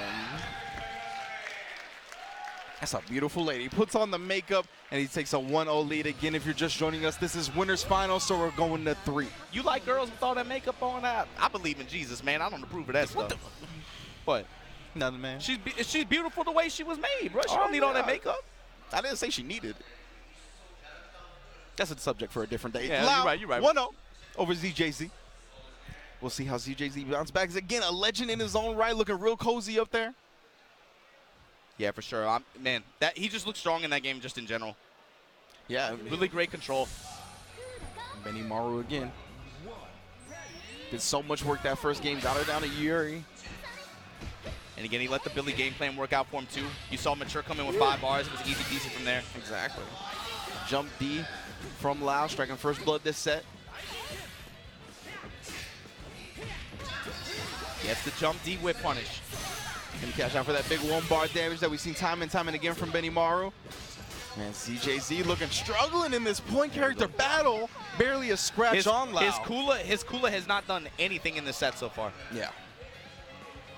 That's a beautiful lady. Puts on the makeup, and he takes a 1-0 lead. Again, if you're just joining us, this is winners final, so we're going to 3. You like girls with all that makeup on? I believe in Jesus, man. I don't approve of that stuff. What? Nothing, man. She's beautiful the way she was made, bro. She don't need all that makeup. I didn't say she needed it. That's a subject for a different day. Yeah, Loud, you're right. 1-0 over ZJZ. We'll see how ZJZ bounces back. Again, a legend in his own right, looking real cozy up there. Yeah, for sure. Man, he just looks strong in that game just in general. Yeah. Really great control. Benny Maru again. Did so much work that first game. Got her down to Yuri. And again, he let the Billy game plan work out for him too. You saw Mature come in with 5 bars. It was easy peasy from there. Exactly. Jump D from Lau, striking first blood this set. Gets the jump D whip punish. Gonna catch out for that big 1-bar damage that we've seen time and time and again from Benny Maru. Man, CJZ looking struggling in this point character battle. Barely a scratch on Lau. His Kula has not done anything in this set so far. Yeah.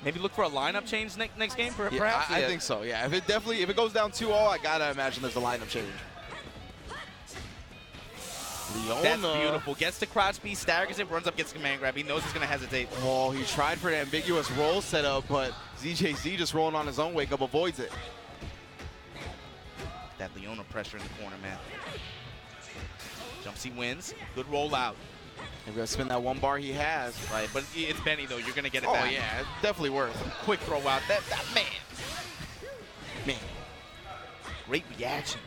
Maybe look for a lineup change next game, perhaps? Yeah, I think so, yeah. If it goes down 2-0, I gotta imagine there's a lineup change. Leona. That's beautiful. Gets the crouch B, staggers it, runs up, gets the command grab. He knows he's gonna hesitate. Oh, he tried for the ambiguous roll setup, but ZJZ just rolling on his own wake up avoids it. That Leona pressure in the corner, man. Jump C wins. Good rollout. He's gonna spin that 1 bar he has. Right, but it's Benny though. You're gonna get it Oh back. yeah, it's definitely worth. Quick throw out. That man. Great reaction.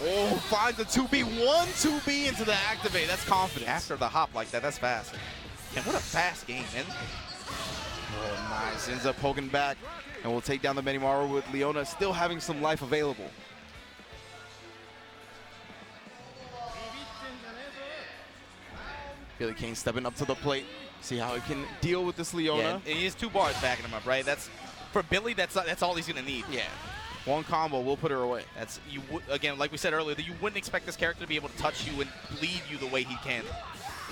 Oh, finds the 2B, 1-2B into the activate. That's confidence. After the hop like that, that's fast. And what a fast game, man. Oh, nice. Ends up poking back, and we'll take down the Benny Maru with Leona still having some life available. Billy Kane stepping up to the plate. See how he can deal with this Leona. Yeah, and he has 2 bars backing him up, right? That's for Billy. That's all he's gonna need. Yeah. 1 combo, we'll put her away. That's again, like we said earlier, that you wouldn't expect this character to be able to touch you and bleed you the way he can,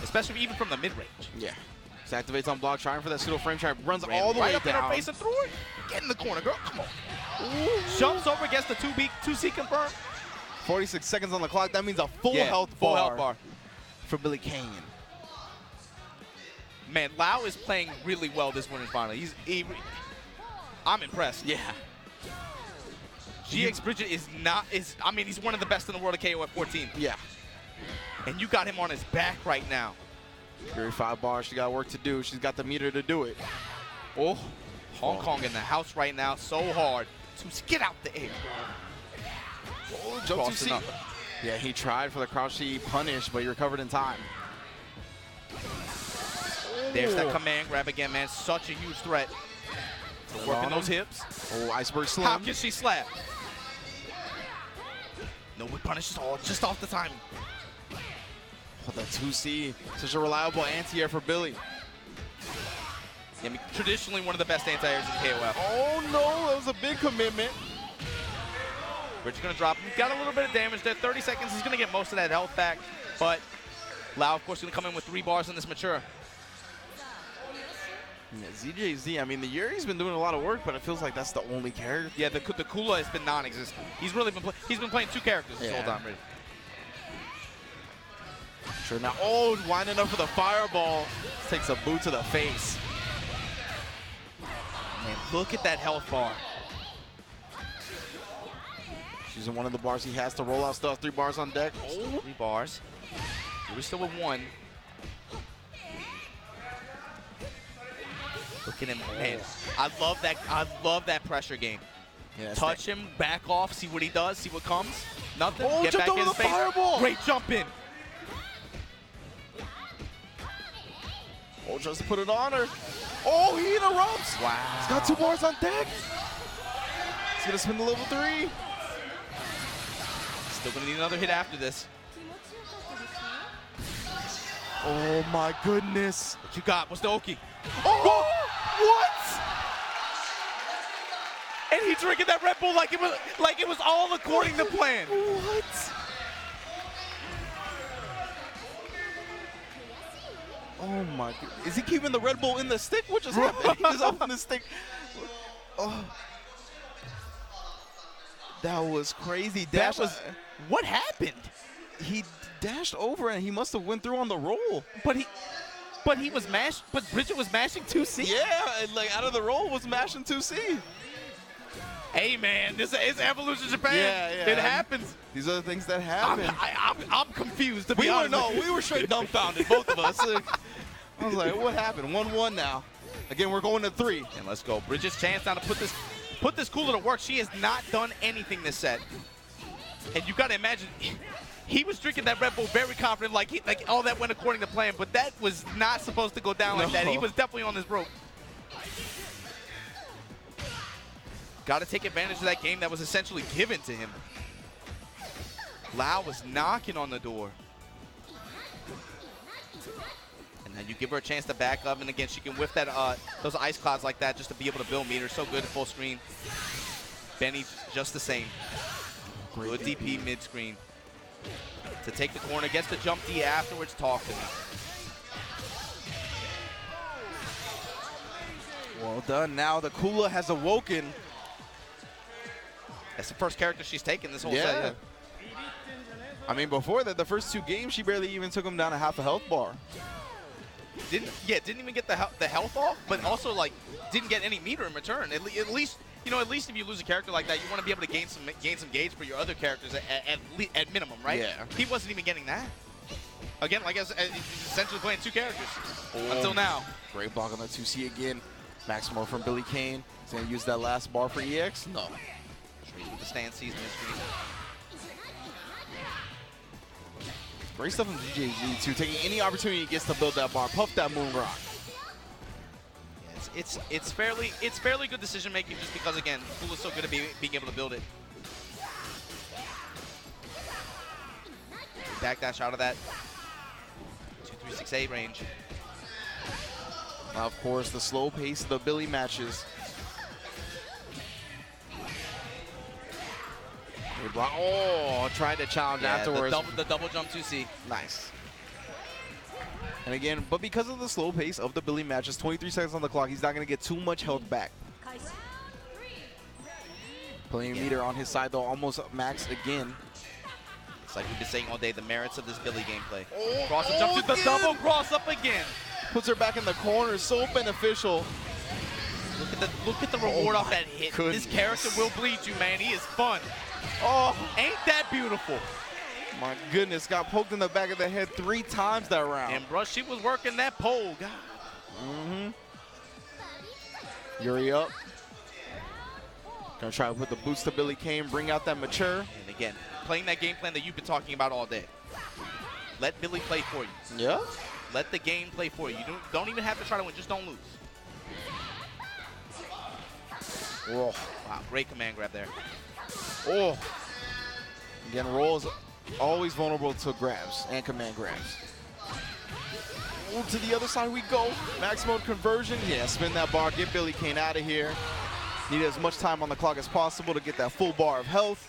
especially even from the mid range. Yeah. So activates on block, trying for that pseudo frame trap, runs all the way right up down. in her face and through it. Get in the corner, girl. Come on. Ooh. Jumps over, gets the 2C confirmed. 46 seconds on the clock. That means a full health bar for Billy Kane. Man, Lau is playing really well this winners final. I'm impressed. Yeah. GX Bridget he's one of the best in the world at KOF 14. Yeah. And you got him on his back right now. Very 5 bars. She got work to do. She's got the meter to do it. Oh, Hong Kong in the house right now. So hard to get out the air. Oh, jump to C. Yeah, he tried for the crouch C punish, but he recovered in time. There's that command grab again, man. Such a huge threat. Working those hips. Oh, iceberg slam. How can she slap? No whip punish at all, just off the timing. Oh, the 2C, such a reliable anti-air for Billy. Yeah, I mean, traditionally one of the best anti-airs in KOF. Oh no, that was a big commitment. Bridget's gonna drop. He's got a little bit of damage there. 30 seconds, he's gonna get most of that health back. But Lau, of course, gonna come in with 3 bars in this mature. Yeah, ZJZ, I mean, the Yuri's been doing a lot of work, but it feels like that's the only character. Yeah, the Kula has been non-existent. He's really been playing 2 characters this whole time, really. Sure, now, oh, winding up for the fireball. Takes a boot to the face. Man, look at that health bar. Using one of the bars he has to roll out stuff. 3 bars on deck. Oh, 3 bars. We're still with 1. Look at him, man. I love that pressure game. Yeah, touch him, back off, see what he does, see what comes. Nothing. Oh, get back in his face. Fireball. Great jump in. Oh, just to put it on her. Oh, he interrupts. Wow. He's got 2 bars on deck. He's gonna spin the level 3. Still gonna need another hit after this. Oh my goodness. What you got? What's the Oki? Oh, what? And he drinking that Red Bull like it was all according to plan. What? Oh my god. Is he keeping the Red Bull in the stick? What just happened? He just opened the stick. Oh. That was crazy. What happened? He dashed over and he must have went through on the roll. But Bridget was mashing 2C? Yeah, and like out of the roll was mashing 2C. Hey man, this is Evolution Japan. Yeah. It happens. These are the things that happen. I'm confused, to be honest. We were straight dumbfounded, both of us. I was like, what happened? 1-1 now. Again, we're going to 3. And let's go. Bridget's chance now to put this cooler to work. She has not done anything this set. And you gotta imagine, he was drinking that Red Bull very confident, like all that went according to plan, but that was not supposed to go down like that. He was definitely on this rope. Got to take advantage of that game that was essentially given to him. Lau was knocking on the door. And then you give her a chance to back up, and again, she can whiff that those ice clouds like that just to be able to build meter. So good at full screen. Benny's just the same. Good DP mid-screen. To take the corner, gets the jump D afterwards, talk to me. Well done. Now the Kula has awoken. That's the first character she's taken this whole set. Yeah. I mean, before that, the first 2 games, she barely even took him down a half a health bar. Didn't even get the health off, but also like didn't get any meter in return. At least if you lose a character like that, you want to be able to gain some gauge for your other characters at minimum, right? Yeah. He wasn't even getting that. Again, like I said, he's essentially playing 2 characters until now. Great block on the 2C again. Maximo from Billy Kane. He's gonna use that last bar for EX. No. With the stand season history. Great stuff from DJZ too, taking any opportunity he gets to build that bar, puff that moon rock. It's fairly good decision making just because again, Pool is so good at being able to build it. Backdash out of that 2-3-6-8 range. Now, of course, the slow pace of the Billy matches. Oh, tried to challenge afterwards. The double jump 2C. Nice. And again, but because of the slow pace of the Billy matches, 23 seconds on the clock, he's not going to get too much health back. Playing meter on his side, though, almost maxed again. It's like we've been saying all day, the merits of this Billy gameplay. Cross and jump to the double cross up again. Puts her back in the corner, so beneficial. Look at the reward off that hit. Goodness. This character will bleed you, man. He is fun. Oh, ain't that beautiful? My goodness, got poked in the back of the head 3 times that round. And bruh, she was working that pole, God. Yuri up. Gonna try to put the boots to Billy Kane, bring out that mature. And again, playing that game plan that you've been talking about all day. Let Billy play for you. Yeah. Let the game play for you. You don't even have to try to win, just don't lose. Whoa. Wow, great command grab there. Oh. Again, Roll is always vulnerable to grabs and command grabs. Oh, to the other side we go. Max mode conversion. Yeah, spin that bar, get Billy Kane out of here. Need as much time on the clock as possible to get that full bar of health.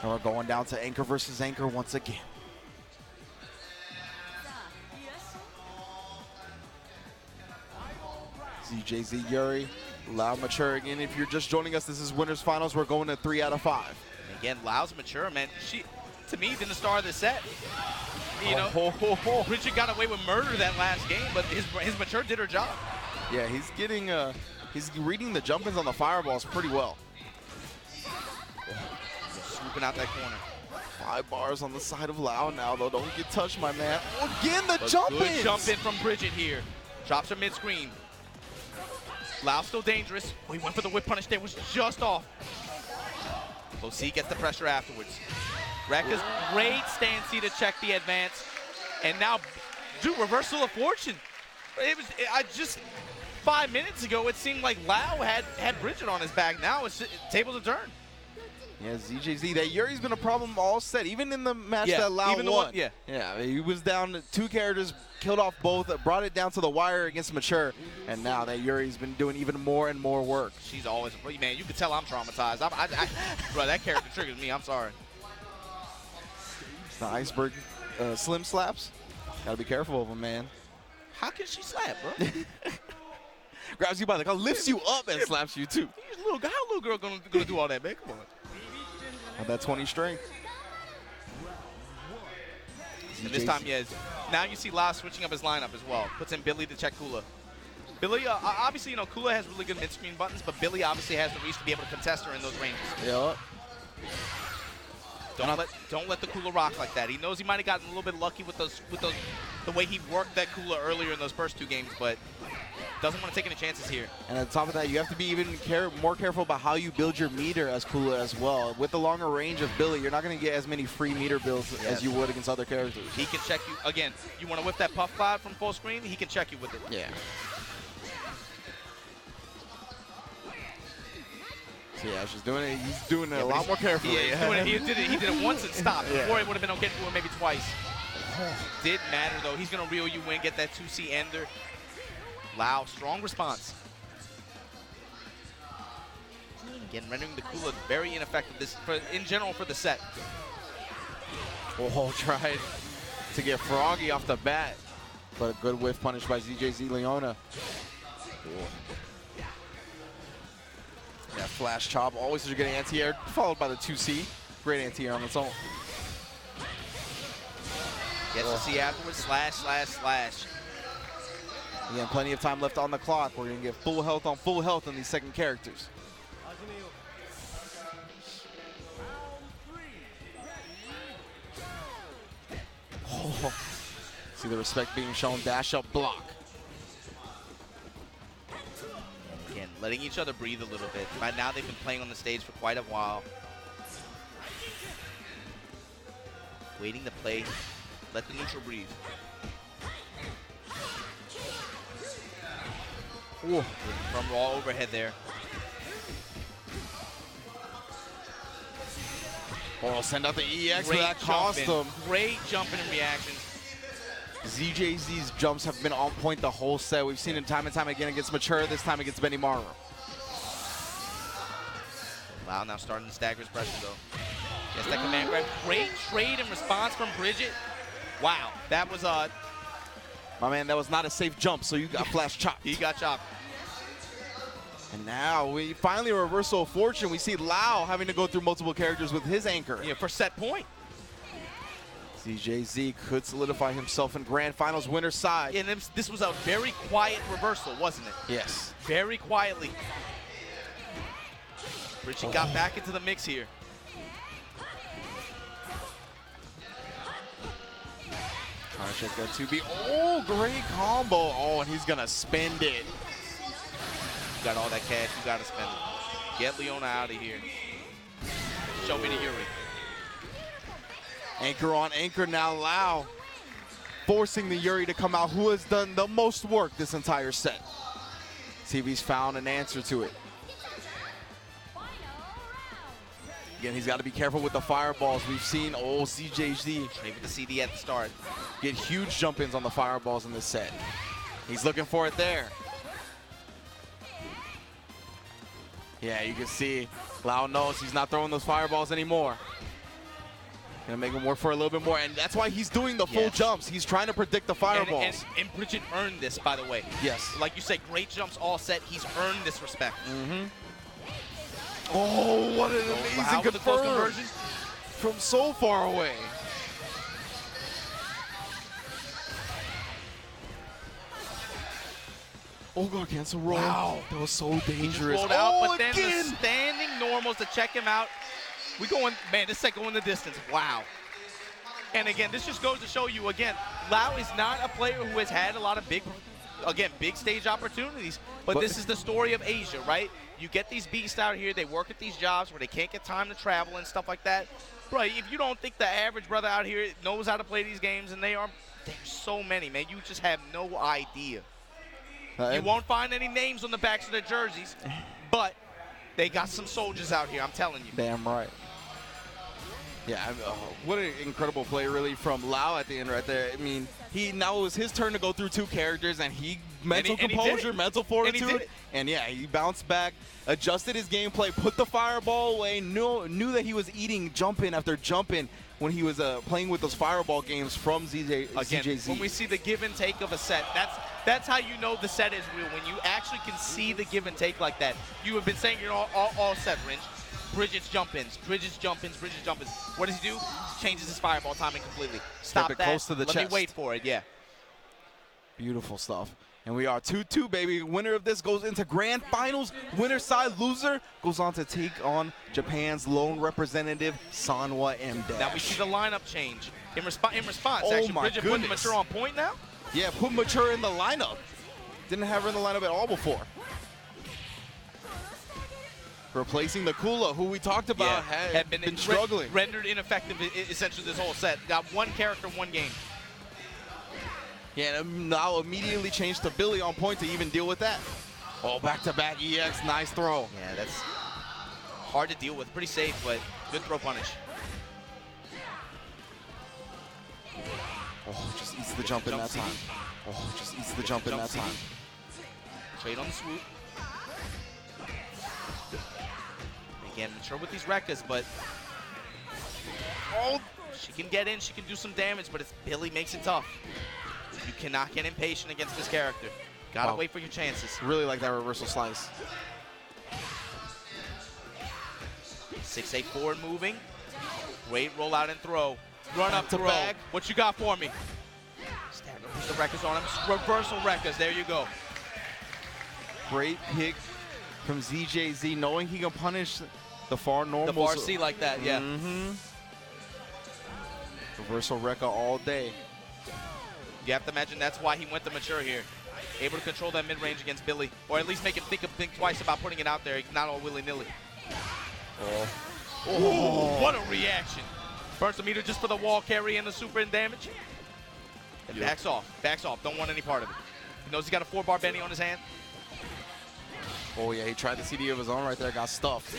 And we're going down to anchor versus anchor once again. ZJZ Yuri, Lau mature again. If you're just joining us, this is winners finals. We're going to 3 out of 5. And again, Lau's mature, man. She, to me, been the star of the set. You know, Bridget got away with murder that last game, but his mature did her job. Yeah, he's getting, he's reading the jump-ins on the fireballs pretty well. scooping out that corner. 5 bars on the side of Lau now, though. Don't get touched, my man. Again, the jump in. Good jump in from Bridget here. Drops her mid-screen. Lau still dangerous. Oh, he went for the whip punish there, was just off. Low-C gets the pressure afterwards. Rekka's great stance to check the advance. And now, dude, reversal of fortune. I just 5 minutes ago, it seemed like Lau had Bridget on his back. Now it's tables to turn. Yeah, ZJZ, that Yuri's been a problem all set, even in the match that Lau won. Yeah, he was down to 2 characters, killed off both, brought it down to the wire against Mature, and now that Yuri's been doing even more and more work. She's always, man, you can tell I'm traumatized. Bro, that character triggers me, I'm sorry. The iceberg slim slaps, gotta be careful of him, man. How can she slap, bro? Grabs you by the collar, lifts you up and slaps you too. How a little girl gonna do all that, man? Come on. Have that 20 strength. And this time, now you see Lau switching up his lineup as well. Puts in Billy to check Kula. Billy, obviously, you know, Kula has really good mid-screen buttons, but Billy obviously has the reach to be able to contest her in those ranges. Yep. Don't let the Kula rock like that. He knows he might have gotten a little bit lucky with the way he worked that Kula earlier in those first 2 games, but doesn't want to take any chances here. And on top of that, you have to be even more careful about how you build your meter as Kula as well. With the longer range of Billy, you're not going to get as many free meter builds as you would against other characters. He can check you. Again, you want to whip that puff cloud from full screen, he can check you with it. Yeah. So yeah, she's doing it. He's doing it a lot more carefully. Yeah, he did it once and stopped. Before it would have been okay to do it maybe twice. Didn't matter though. He's going to reel you in, get that 2C ender. Lau, strong response. Again, rendering the Kula very ineffective in general for the set. Oh, tried to get Froggy off the bat, but a good whiff punish by ZJZ Leona. Yeah, flash chop, always such a good anti-air, followed by the 2C. Great anti-air on its own. Gets to see afterwards, slash, slash, slash. Again, plenty of time left on the clock. We're going to get full health on these second characters. Oh. See the respect being shown. Dash up, block. Again, letting each other breathe a little bit. By now, they've been playing on the stage for quite a while. Waiting to play. Let the neutral breathe. Ooh. From raw overhead there. Oh, send out the EX, but that cost them. Great jumping and reactions. ZJZ's jumps have been on point the whole set. We've seen him time and time again against Mature, this time against Benny Morrow. Lau now starting to stagger his pressure though. Gets that command grab. Great trade and response from Bridget. Wow, that was my man, that was not a safe jump, so you got flash chopped. He got chopped. And now we finally a reversal of fortune. We see Lau having to go through multiple characters with his anchor. Yeah, for set point. ZJZ could solidify himself in Grand Finals winner's side. And this was a very quiet reversal, wasn't it? Yes. Very quietly. Bridget got back into the mix here. Trying to check that 2B. Oh, great combo. Oh, and he's going to spend it. You got all that cash, you got to spend it. Get Leona out of here. Show me the Yuri. Anchor on anchor now, Lau. Forcing the Yuri to come out, who has done the most work this entire set. See if he's found an answer to it. Again, he's got to be careful with the fireballs. We've seen old CJZ maybe the CD at the start get huge jump-ins on the fireballs in this set. He's looking for it there. Yeah, you can see Lau knows he's not throwing those fireballs anymore. Gonna make him work for a little bit more, and that's why he's doing the full jumps. He's trying to predict the fireballs. And Bridget earned this, by the way. Yes. Like you said, great jumps all set. He's earned this respect. Mm-hmm. Oh, what an amazing conversion from so far away. Oh god, cancel roll. Wow. That was so dangerous. Rolled out, but then the standing normals to check him out. We going, man, this set going the distance. Wow. And again, this just goes to show you, again, Lau is not a player who has had a lot of big stage opportunities, but this is the story of Asia, right? You get these beasts out here, they work at these jobs where they can't get time to travel and stuff like that. Bro, if you don't think the average brother out here knows how to play these games, and there's so many, man, you just have no idea. You won't find any names on the backs of their jerseys, but they got some soldiers out here, I'm telling you. Damn right. Yeah, what an incredible play, really, from Lau at the end right there. I mean, now it was his turn to go through two characters, and mental composure, mental fortitude, and yeah, he bounced back, adjusted his gameplay, put the fireball away, knew that he was eating jump-in after jump-in when he was playing with those fireball games from CJZ. When we see the give and take of a set, that's how you know the set is real, when you actually can see the give and take like that. You have been saying you're all set, Ringe. Bridget's jump-ins, Bridget's jump-ins, Bridget's jump-ins. What does he do? He changes his fireball timing completely. Stop that. Close to the chest. Let me wait for it, yeah. Beautiful stuff. And we are 2-2, baby. Winner of this goes into grand finals. Winner side loser goes on to take on Japan's lone representative, Sanwa M. Now we see the lineup change. In response, actually, Bridget putting Mature on point now? Yeah, put Mature in the lineup. Didn't have her in the lineup at all before. Replacing the Kula, who we talked about had been struggling. Rendered ineffective essentially this whole set. Got one character, one game. Yeah, and now immediately changed to Billy on point to even deal with that. Oh, back-to-back EX, nice throw. Yeah, that's hard to deal with. Pretty safe, but good throw punish. Oh, just eats the jump in that time. Oh, just eats the jump in that time. Trade on the swoop. Again, Mature with these Rekkas, but she can get in, she can do some damage, but Billy makes it tough. You cannot get impatient against this character. Gotta wait for your chances. Really like that reversal slice. 6-8 forward moving. Great roll out and throw. Run up to bag. What you got for me? Stagger puts the Rekkas on him. Reversal Rekkas. There you go. Great pick from ZJZ, knowing he can punish the far normal. The far C like that, yeah. Reversal Rekka all day. You have to imagine that's why he went to Mature here. Able to control that mid-range against Billy, or at least make him think twice about putting it out there, not all willy-nilly. What a reaction. Burns the meter just for the wall carry and the super in damage. And backs off, don't want any part of it. He knows he's got a 4-bar Benny on his hand. Oh yeah, he tried the CD of his own right there, got stuffed.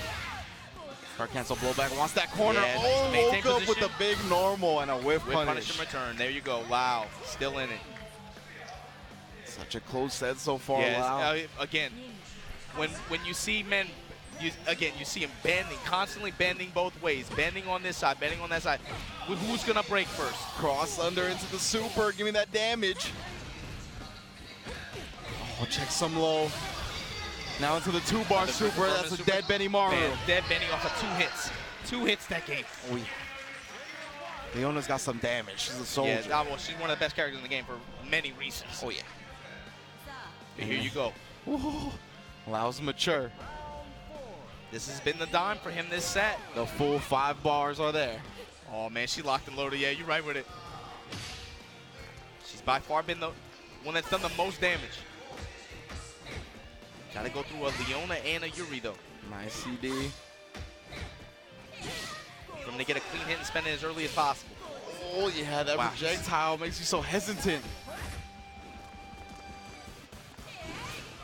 Start cancel blowback, wants that corner. Yeah, woke up with a big normal and a whiff punish. And return, there you go. Wow, still in it. Such a close set so far. Wow. Again, when you see men, you see him bending, constantly bending both ways, bending on this side, bending on that side. Who's gonna break first? Cross under into the super, give me that damage. Oh, check some low. Now into the 2-bar super, that's a dead Benny Maru. Dead Benny off of 2 hits. 2 hits that game. Oh, yeah. Leona's got some damage, she's a soldier. Yeah, well, she's one of the best characters in the game for many reasons. Oh yeah. Here you go. Lau's Mature. This has been the dime for him this set. The full 5 bars are there. Oh man, she locked and loaded. Yeah, you're right with it. She's by far been the one that's done the most damage. Gotta go through a Leona and a Yuri though. Nice CD. For him to get a clean hit and spend it as early as possible. Oh yeah, that projectile makes you so hesitant.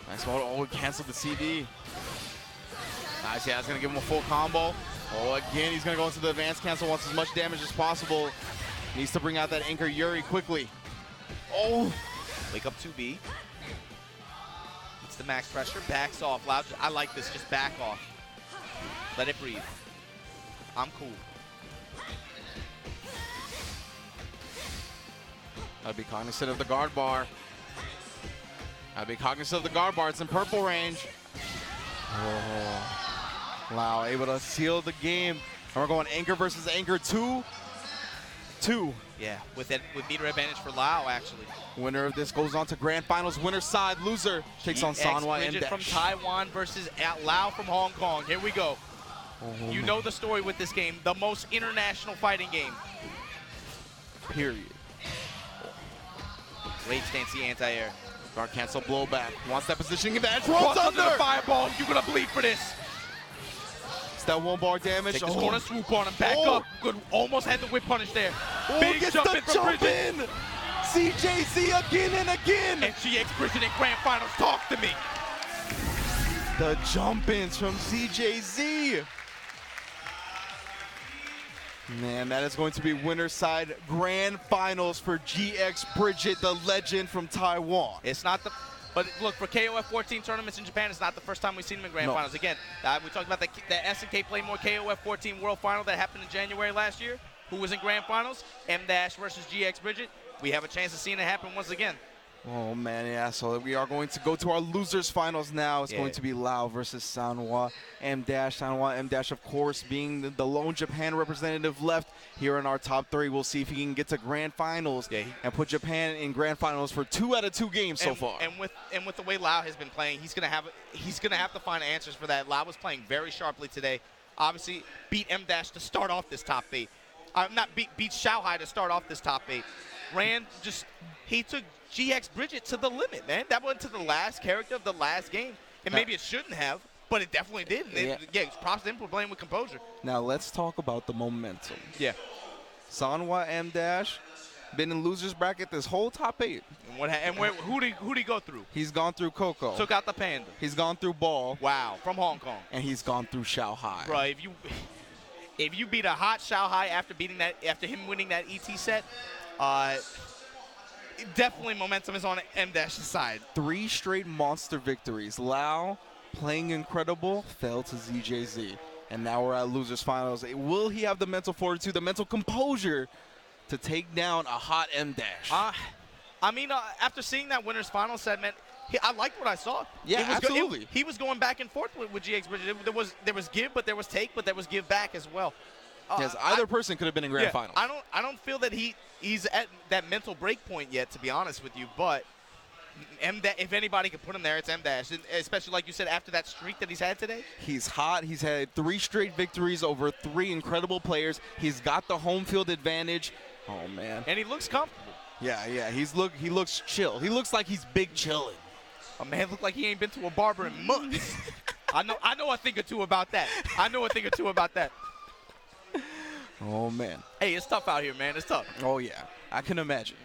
Nice one. Oh, he canceled the CD. Nice, yeah, it's gonna give him a full combo. Oh, again, he's gonna go into the advanced cancel, wants as much damage as possible. Needs to bring out that anchor Yuri quickly. Oh! Wake up 2B. It's the max pressure, backs off. Loud. I like this, just back off. Let it breathe. I'm cool. I'd be cognizant of the guard bar. I'd be cognizant of the guard bar. It's in purple range. Oh. Lau able to seal the game. And we're going anchor versus anchor 2-2. Yeah, with meter advantage for Lau, actually. Winner of this goes on to grand finals. Winner side, loser takes on Sanwa and from Taiwan versus Lau from Hong Kong. Here we go. You know the story with this game, the most international fighting game. Period. Rage stance the anti-air. Guard cancel blowback. Wants that positioning advantage. Cross Rolls under the under. fireball. You're gonna bleed for this. It's that 1 bar damage. Take this corner swoop on him. Back up. Good. Almost had the whip punish there. Oh, Big gets jump the in from jump Bridget. in. CJZ again and again. And GX Bridget in grand finals. Talk to me. The jump ins from CJZ. Man, that is going to be winner's side grand finals for GX Bridget, the legend from Taiwan. It's not the, but look, for KOF 14 tournaments in Japan, it's not the first time we've seen him in grand finals. Again, we talked about the SNK Playmore KOF 14 World Final that happened in January last year. Who was in grand finals? M-Dash versus GX Bridget. We have a chance of seeing it happen once again. Oh man, yeah, so we are going to go to our losers finals now. It's going to be Lau versus Sanwa M-Dash. Sanwa M-Dash, of course, being the lone Japan representative left here in our top 3. We'll see if he can get to grand finals and put Japan in grand finals for 2 out of 2 games so far. And with the way Lau has been playing, he's gonna have to find answers for that. Lau was playing very sharply today. Obviously, beat M-Dash to start off this top 8. Beat Xiaohai to start off this top 8. He took GX Bridget to the limit, man. That went to the last character of the last game. And maybe it shouldn't have, but it definitely did. Props to him for playing with composure. Now let's talk about the momentum. Yeah. Sanwa M-Dash been in losers bracket this whole top 8. Who'd he go through? He's gone through Coco. Took out the Panda. He's gone through Ball. Wow, from Hong Kong. And he's gone through Xiaohai. Bro, if you beat a hot Xiaohai after him winning that ET set, definitely momentum is on M-Dash's side. 3 straight monster victories. Lau, playing incredible, fell to ZJZ. And now we're at losers finals. Will he have the mental fortitude, the mental composure to take down a hot M-Dash? After seeing that winners final set, man, I liked what I saw. Yeah, absolutely. He was going back and forth with GX Bridget. There was give, but there was take, but there was give back as well. Yes, either person could have been in grand finals. I don't feel that he's at that mental break point yet, to be honest with you. But if anybody could put him there, it's M-Dash. Especially like you said, after that streak that he's had today. He's hot. He's had 3 straight victories over 3 incredible players. He's got the home field advantage. Oh man. And he looks comfortable. Yeah. He looks chill. He looks like he's big chilling. A man look like he ain't been to a barber in months. I know a thing or two about that. Oh, man. Hey, it's tough out here, man. It's tough. Oh, yeah. I can imagine.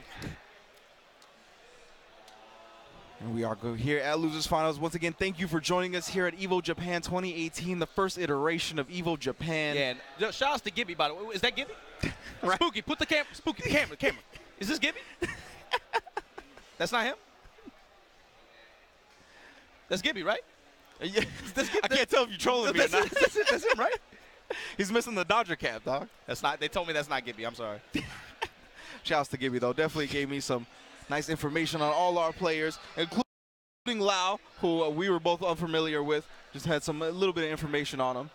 And we are here at Losers Finals. Once again, thank you for joining us here at Evo Japan 2018, the first iteration of Evo Japan. Yeah, shout out to Gibby, by the way. Is that Gibby? Right. Spooky, put the camera. Spooky, the camera. Is this Gibby? That's not him? That's Gibby, right? Yeah. I can't tell if you're trolling me or not. That's him, right? He's missing the Dodger cap, dog. That's not. They told me that's not Gibby. I'm sorry. Shouts to Gibby, though. Definitely gave me some nice information on all our players, including Lau, who we were both unfamiliar with. Just had a little bit of information on him.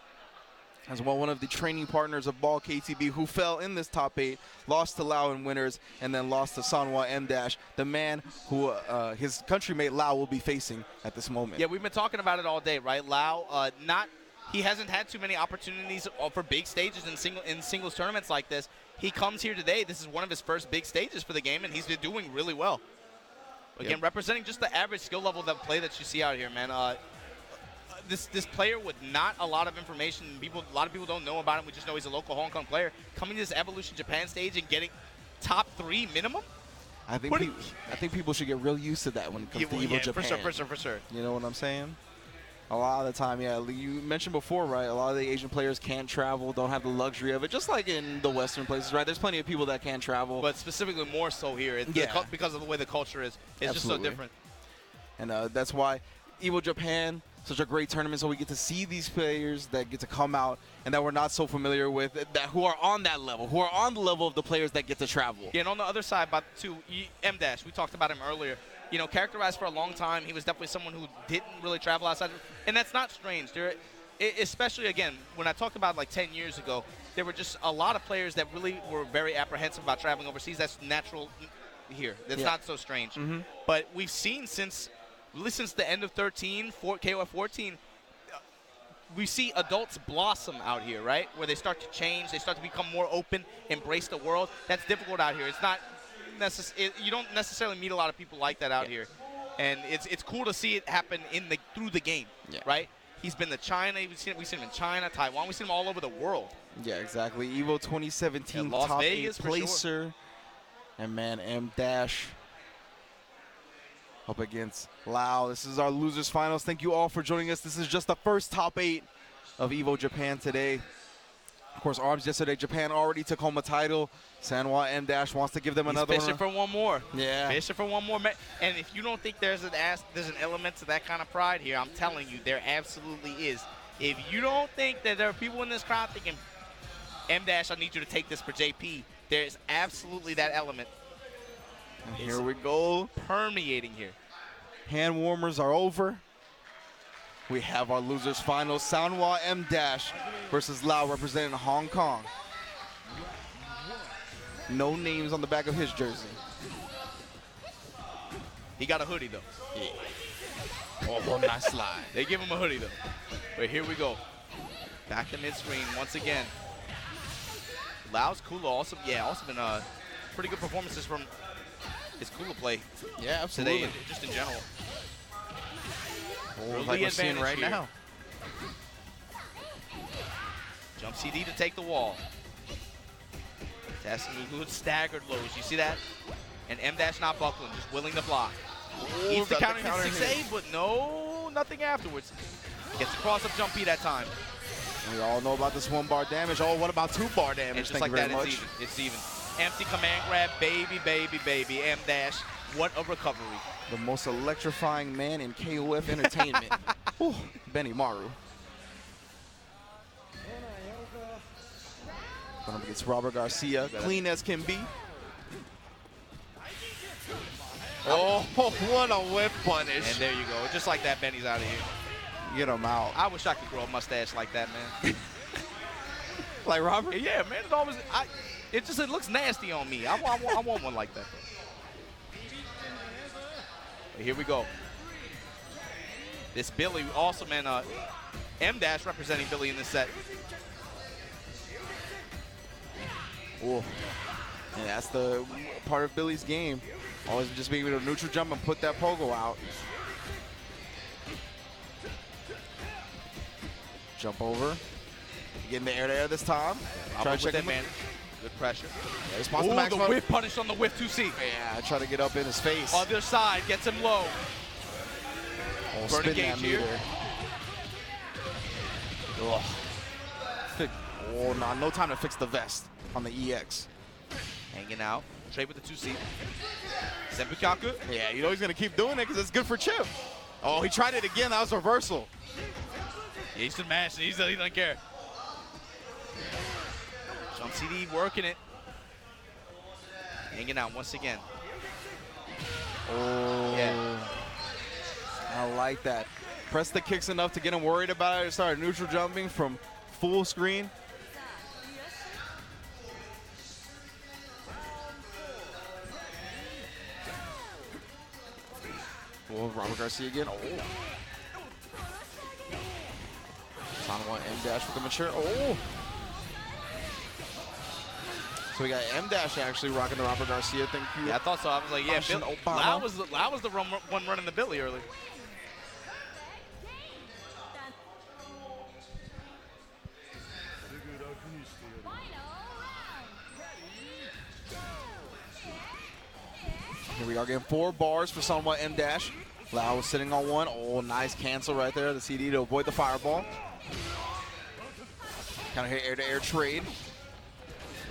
As well, one of the training partners of Ball KTB, who fell in this top 8, lost to Lau in winners, and then lost to Sanwa M-Dash, the man who his countrymate Lau will be facing at this moment. Yeah, we've been talking about it all day, right? Lau, he hasn't had too many opportunities for big stages in singles tournaments like this. He comes here today. This is one of his first big stages for the game, and he's been doing really well. Again, representing just the average skill level of play that you see out here, man. This player with not a lot of information, a lot of people don't know about him. We just know he's a local Hong Kong player. Coming to this Evolution Japan stage and getting top 3 minimum. I think people should get real used to that when it comes to Evo Japan. For sure. You know what I'm saying? A lot of the time, yeah. You mentioned before, right? A lot of the Asian players can't travel, don't have the luxury of it, just like in the Western places, right? There's plenty of people that can't travel. But specifically more so here, because of the way the culture is. It's just so different. And that's why Evo Japan, such a great tournament, so we get to see these players that get to come out and that we're not so familiar with, who are on that level, who are on the level of the players that get to travel. Yeah, and on the other side, M-Dash, we talked about him earlier. You know, characterized for a long time, he was definitely someone who didn't really travel outside. And that's not strange. Especially, again, when I talked about like 10 years ago, there were just a lot of players that really were very apprehensive about traveling overseas. That's natural here. That's not so strange. But we've seen since the end of 13, KOF 14, we see adults blossom out here, right? Where they start to change, they start to become more open, embrace the world. That's difficult out here. It's not you don't necessarily meet a lot of people like that out here, and it's cool to see it happen through the game, right? He's been to China. We've seen him in China, Taiwan. We've seen him all over the world. Yeah, exactly. Evo 2017 Las top Vegas 8 placer, sure. And man, M Dash up against Lau. This is our losers finals. Thank you all for joining us. This is just the first top 8 of Evo Japan today. Of course, ARMS yesterday, Japan already took home a title. Sanwa M Dash wants to give them another one. Fishing for one more. Yeah. Fishing for one more. And if you don't think there's an element to that kind of pride here, I'm telling you, there absolutely is. If you don't think that there are people in this crowd thinking, M Dash, I need you to take this for JP, there's absolutely that element. And here we go. Permeating here. Hand warmers are over. We have our losers finals. Sanwa M Dash versus Lau representing Hong Kong. No names on the back of his jersey. He got a hoodie though. Yeah. Oh, nice slide. They give him a hoodie though. But here we go. Back to mid-screen once again. Lau's Kula also been pretty good performances from his Kula play. Yeah, absolutely. Today, just in general. Oh, like we're seeing right now. Jump CD to take the wall. Testing good staggered lows. You see that? And M Dash not buckling, just willing to block. Needs the counter hit 6A, but no, nothing afterwards. Gets across up jump B that time. We all know about this 1 bar damage. Oh, what about 2 bar damage? And just Thank like you very that, much. it's even. Empty command grab, baby. M Dash, what a recovery. The most electrifying man in KOF entertainment. Ooh, Benny Maru. Going up against Robert Garcia, clean as can be. Oh, what a whip punish. And there you go. Just like that, Benny's out of here. Get him out. I wish I could grow a mustache like that, man. Like Robert? Yeah, man. It looks nasty on me. I want one like that. But here we go. This Billy also, man. M Dash representing Billy in this set. Ooh. And that's the part of Billy's game. Always just being able to neutral jump and put that pogo out. Jump over. Get in the air there this time. Try to check that man. Good pressure. Yeah, the whiff punish on the whiff 2C. Yeah, try to get up in his face. Other side, gets him low. Oh, Burning spin gauge that meter. Oh, no time to fix the vest on the EX. Hanging out. Trade with the 2C. Senpukyaku. Yeah, you know he's going to keep doing it because it's good for Chip. Oh, he tried it again. That was reversal. Yeah, he's smashing. He doesn't care. Jump CD working it. Hanging out once again. Oh, yeah. I like that. Press the kicks enough to get him worried about it. Start neutral jumping from full screen. Oh, Robert Garcia again. Oh. Sanwa M Dash with the mature. Oh. So we got M Dash actually rocking the Robert Garcia. Thank you. Yeah, I thought so. I was like, yeah, Lau was the one running the Billy early. Here we are getting 4 bars for Sanwa M Dash. Lau was sitting on 1. Oh, nice cancel right there. The CD to avoid the fireball. Kind of hit air-to-air trade.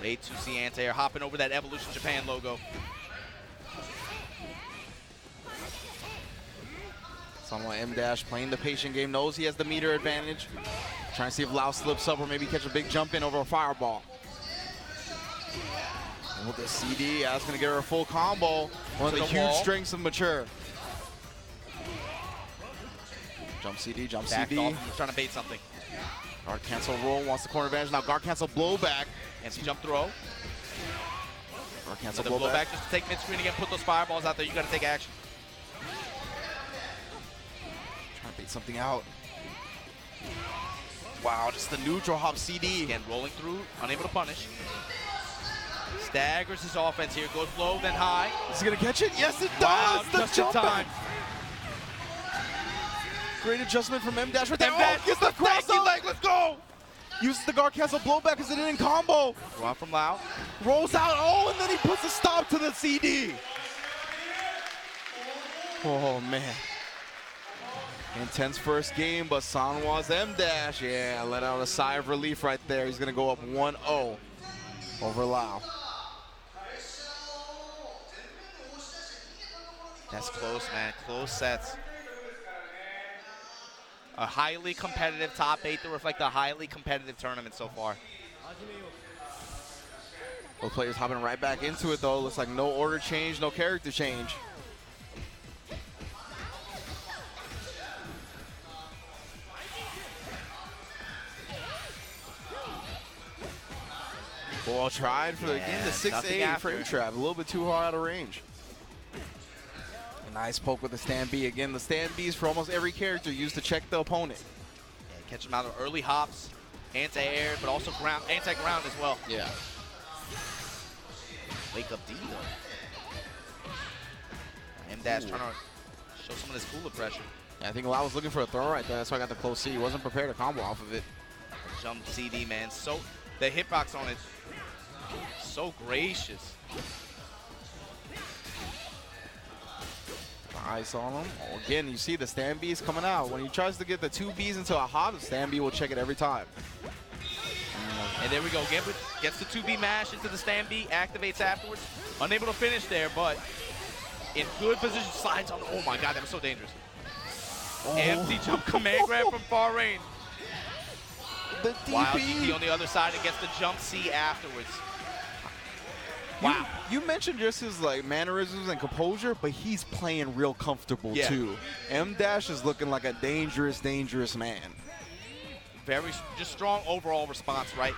Late 2C anti-air hopping over that Evolution Japan logo. Sanwa M Dash playing the patient game, knows he has the meter advantage. Trying to see if Lau slips up or maybe catch a big jump in over a fireball. Oh, the CD, that's going to get her a full combo. One of the huge strengths of Mature. Jump CD, jump Backed CD. off, trying to bait something. Guard cancel roll, wants the corner advantage. Now guard cancel blowback. Anti jump throw. Guard cancel The blowback. blowback just to take mid-screen again, put those fireballs out there. You got to take action. Trying to bait something out. Wow, just the neutral hop CD. Again, rolling through, unable to punish. Staggers his offense here, goes low, then high. Is he gonna catch it? Yes, it Wow, does! just in time. Great adjustment from M-Dash right there. M-Dash Gets the stanky cross leg, let's go! Uses the guard cancel blowback because it didn't combo. Draw from Lau. Rolls out, oh, and then he puts a stop to the CD. Oh, man. Intense first game, but Sanwa's M-Dash, yeah, let out a sigh of relief right there. He's gonna go up 1-0 over Lau. That's close, man, close sets. A highly competitive top 8 to reflect a highly competitive tournament so far. Both players hopping right back into it, though. Looks like no order change, no character change. Well tried for again the 6A frame trap. A little bit too hard out of range. A nice poke with the stand B. Again, the stand Bs for almost every character used to check the opponent. Yeah, catch him out of early hops, anti-air, but also ground, anti-ground as well. Yeah. Wake up D though. M-Dash trying to show some of this cooler pressure. Yeah, I think Lau was looking for a throw right there. That's why I got the close C. He wasn't prepared to combo off of it. Jump CD, man. So the hitbox on it, so gracious. Ice on him. Oh, again, you see the stand B is coming out. When he tries to get the 2 Bs into a hop, the stand B will check it every time. And there we go. Gets the 2B mash into the stand B, activates afterwards. Unable to finish there, but in good position, slides on. Oh my god, that was so dangerous. Oh. Empty jump command grab from far range. The DP. Wow, DP on the other side and gets the jump C afterwards. Wow. You mentioned just his like mannerisms and composure, but he's playing real comfortable too. M-Dash is looking like a dangerous, dangerous man. Very just strong overall response, right?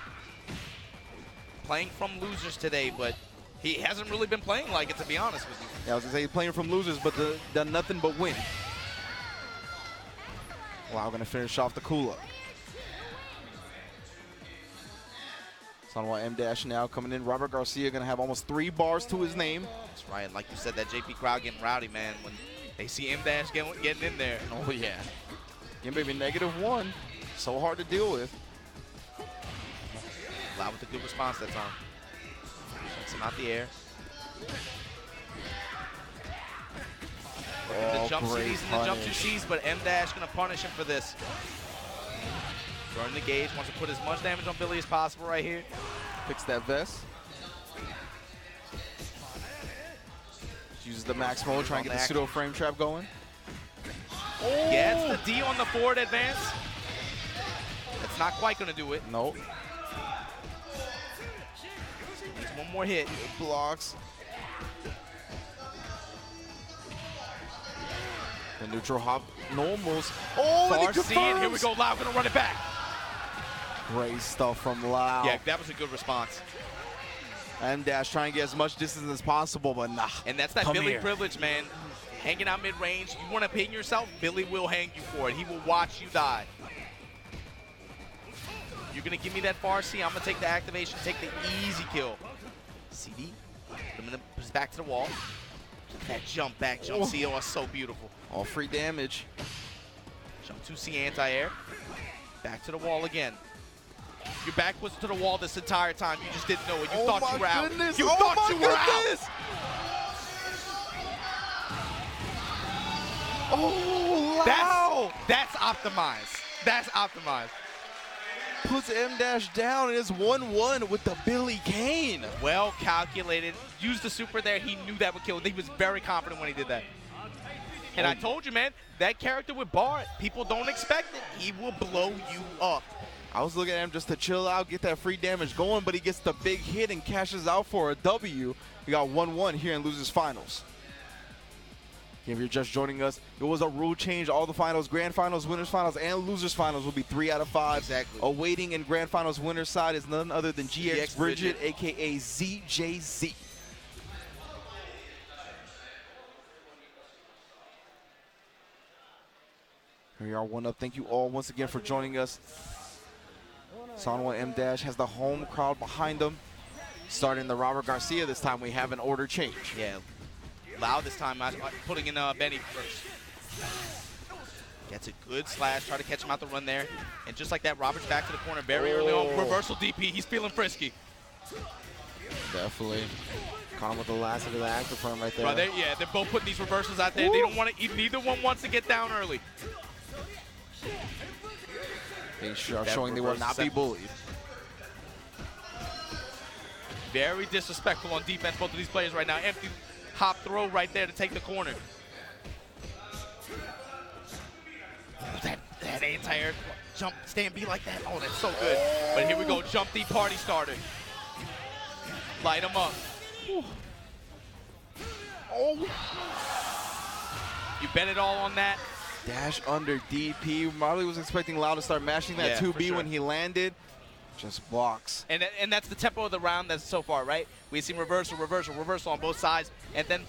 Playing from losers today, but he hasn't really been playing like it, to be honest with you. Yeah, I was gonna say he's playing from losers, but done nothing but win. Wow, gonna finish off the cooler. Sanwa M-Dash now coming in. Robert Garcia gonna have almost 3 bars to his name. That's right, and like you said, that JP crowd getting rowdy, man, when they see M-Dash getting in there. Oh yeah. Game baby -1. So hard to deal with. Lau with a good response that time. Shuts him out the air. Oh, the jump great Cs and the jump 2Cs, but M-Dash gonna punish him for this. Burn the gauge, wants to put as much damage on Billy as possible right here. Picks that vest. Uses the max mode, trying to get the pseudo frame trap going. Oh. Gets the D on the forward advance. That's not quite gonna do it. Nope. Needs one more hit. It blocks. The neutral hop normals. Oh, and he confirms. Here we go. Lau gonna run it back. Great stuff from Lau. Yeah, that was a good response. M-Dash trying to get as much distance as possible, but nah. And that's that Billy privilege, man. Hanging out mid-range. You want to ping yourself, Billy will hang you for it. He will watch you die. You're going to give me that far C. I'm going to take the activation, take the easy kill. CD. I'm going to put his back to the wall. That jump back, jump C. Oh, so beautiful. All free damage. Jump 2C anti-air. Back to the wall again. Your back was to the wall this entire time. You just didn't know it. You thought you were out. You thought you were out. Oh, wow. That's optimized. That's optimized. Puts M-Dash down and it's 1-1 with the Billy Kane. Well calculated. Used the super there. He knew that would kill. He was very confident when he did that. And I told you, man, that character with bar, people don't expect it. He will blow you up. I was looking at him just to chill out, get that free damage going, but he gets the big hit and cashes out for a W. We got 1-1 here in Losers Finals. If you're just joining us, it was a rule change. All the finals, Grand Finals, Winners Finals, and Losers Finals will be 3 out of 5. Exactly. Awaiting in Grand Finals winner's side is none other than GX Bridget, a.k.a. ZJZ. Here we are, 1-up. Thank you all once again for joining us. Sanwa M Dash has the home crowd behind him. Starting the Robert Garcia this time, we have an order change. Yeah, Lau this time putting in Benny first. Gets a good slash, try to catch him out the run there. And just like that, Robert's back to the corner very early on. Reversal DP, he's feeling frisky. Definitely. Caught him with the last of the active front right there. Bro, they're both putting these reversals out there. Ooh. They don't want to, neither one wants to get down early. They are showing they will not be bullied. Very disrespectful on defense, both of these players right now. Empty hop throw right there to take the corner. That anti-air jump stand B like that. Oh, that's so good. But here we go, jump D party starter. Light him up. Oh. You bet it all on that. Dash under DP. Marley was expecting Lau to start mashing that 2B sure. when he landed. Just blocks. And that's the tempo of the round that's so far, right? We've seen reversal, reversal, reversal on both sides. And then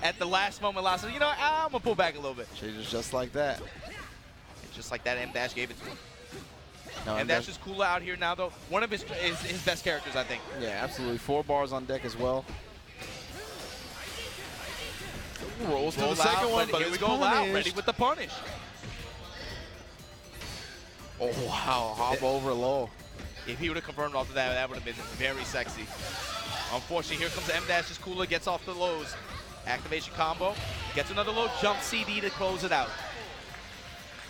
at the last moment, Lau said, you know, I'm going to pull back a little bit. Changes just like that. And just like that, M-Dash gave it to him. No, and that's just cool out here now, though. One of his best characters, I think. Yeah, absolutely. 4 bars on deck as well. Rolls to the second one, but here we go, Lau, ready with the punish. Oh, wow. Hop over low. If he would have confirmed off of that, that would have been very sexy. Unfortunately, here comes M-Dash's cooler, gets off the lows. Activation combo, gets another low, jump CD to close it out.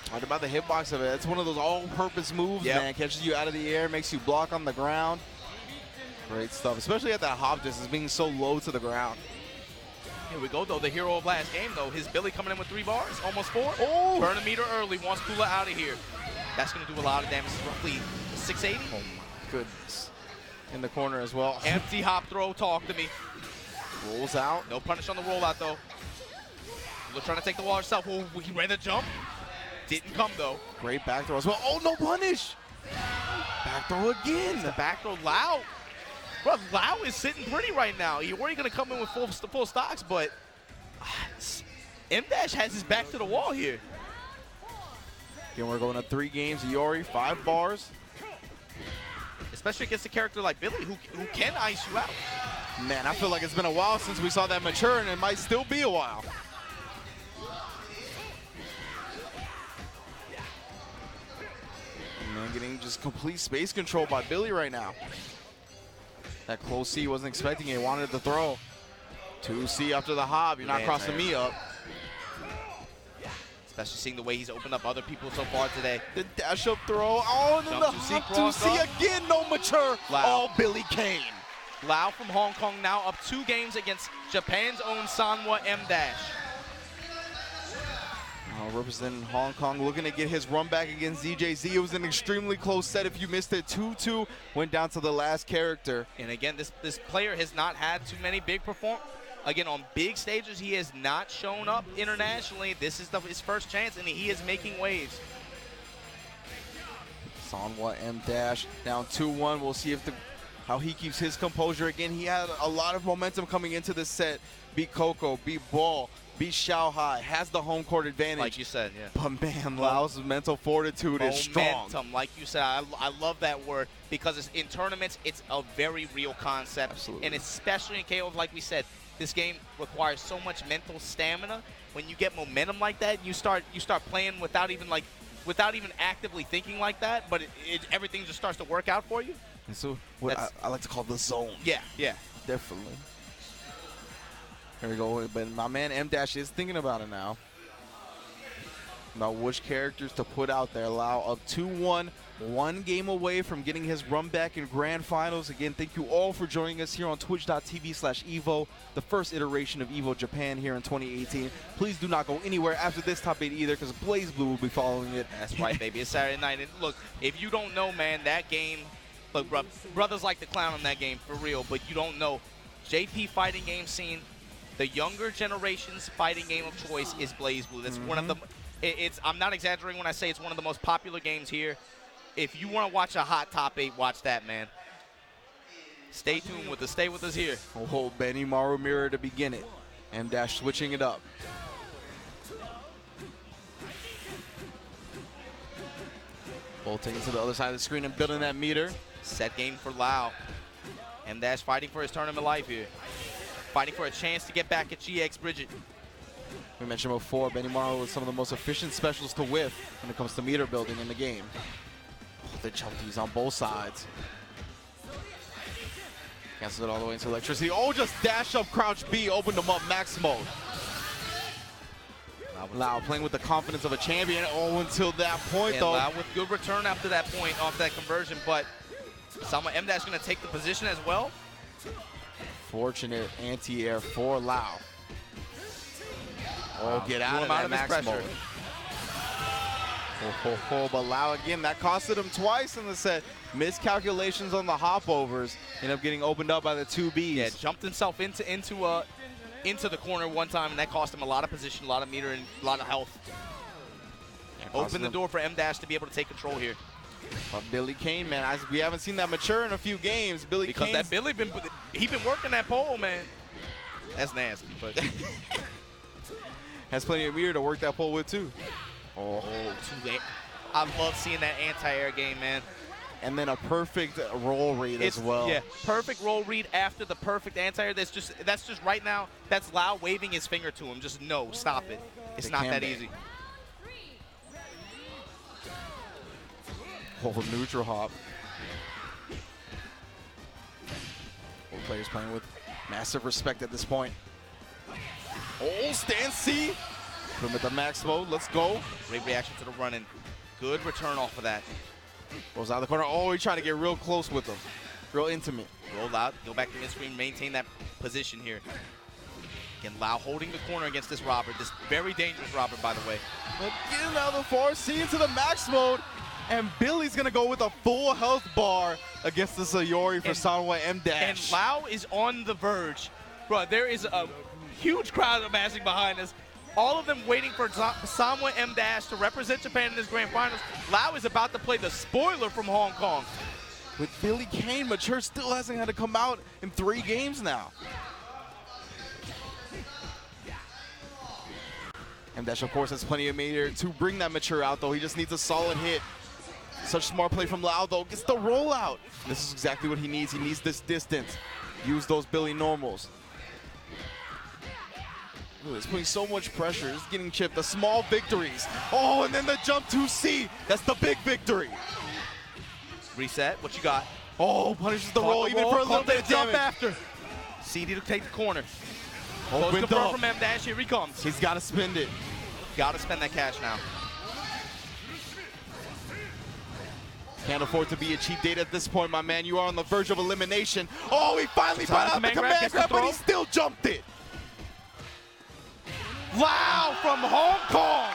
Talked about the hitbox of it. It's one of those all-purpose moves, man. Catches you out of the air, makes you block on the ground. Great stuff, especially at that hop distance, being so low to the ground. Here we go, though. The hero of last game, though. His Billy coming in with 3 bars, almost 4. Oh! Burn a meter early, wants Kula out of here. That's going to do a lot of damage. Roughly 680. Oh, my goodness. In the corner as well. Empty hop throw, talk to me. Rolls out. No punish on the rollout, though. Kula trying to take the wall herself. Oh, he ran the jump. Didn't come, though. Great back throw as well. Oh, no punish! Back throw again. The back throw, Lau. Bro, Lau is sitting pretty right now. You're already going to come in with full stocks, but M-Dash has his back to the wall here. Again, we're going to 3 games. Iori, 5 bars. Especially against a character like Billy, who can ice you out. Man, I feel like it's been a while since we saw that mature, and it might still be a while. Man, getting just complete space control by Billy right now. That close C, wasn't expecting it, wanted the throw. 2C after the hop, you're not crossing me up. Especially seeing the way he's opened up other people so far today. The dash up throw, oh, and then the hop 2C again, no mature. Oh, Billy Kane. Lau from Hong Kong now up 2 games against Japan's own Sanwa M-Dash. Representing Hong Kong, looking to get his run back against ZJZ. It was an extremely close set. If you missed it, 2-2 went down to the last character. And again, this player has not had too many big Again, on big stages, he has not shown up internationally. This is his first chance, and he is making waves. Sanwa M-Dash down 2-1. We'll see if how he keeps his composure. Again, he had a lot of momentum coming into this set. Beat Coco, beat Ball, beat Shanghai, has the home court advantage. Like you said, yeah. But man, Lau's mental fortitude is strong. Momentum, like you said, I love that word because in tournaments, it's a very real concept. Absolutely. And especially in KO, like we said, this game requires so much mental stamina. When you get momentum like that, you start playing without even actively thinking like that, but everything just starts to work out for you. And so what I like to call the zone. Yeah, yeah. Definitely. Here we go. But my man M-Dash is thinking about it now. About which characters to put out there. Lau up 2-1. 1 game away from getting his run back in grand finals. Again, thank you all for joining us here on twitch.tv/Evo, the first iteration of Evo Japan here in 2018. Please do not go anywhere after this top 8 either, because Blaze Blue will be following it. That's right, baby. It's Saturday night. And look, if you don't know, man, that game, look, brothers like to clown on that game for real, but you don't know. JP fighting game scene, the younger generation's fighting game of choice is Blaze Blue. That's one of the, I'm not exaggerating when I say it's one of the most popular games here. If you want to watch a hot top 8, watch that, man. Stay tuned with us. Stay with us here. Oh, Benny Maru Mirror to begin it. M-Dash switching it up. Bolting to the other side of the screen and building that meter. Set game for Lau. M-Dash fighting for his tournament life here. Fighting for a chance to get back at GX Bridget. We mentioned before, Benny Morrow was some of the most efficient specials to whiff when it comes to meter building in the game. Oh, the jump D's on both sides. Cancels it all the way into electricity. Oh, just dash up, crouch B, opened him up, max mode. Lau playing with the confidence of a champion. Oh, until that point, and though. Lau with good return after that point off that conversion, but someone M-Dash going to take the position as well. Fortunate anti-air for Lau. Oh, get out of that max mode. But Lau again, that costed him twice in the set. Miscalculations on the hopovers. Ended up getting opened up by the 2Bs. Yeah, jumped himself into the corner one time, and that cost him a lot of position, a lot of meter, and a lot of health. Open the door for M-Dash to be able to take control here. But Billy Kane, man, we haven't seen that mature in a few games. Because that Billy been working that pole, man. That's nasty, but has plenty of meter to work that pole with too. Oh, I love seeing that anti-air game, man. And then a perfect roll read as well. Yeah, perfect roll read after the perfect anti-air. That's just right now. That's Lau waving his finger to him. Just no, stop it. It's not that easy. Oh, neutral hop. Both players playing with massive respect at this point. Oh, stand C. Put him at the max mode. Let's go. Great reaction to the run-in. Good return off of that. Goes out of the corner. Oh, he's trying to get real close with him. Real intimate. Roll out. Go back to mid-screen. Maintain that position here. Again, Lau holding the corner against this Robert. This very dangerous Robert, by the way. But getting out of the 4C into the max mode. And Billy's going to go with a full health bar against the Sayori for Sanwa M-Dash. And Lau is on the verge. Bro, there is a huge crowd amassing behind us. All of them waiting for Sanwa M-Dash to represent Japan in this grand finals. Lau is about to play the spoiler from Hong Kong. With Billy Kane, mature still hasn't had to come out in 3 games now. M-Dash, of course, has plenty of meter to bring that mature out, though. He just needs a solid hit. Such smart play from Lau, though. Gets the rollout. This is exactly what he needs. He needs this distance. Use those Billy normals. Ooh, it's putting so much pressure. It's getting chipped. The small victories. Oh, and then the jump to C. That's the big victory. Reset. What you got? Oh, punishes the roll even for a little bit of jump damage. after. CD to take the corner. Opened confirm up from M-Dash. Here he comes. He's got to spend it. Got to spend that cash now. Can't afford to be a cheap date at this point, my man. You are on the verge of elimination. Oh, he finally brought out the command grab, but he still jumped it. Lau from Hong Kong.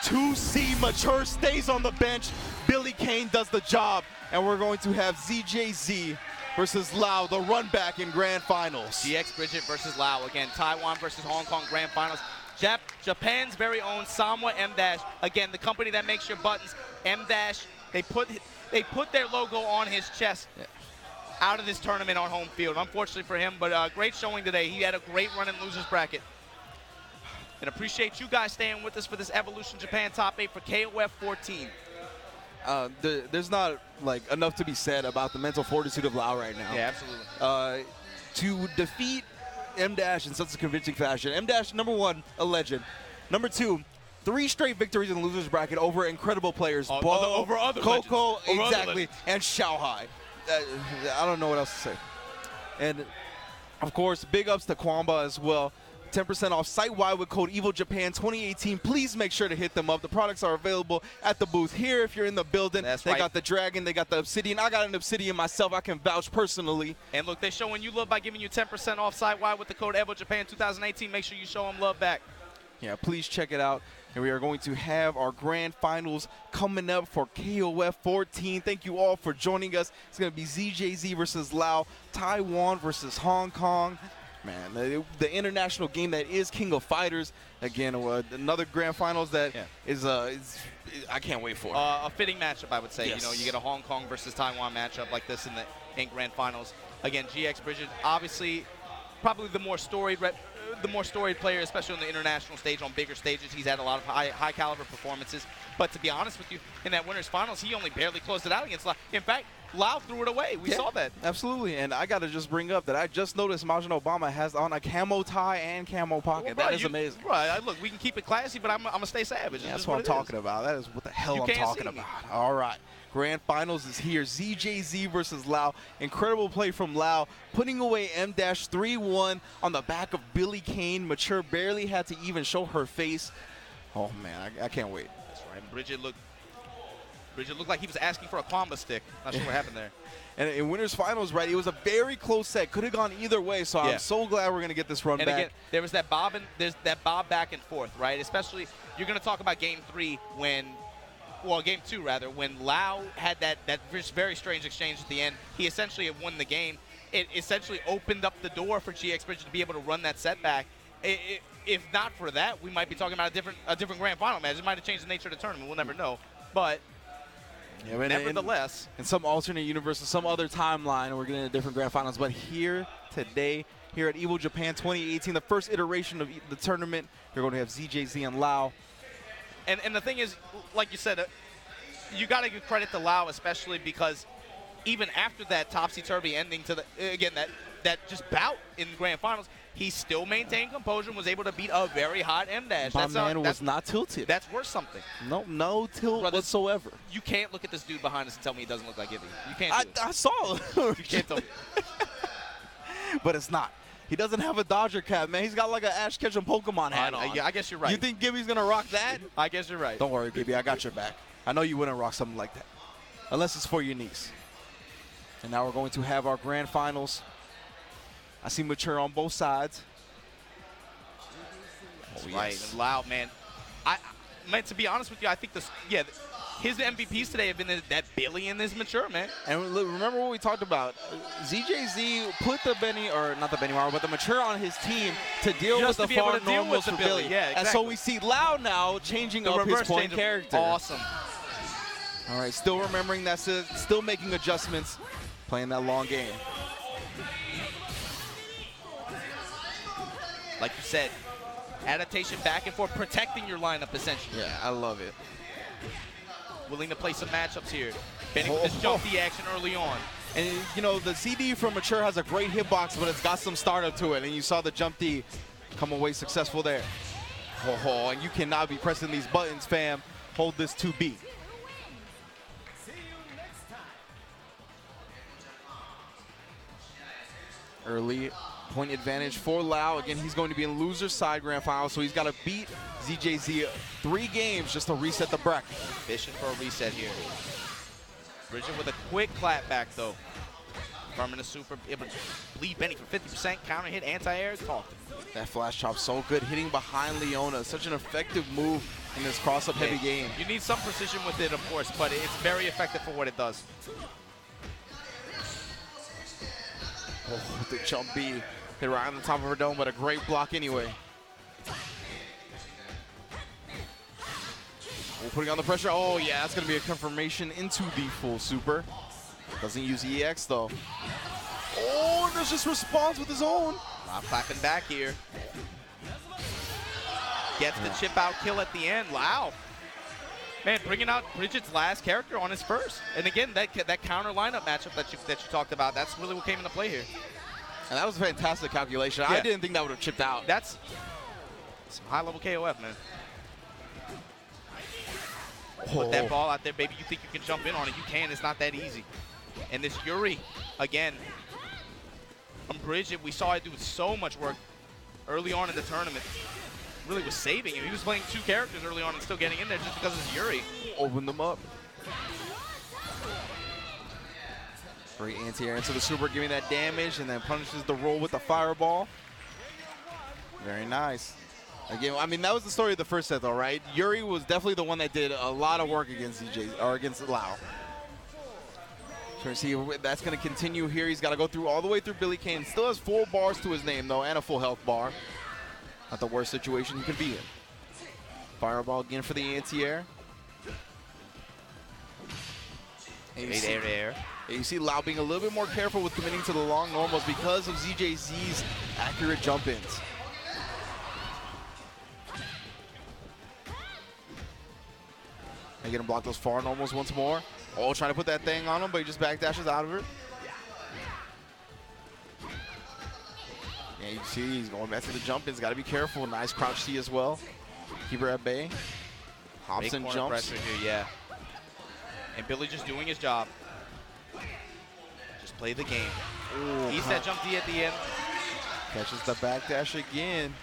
2C mature stays on the bench. Billy Kane does the job. And we're going to have ZJZ versus Lau, the run back in grand finals. GX Bridget versus Lau. Again, Taiwan versus Hong Kong grand finals. Japan's very own Sanwa M-Dash. Again, the company that makes your buttons. M-Dash, they put their logo on his chest out of this tournament on home field. Unfortunately for him, but great showing today. He had a great run in losers bracket. And appreciate you guys staying with us for this Evolution Japan Top 8 for KOF 14. There's not like enough to be said about the mental fortitude of Lau right now. Yeah, absolutely. To defeat M-Dash in such a convincing fashion. M-Dash, number 1, a legend. Number 2, 3 straight victories in the losers bracket over incredible players. Over other Coco, legends. exactly, and Xiaohai. I don't know what else to say. And of course, big ups to Kwamba as well. 10% off site-wide with code Evo Japan 2018. Please make sure to hit them up. The products are available at the booth here if you're in the building. They got the Dragon, they got the Obsidian. I got an Obsidian myself. I can vouch personally. And look, they're showing you love by giving you 10% off site-wide with the code Evo Japan 2018. Make sure you show them love back. Yeah, please check it out. And we are going to have our grand finals coming up for KOF 14. Thank you all for joining us. It's going to be ZJZ versus Lau, Taiwan versus Hong Kong. Man, the international game that is King of Fighters. Again, another grand finals that is I can't wait for. A fitting matchup, I would say. Yes. You know, you get a Hong Kong versus Taiwan matchup like this in grand finals. Again, GX Bridget, obviously, probably the more storied the more storied players, especially on the international stage, on bigger stages. He's had a lot of high caliber performances. But to be honest with you, in that winners finals, he only barely closed it out against Lau. In fact, Lau threw it away. We saw that. Absolutely. And I got to just bring up that I just noticed Majin Obama has on a camo tie and camo pocket. Well, bro, that is amazing. Right, look, we can keep it classy, but I'm going to stay savage. Yeah, that's what I'm talking about. That is what the hell I'm talking about. All right. Grand Finals is here. ZJZ versus Lau. Incredible play from Lau, putting away M-3-1 on the back of Billie Kane. Mature barely had to even show her face. Oh, man, I can't wait. That's right. Bridget looked like he was asking for a combo stick. Not sure what happened there. And in winners finals, right, it was a very close set. Could have gone either way, so I'm so glad we're going to get this run back. Again, there was that bob back and forth, right? Especially, you're going to talk about game 3 when, well, game 2 rather, when Lau had that very strange exchange at the end. He essentially had won the game. It essentially opened up the door for GX Bridget to be able to run that setback. If not for that, we might be talking about a different grand final match. It might have changed the nature of the tournament. We'll never know. But yeah, nevertheless, in some alternate universe, in some other timeline, we're getting a different grand finals. But here today, here at Evo Japan 2018, the first iteration of the tournament, you're going to have ZJZ and Lau. And the thing is, like you said, you got to give credit to Lau, especially because even after that topsy-turvy ending to that just bout in the grand finals, he still maintained composure and was able to beat a very hot M-dash. My man was not tilted. That's worth something. No tilt whatsoever. You can't look at this dude behind us and tell me he doesn't look like Ivy. You can't do it. I saw him. You can't tell me. But it's not. He doesn't have a Dodger cap, man. He's got like an Ash Ketchum Pokemon hat on. Yeah, I guess you're right. You think Gibby's going to rock that? I guess you're right. Don't worry, Gibby. I got your back. I know you wouldn't rock something like that. Unless it's for your niece. And now we're going to have our grand finals. I see Mature on both sides. Oh, right. And Lau, man. Man, to be honest with you, I think his MVPs today have been that Billy and this Mature, man. And remember what we talked about. ZJZ put the not the Benny Maru, but the Mature on his team to deal with the far normals for Billy. Yeah, exactly. And so we see Lau now changing up his point character. Awesome. All right, still remembering that, still making adjustments, playing that long game. Like you said, adaptation back and forth, protecting your lineup essentially. Yeah, I love it. Willing to play some matchups here. Benny with this jump D action early on. And, you know, the CD from Mature has a great hitbox, but it's got some startup to it. And you saw the jump D come away successful there. And you cannot be pressing these buttons, fam. Hold this 2B. Early point advantage for Lau. Again, he's going to be in loser's side grand final, so he's got to beat ZJZ 3 games just to reset the bracket. Fishing for a reset here. Bridget with a quick clap back, though. Farming a super, able to bleed Benny for 50%, counter hit, anti-air, talk. That flash chop so good, hitting behind Leona. Such an effective move in this cross-up heavy game. You need some precision with it, of course, but it's very effective for what it does. Oh, the jump B. Hit right on the top of her dome, but a great block anyway. Putting on the pressure. Oh, yeah, that's going to be a confirmation into the full super. Doesn't use EX, though. Oh, and there's just response with his own. Not clapping back here. Gets the chip out kill at the end. Wow. Man, bringing out Bridget's last character on his first. And again, that counter lineup matchup that you talked about, that's really what came into play here. And that was a fantastic calculation. Yeah. I didn't think that would have chipped out. That's some high-level KOF, man. Put that ball out there, baby. You think you can jump in on it. You can. It's not that easy. And this Yuri, again, from Bridget, we saw it do so much work early on in the tournament. Really was saving him. He was playing 2 characters early on and still getting in there just because it's Yuri. Opened them up. Great anti-air into the super, giving that damage, and then punishes the roll with the fireball. Very nice. Again, I mean, that was the story of the first set, though, right? Yuri was definitely the one that did a lot of work against against Lau. So see, that's going to continue here. He's got to go through all the way through Billie Kane. Still has 4 bars to his name, though, and a full health bar. Not the worst situation he could be in. Fireball again for the anti-air. Air. You see Lau being a little bit more careful with committing to the long normals because of ZJZ's accurate jump-ins. They get him block those far normals once more. Oh, trying to put that thing on him, but he just backdashes out of it. Yeah, you see he's going back to the jump-ins. Got to be careful. Nice crouch C as well. Keep her at bay. Hobson jumps. Pressure here, yeah. And Billy just doing his job. Just play the game. Ooh, He's that jump D at the end. Catches the backdash again.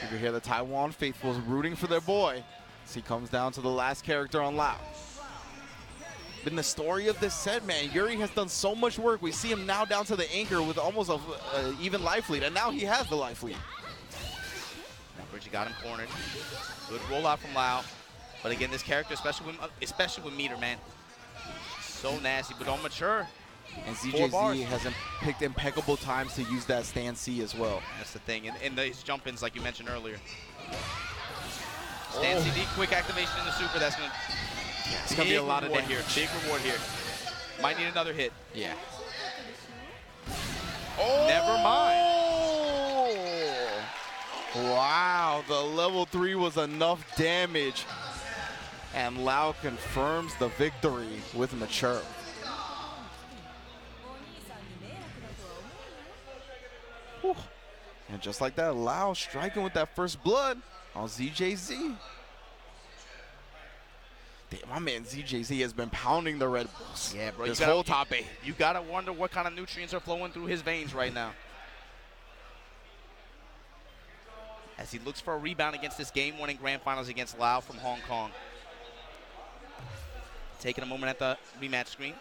You can hear the Taiwan faithfuls rooting for their boy as he comes down to the last character on Lao. Been the story of this set, man. Yuri has done so much work. We see him now down to the anchor with almost a even life lead, and now he has the life lead. Bridget got him cornered. Good rollout from Lao. But again, this character, especially with meter, man, so nasty, but don't mature. And ZJZ has picked impeccable times to use that stand C as well. That's the thing. And his jump-ins, like you mentioned earlier. Stand CD, quick activation in the super. That's going to... It's going to be a lot of damage here. Big reward here. Might need another hit. Yeah. Oh! Never mind. Wow, the level 3 was enough damage. And Lao confirms the victory with Mature. Whew. And just like that, Lao striking with that first blood on ZJZ. Damn, my man ZJZ has been pounding the Red Bulls. Yeah, bro. This whole top 8. You got to wonder what kind of nutrients are flowing through his veins right now. As he looks for a rebound against this game-winning grand finals against Lao from Hong Kong. Taking a moment at the rematch screen.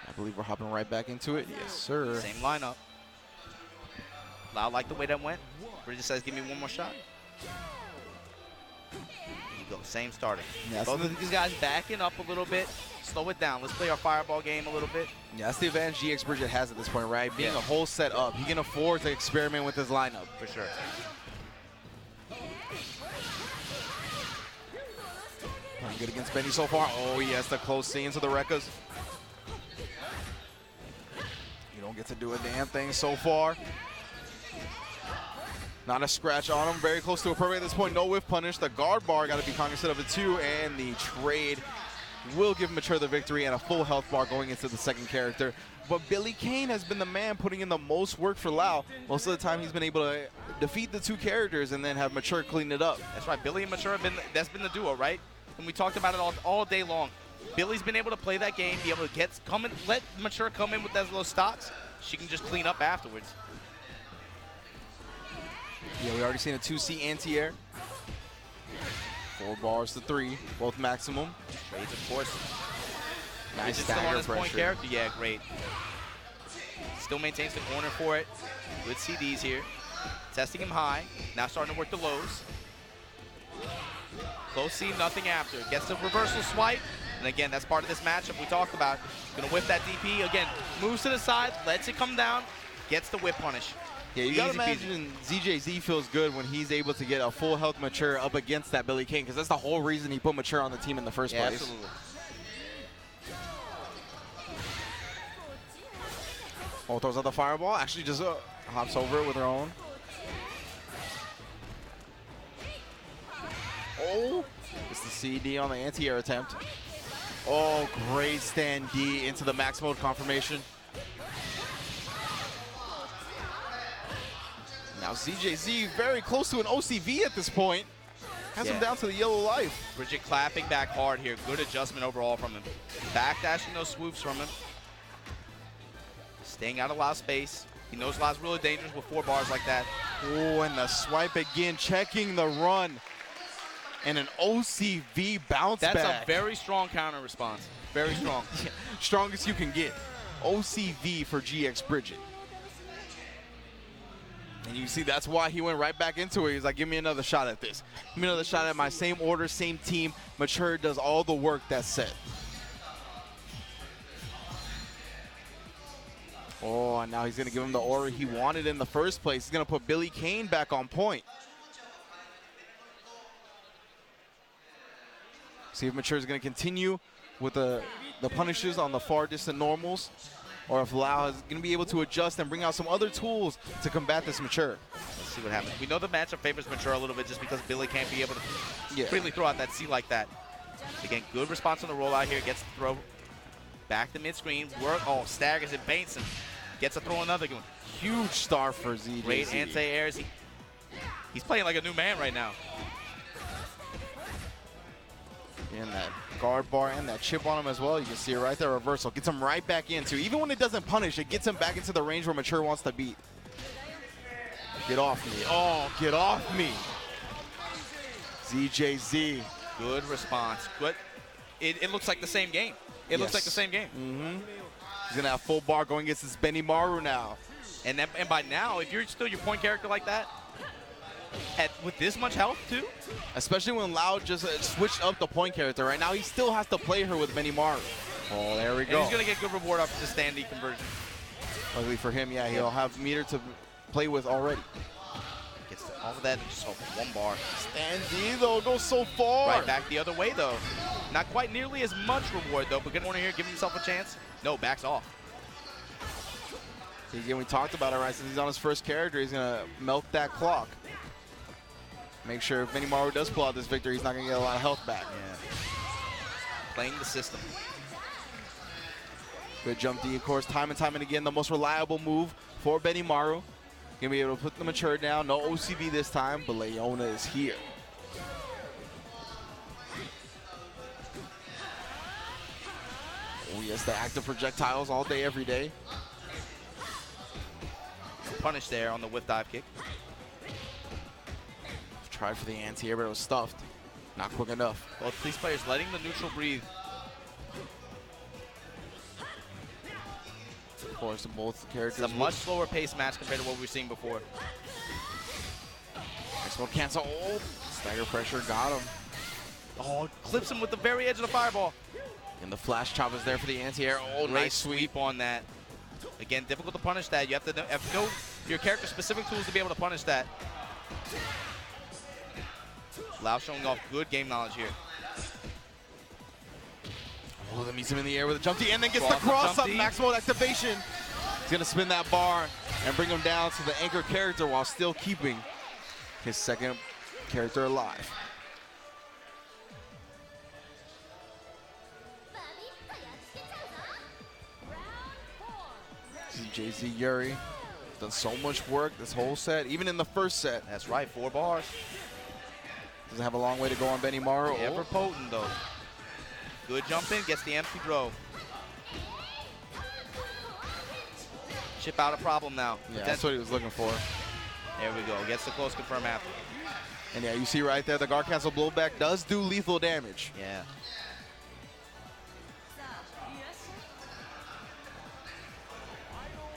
I believe we're hopping right back into it. Yes, sir. Same lineup. Lao liked the way that went. Bridget says, give me one more shot. There you go, same starting. Yeah, both of these guys backing up a little bit. Slow it down. Let's play our fireball game a little bit. Yeah, that's the advantage GX Bridget has at this point, right? Being a whole set up, he can afford to experiment with his lineup. For sure. Playing good against Benny so far. Oh, yes, the close C into the Rekkas. You don't get to do a damn thing so far. Not a scratch on him. Very close to a perfect at this point. No whiff punish. The guard bar got to be cognizant of it too. And the trade will give Mature the victory and a full health bar going into the second character. But Billy Kane has been the man putting in the most work for Lao. Most of the time he's been able to defeat the two characters and then have Mature clean it up. That's right. Billy and Mature have been, that's been the duo, right? And we talked about it all day long. Billy's been able to play that game, be able to let Mature come in with those little stocks. She can just clean up afterwards. Yeah, we already seen a 2C anti-air. 4 bars to 3, both maximum. Trades, of course. Nice still on his pressure. point character. Yeah, great. Still maintains the corner for it. Good CDs here. Testing him high. Now starting to work the lows. Close C, nothing after. Gets the reversal swipe. And again, that's part of this matchup we talked about. Gonna whip that DP. Again, moves to the side, lets it come down, gets the whip punish. Yeah, you gotta imagine ZJZ feels good when he's able to get a full health Mature up against that Billy King, because that's the whole reason he put Mature on the team in the first place. Absolutely. Oh, throws out the fireball. Actually just hops over it with her own. Oh, it's the CD on the anti-air attempt. Oh, great stand D into the max mode confirmation. Now ZJZ very close to an OCV at this point. Has him down to the yellow life. Bridget clapping back hard here. Good adjustment overall from him. Backdashing those swoops from him. Staying out of Lau's space. He knows Lau's really dangerous with 4 bars like that. Oh, and the swipe again, checking the run. And an OCV bounce back. That's a very strong counter response. Very strong. Yeah, strongest you can get. OCV for GX Bridget. And you see that's why he went right back into it. He's like, give me another shot at this. Give me another shot at my same order, same team. Mature does all the work that's set. Oh, and now he's going to give him the order he wanted in the first place. He's going to put Billy Kane back on point. See if Mature is going to continue with the punishes on the far distant normals. or if Lau is going to be able to adjust and bring out some other tools to combat this Mature. Let's see what happens. We know the matchup favors Mature a little bit just because Billy can't be able to freely throw out that C like that. Again, good response on the rollout here. Gets the throw back to mid-screen. Work. Oh, staggers and baits and gets to throw another one. Huge star for ZJZ. Great anti-airs. He's playing like a new man right now. And that guard bar and that chip on him as well. You can see it right there. Reversal. Gets him right back into. Even when it doesn't punish, it gets him back into the range where Mature wants to beat. Get off me. Oh, get off me. ZJZ. Good response. Good. It looks like the same game. It looks like the same game. He's going to have full bar going against this Benimaru now. And by now, if you're still your point character like that, with this much health too? Especially when Lau just switched up the point character. Right now, he still has to play her with Benimaru. Oh, there we go. And he's going to get good reward off the standee conversion. Luckily for him, yeah, he'll have meter to play with already. Gets all of that and just one bar. Standee, though, goes so far. Right back the other way, though. Not quite nearly as much reward, though. But good corner here, give himself a chance. No, backs off. Again, we talked about it, right? Since he's on his first character, he's going to melt that clock. Make sure if Benimaru does pull out this victory, he's not going to get a lot of health back. Yeah. Playing the system. Good jump D, of course, time and again, the most reliable move for Benimaru. Gonna be able to put the Mature down. No OCB this time, but Leona is here. Oh yes, the active projectiles all day, every day. Punish there on the whip dive kick. Tried for the anti-air, but it was stuffed. Not quick enough. Both these players letting the neutral breathe. Of course, both characters. It's a much slower paced match compared to what we've seen before. Next one cancel. Oh, stagger pressure got him. Oh, clips him with the very edge of the fireball. And the flash chop is there for the anti-air. Oh, Great nice sweep on that. Again, difficult to punish that. You have to know your character specific tools to be able to punish that. Lau showing off good game knowledge here. Oh, that meets him in the air with a jump D and then gets the cross up, max mode activation. He's gonna spin that bar and bring him down to the anchor character while still keeping his second character alive. ZJZ Yuri done so much work this whole set, even in the first set. That's right, 4 bars. Doesn't have a long way to go on Benimaru. Ever potent though. Good jump in, gets the empty throw. Chip out a problem now. Yeah, that's what he was looking for. There we go, gets the close confirm after. And yeah, you see right there, the guard cancel blowback does do lethal damage. Yeah.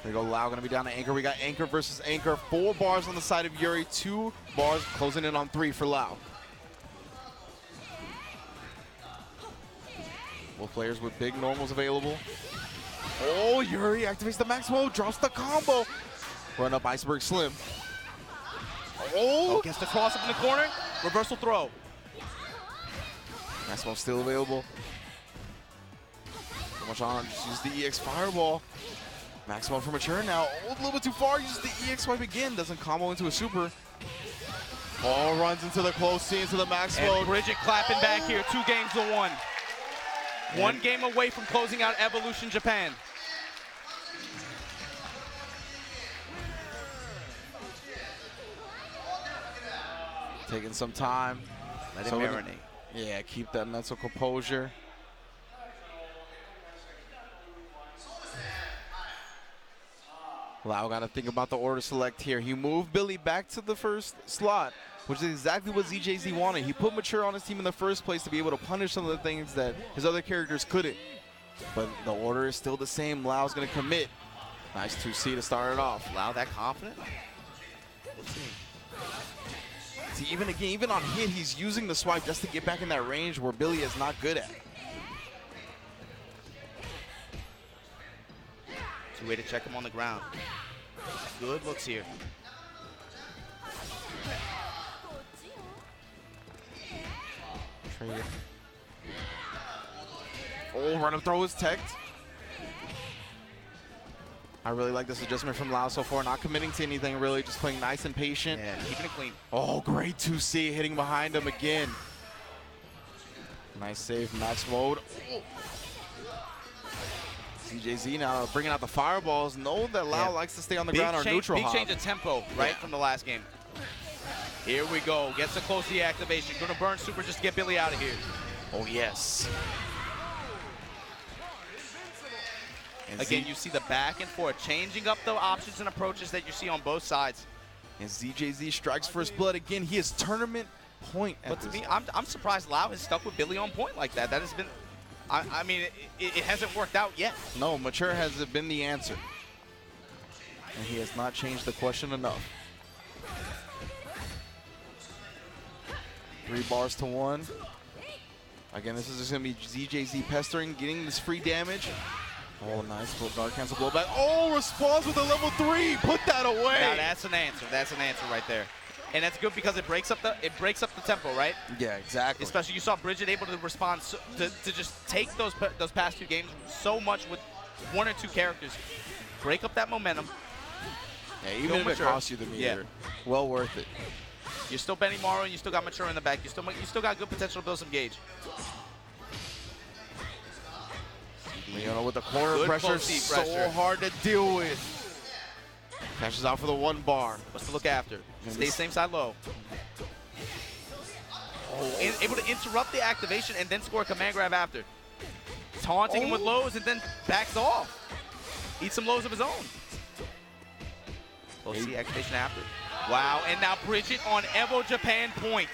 There you go, Lau gonna be down to anchor. We got anchor versus anchor. 4 bars on the side of Yuri, 2 bars closing in on 3 for Lau. Both players with big normals available. Oh, Yuri activates the max mode, drops the combo. Run up Iceberg Slim. Oh, gets the cross up in the corner. Reversal throw. Max mode still available. So much on, just use the EX Fireball. Max mode for Mature now. Oh, a little bit too far, uses the EX swipe again. Doesn't combo into a super. Ball runs into the close C, into the max mode. And Bridget clapping back here, 2 games to 1. And 1 game away from closing out Evolution Japan. Taking some time. Let it marinate. Yeah, keep that mental composure. Lau got to think about the order select here. He moved Billy back to the first slot, which is exactly what ZJZ wanted. He put Mature on his team in the first place to be able to punish some of the things that his other characters couldn't. But the order is still the same. Lau's going to commit. Nice 2C to start it off. Lau that confident? Let's see. See, even on hit, he's using the swipe just to get back in that range where Billy is not good at. It's a way to check him on the ground. Good looks here. Trade it. Oh, run up throw is teched. I really like this adjustment from Lau so far, not committing to anything really, just playing nice and patient. Yeah, keeping it clean. Oh, great 2C, hitting behind him again. Nice save, max mode. Oh. CJZ now bringing out the fireballs. Know that Lau likes to stay on the ground or neutral hop. Big change of tempo, right, from the last game. Here we go. Gets a close deactivation. Gonna burn super just to get Billy out of here. Oh, yes. And again, you see the back and forth, changing up the options and approaches that you see on both sides. And ZJZ strikes first blood again. He is tournament point. But to me, I'm surprised Lau has stuck with Billy on point like that. That has been, I mean, it hasn't worked out yet. No, mature has been the answer. And he has not changed the question enough. 3 bars to 1. Again, this is just going to be ZJZ pestering, getting this free damage. Oh, nice. Guard cancel blowback. Oh, response with a level 3. Put that away. Now that's an answer. That's an answer right there. And that's good because it breaks up the tempo, right? Yeah, exactly. Especially you saw Bridget able to respond to just take those past 2 games so much with 1 or 2 characters. Break up that momentum. Yeah, even if it costs you the meter, well worth it. You're still Benny Morrow and you still got Mature in the back. You still got good potential to build some gauge. You know, with the corner pressure, so hard to deal with. Cashes out for the 1 bar. What's to look after? Stay same side low. Oh, able to interrupt the activation and then score a command grab after. Taunting him with lows and then backs off. Eats some lows of his own. We'll see activation after. Wow, and now Bridget on Evo Japan point.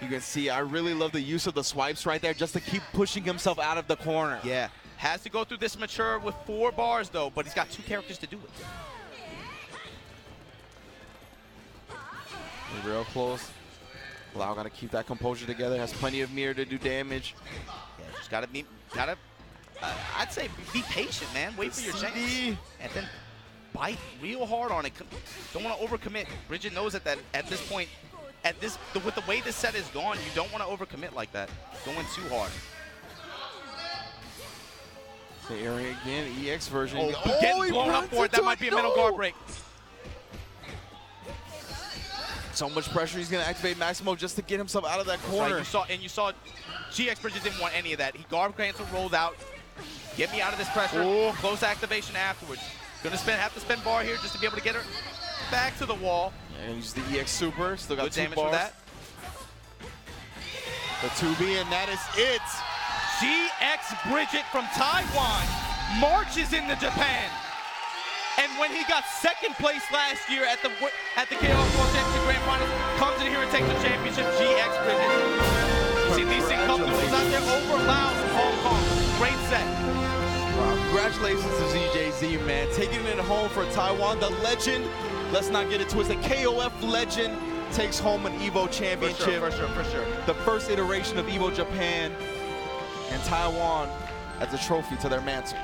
You can see, I really love the use of the swipes right there just to keep pushing himself out of the corner. Yeah, has to go through this Mature with 4 bars though, but he's got 2 characters to do it. Real close. Lau got to keep that composure together, has plenty of mirror to do damage. Yeah, just got to be, I'd say be patient, man. Wait for your chance. And then bite real hard on it. Don't want to overcommit. Bridget knows that at this point, with the way this set is gone, you don't want to overcommit like that. Going too hard. The area again, EX version. Oh, getting blown up for it. That might be a middle guard break. So much pressure. He's going to activate Maximo just to get himself out of that corner. Right, you saw GX Bridget didn't want any of that. He guard cancel rolled out. Get me out of this pressure. Ooh. Close activation afterwards. Gonna have to spend bar here just to be able to get her back to the wall. And use the EX super. Still got good 2 damage bars. for that. The 2B, and that is it. GX Bridget from Taiwan marches into Japan. And when he got 2nd place last year at the KOF Championship Grand Finals, comes in here and takes the championship. GX Bridget. See these things come through out there over Laos from Hong Kong. Great set. Wow, congratulations to ZJZ, man. Taking it home for Taiwan. The legend, let's not get it twisted, KOF legend takes home an Evo championship. For sure. The first iteration of Evo Japan, and Taiwan as a trophy to their mantle.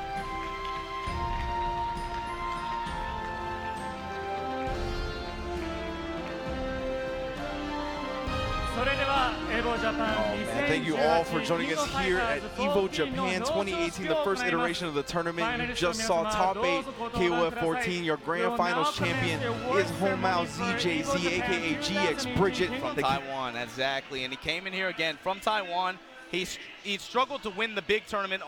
Thank you all for joining us here at Evo Japan 2018, the first iteration of the tournament. You just saw top 8 KOF 14. Your grand finals champion is Homao ZJZ, aka GX Bridget from Taiwan. Exactly, and he came in here again from Taiwan. He struggled to win the big tournament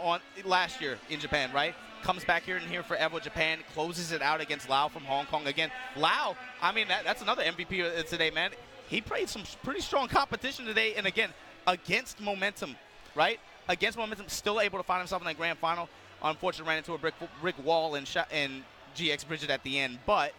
last year in Japan, right? Comes back here for Evo Japan, closes it out against Lau from Hong Kong. Again, Lau, I mean, that's another MVP today, man. He played some pretty strong competition today, and again, against momentum, right? Against momentum, still able to find himself in that grand final. Unfortunately, ran into a brick wall and GX Bridget at the end, but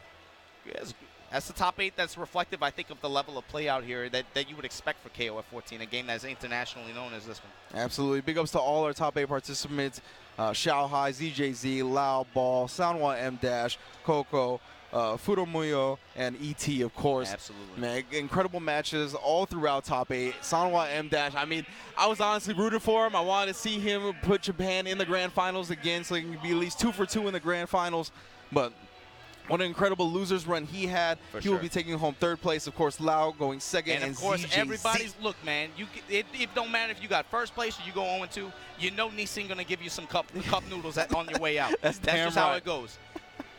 that's the top 8 that's reflective, I think, of the level of play out here that you would expect for KOF 14, a game that's internationally known as this one. Absolutely. Big ups to all our top 8 participants. Xiao Hai, ZJZ, Lao Ball, Sanwa M-Dash, Coco, Fudomuyo, and ET, of course. Absolutely. Man, incredible matches all throughout top 8. Sanwa M-Dash, I mean, I was honestly rooting for him. I wanted to see him put Japan in the grand finals again so he can be at least 2 for 2 in the grand finals. But What an incredible losers run he had. He will be taking home 3rd place. Of course, Lau going 2nd, and of course, ZJZ. everybody's look, man. It don't matter if you got 1st place or you go 0-2. You know Nissin gonna give you some cup noodles on your way out. That's just how it goes.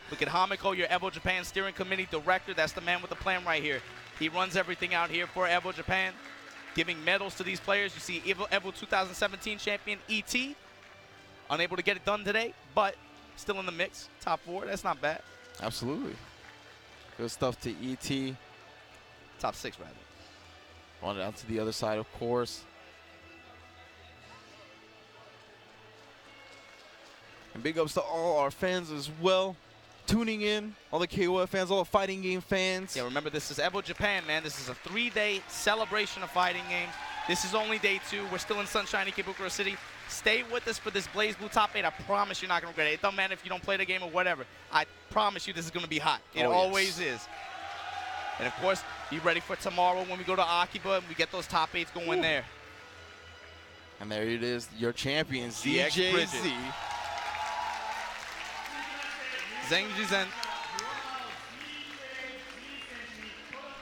Look at Hamiko, your Evo Japan steering committee director. That's the man with the plan right here. He runs everything out here for Evo Japan, giving medals to these players. You see Evo 2017 champion ET, unable to get it done today, but still in the mix. Top 4. That's not bad. Absolutely. Good stuff to ET. Top 6, rather. On down to the other side, of course. And big ups to all our fans as well. Tuning in, all the KOF fans, all the fighting game fans. Yeah, remember, this is Evo Japan, man. This is a 3-day celebration of fighting games. This is only day 2. We're still in sunshiny Ikebukuro City. Stay with us for this Blaze Blue Top 8. I promise you're not going to regret it. It doesn't matter if you don't play the game or whatever. I promise you this is going to be hot. It always is. And, of course, be ready for tomorrow when we go to Akiba and we get those top 8s going there. And there it is, your champion, ZJZ. Zhengjizen.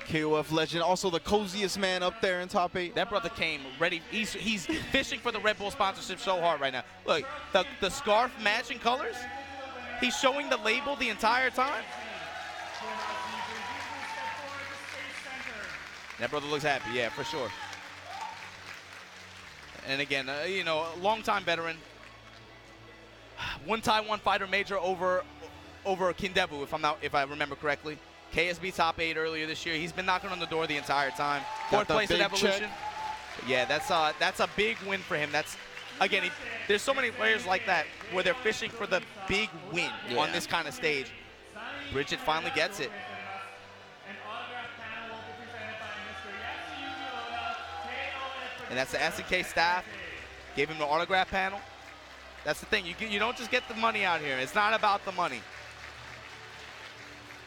KOF legend, also the coziest man up there in top 8. That brother came ready. He's fishing for the Red Bull sponsorship so hard right now. Look, the scarf matching colors. He's showing the label the entire time. That brother looks happy, yeah, for sure. And again, you know, longtime veteran. One Taiwan fighter major over Kindebu, if I remember correctly. KSB top 8 earlier this year. He's been knocking on the door the entire time. 4th place at Evolution. Yeah, that's a big win for him. That's, again, there's so many players like that where they're fishing for the big win on this kind of stage. Bridget finally gets it. And that's the SNK staff. Gave him the autograph panel. That's the thing. You don't just get the money out here. It's not about the money.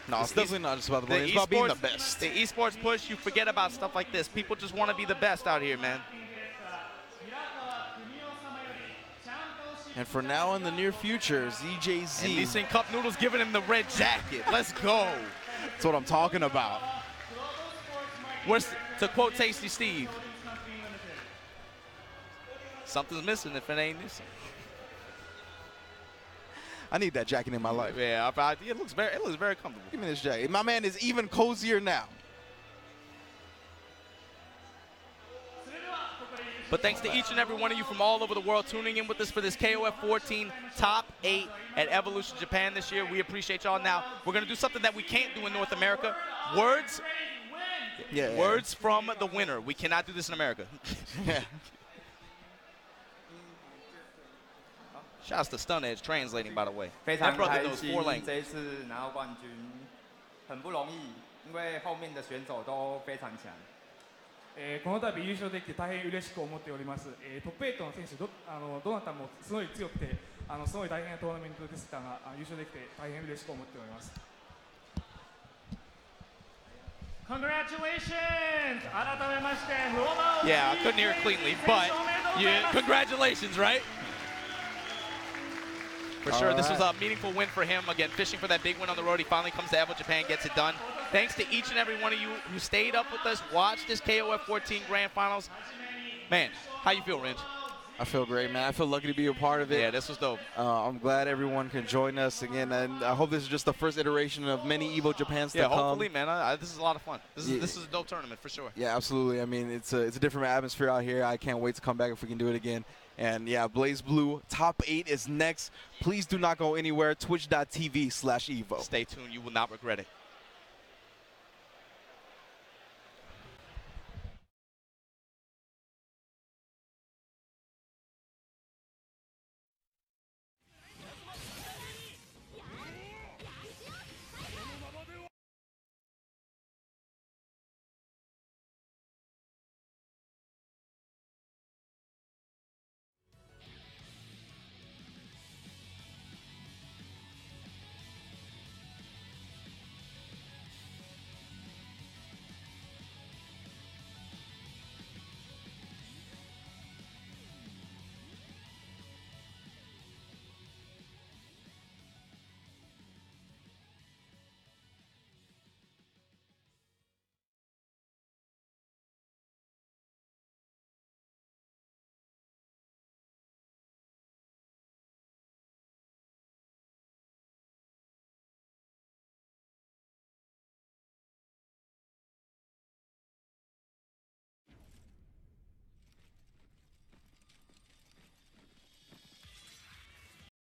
No, it's definitely not just about the money. It's about being the best. The esports push, you forget about stuff like this. People just want to be the best out here, man. And for now, in the near future, ZJZ. And these thing Cup Noodles giving him the red jacket. Let's go. That's what I'm talking about. To quote Tasty Steve, something's missing if it ain't this. I need that jacket in my life. Yeah, it looks very comfortable. Give me this jacket. My man is even cozier now. But thanks to each and every one of you from all over the world tuning in with us for this KOF 14 Top 8 at Evolution Japan this year. We appreciate y'all. Now, we're going to do something that we can't do in North America. Words from the winner. We cannot do this in America. Shouts to Stun Edge translating, by the way. That brother knows 4 languages. 这一次拿到冠军很不容易，因为后面的选手都非常强。この度優勝できて大変嬉しく思っております。トップ8の選手どなたもすごい強くて、すごい大変なトーナメントでしたが、優勝できて大変嬉しく思っております。Congratulations! 改めまして、Yeah, I couldn't hear it cleanly, but congratulations, right? For sure, this was a meaningful win for him. Again, fishing for that big win on the road. He finally comes to Evo Japan, gets it done. Thanks to each and every one of you who stayed up with us, watched this KOF 14 Grand Finals. Man, how you feel, Ringe? I feel great, man. I feel lucky to be a part of it. Yeah, this was dope. I'm glad everyone can join us again, and I hope this is just the first iteration of many Evo Japans to come. Yeah, hopefully, man. This is a lot of fun. This is a dope tournament for sure. Yeah, absolutely. I mean, it's a different atmosphere out here. I can't wait to come back if we can do it again. And yeah, Blaze Blue Top 8 is next. Please do not go anywhere. Twitch.tv/Evo. Stay tuned. You will not regret it.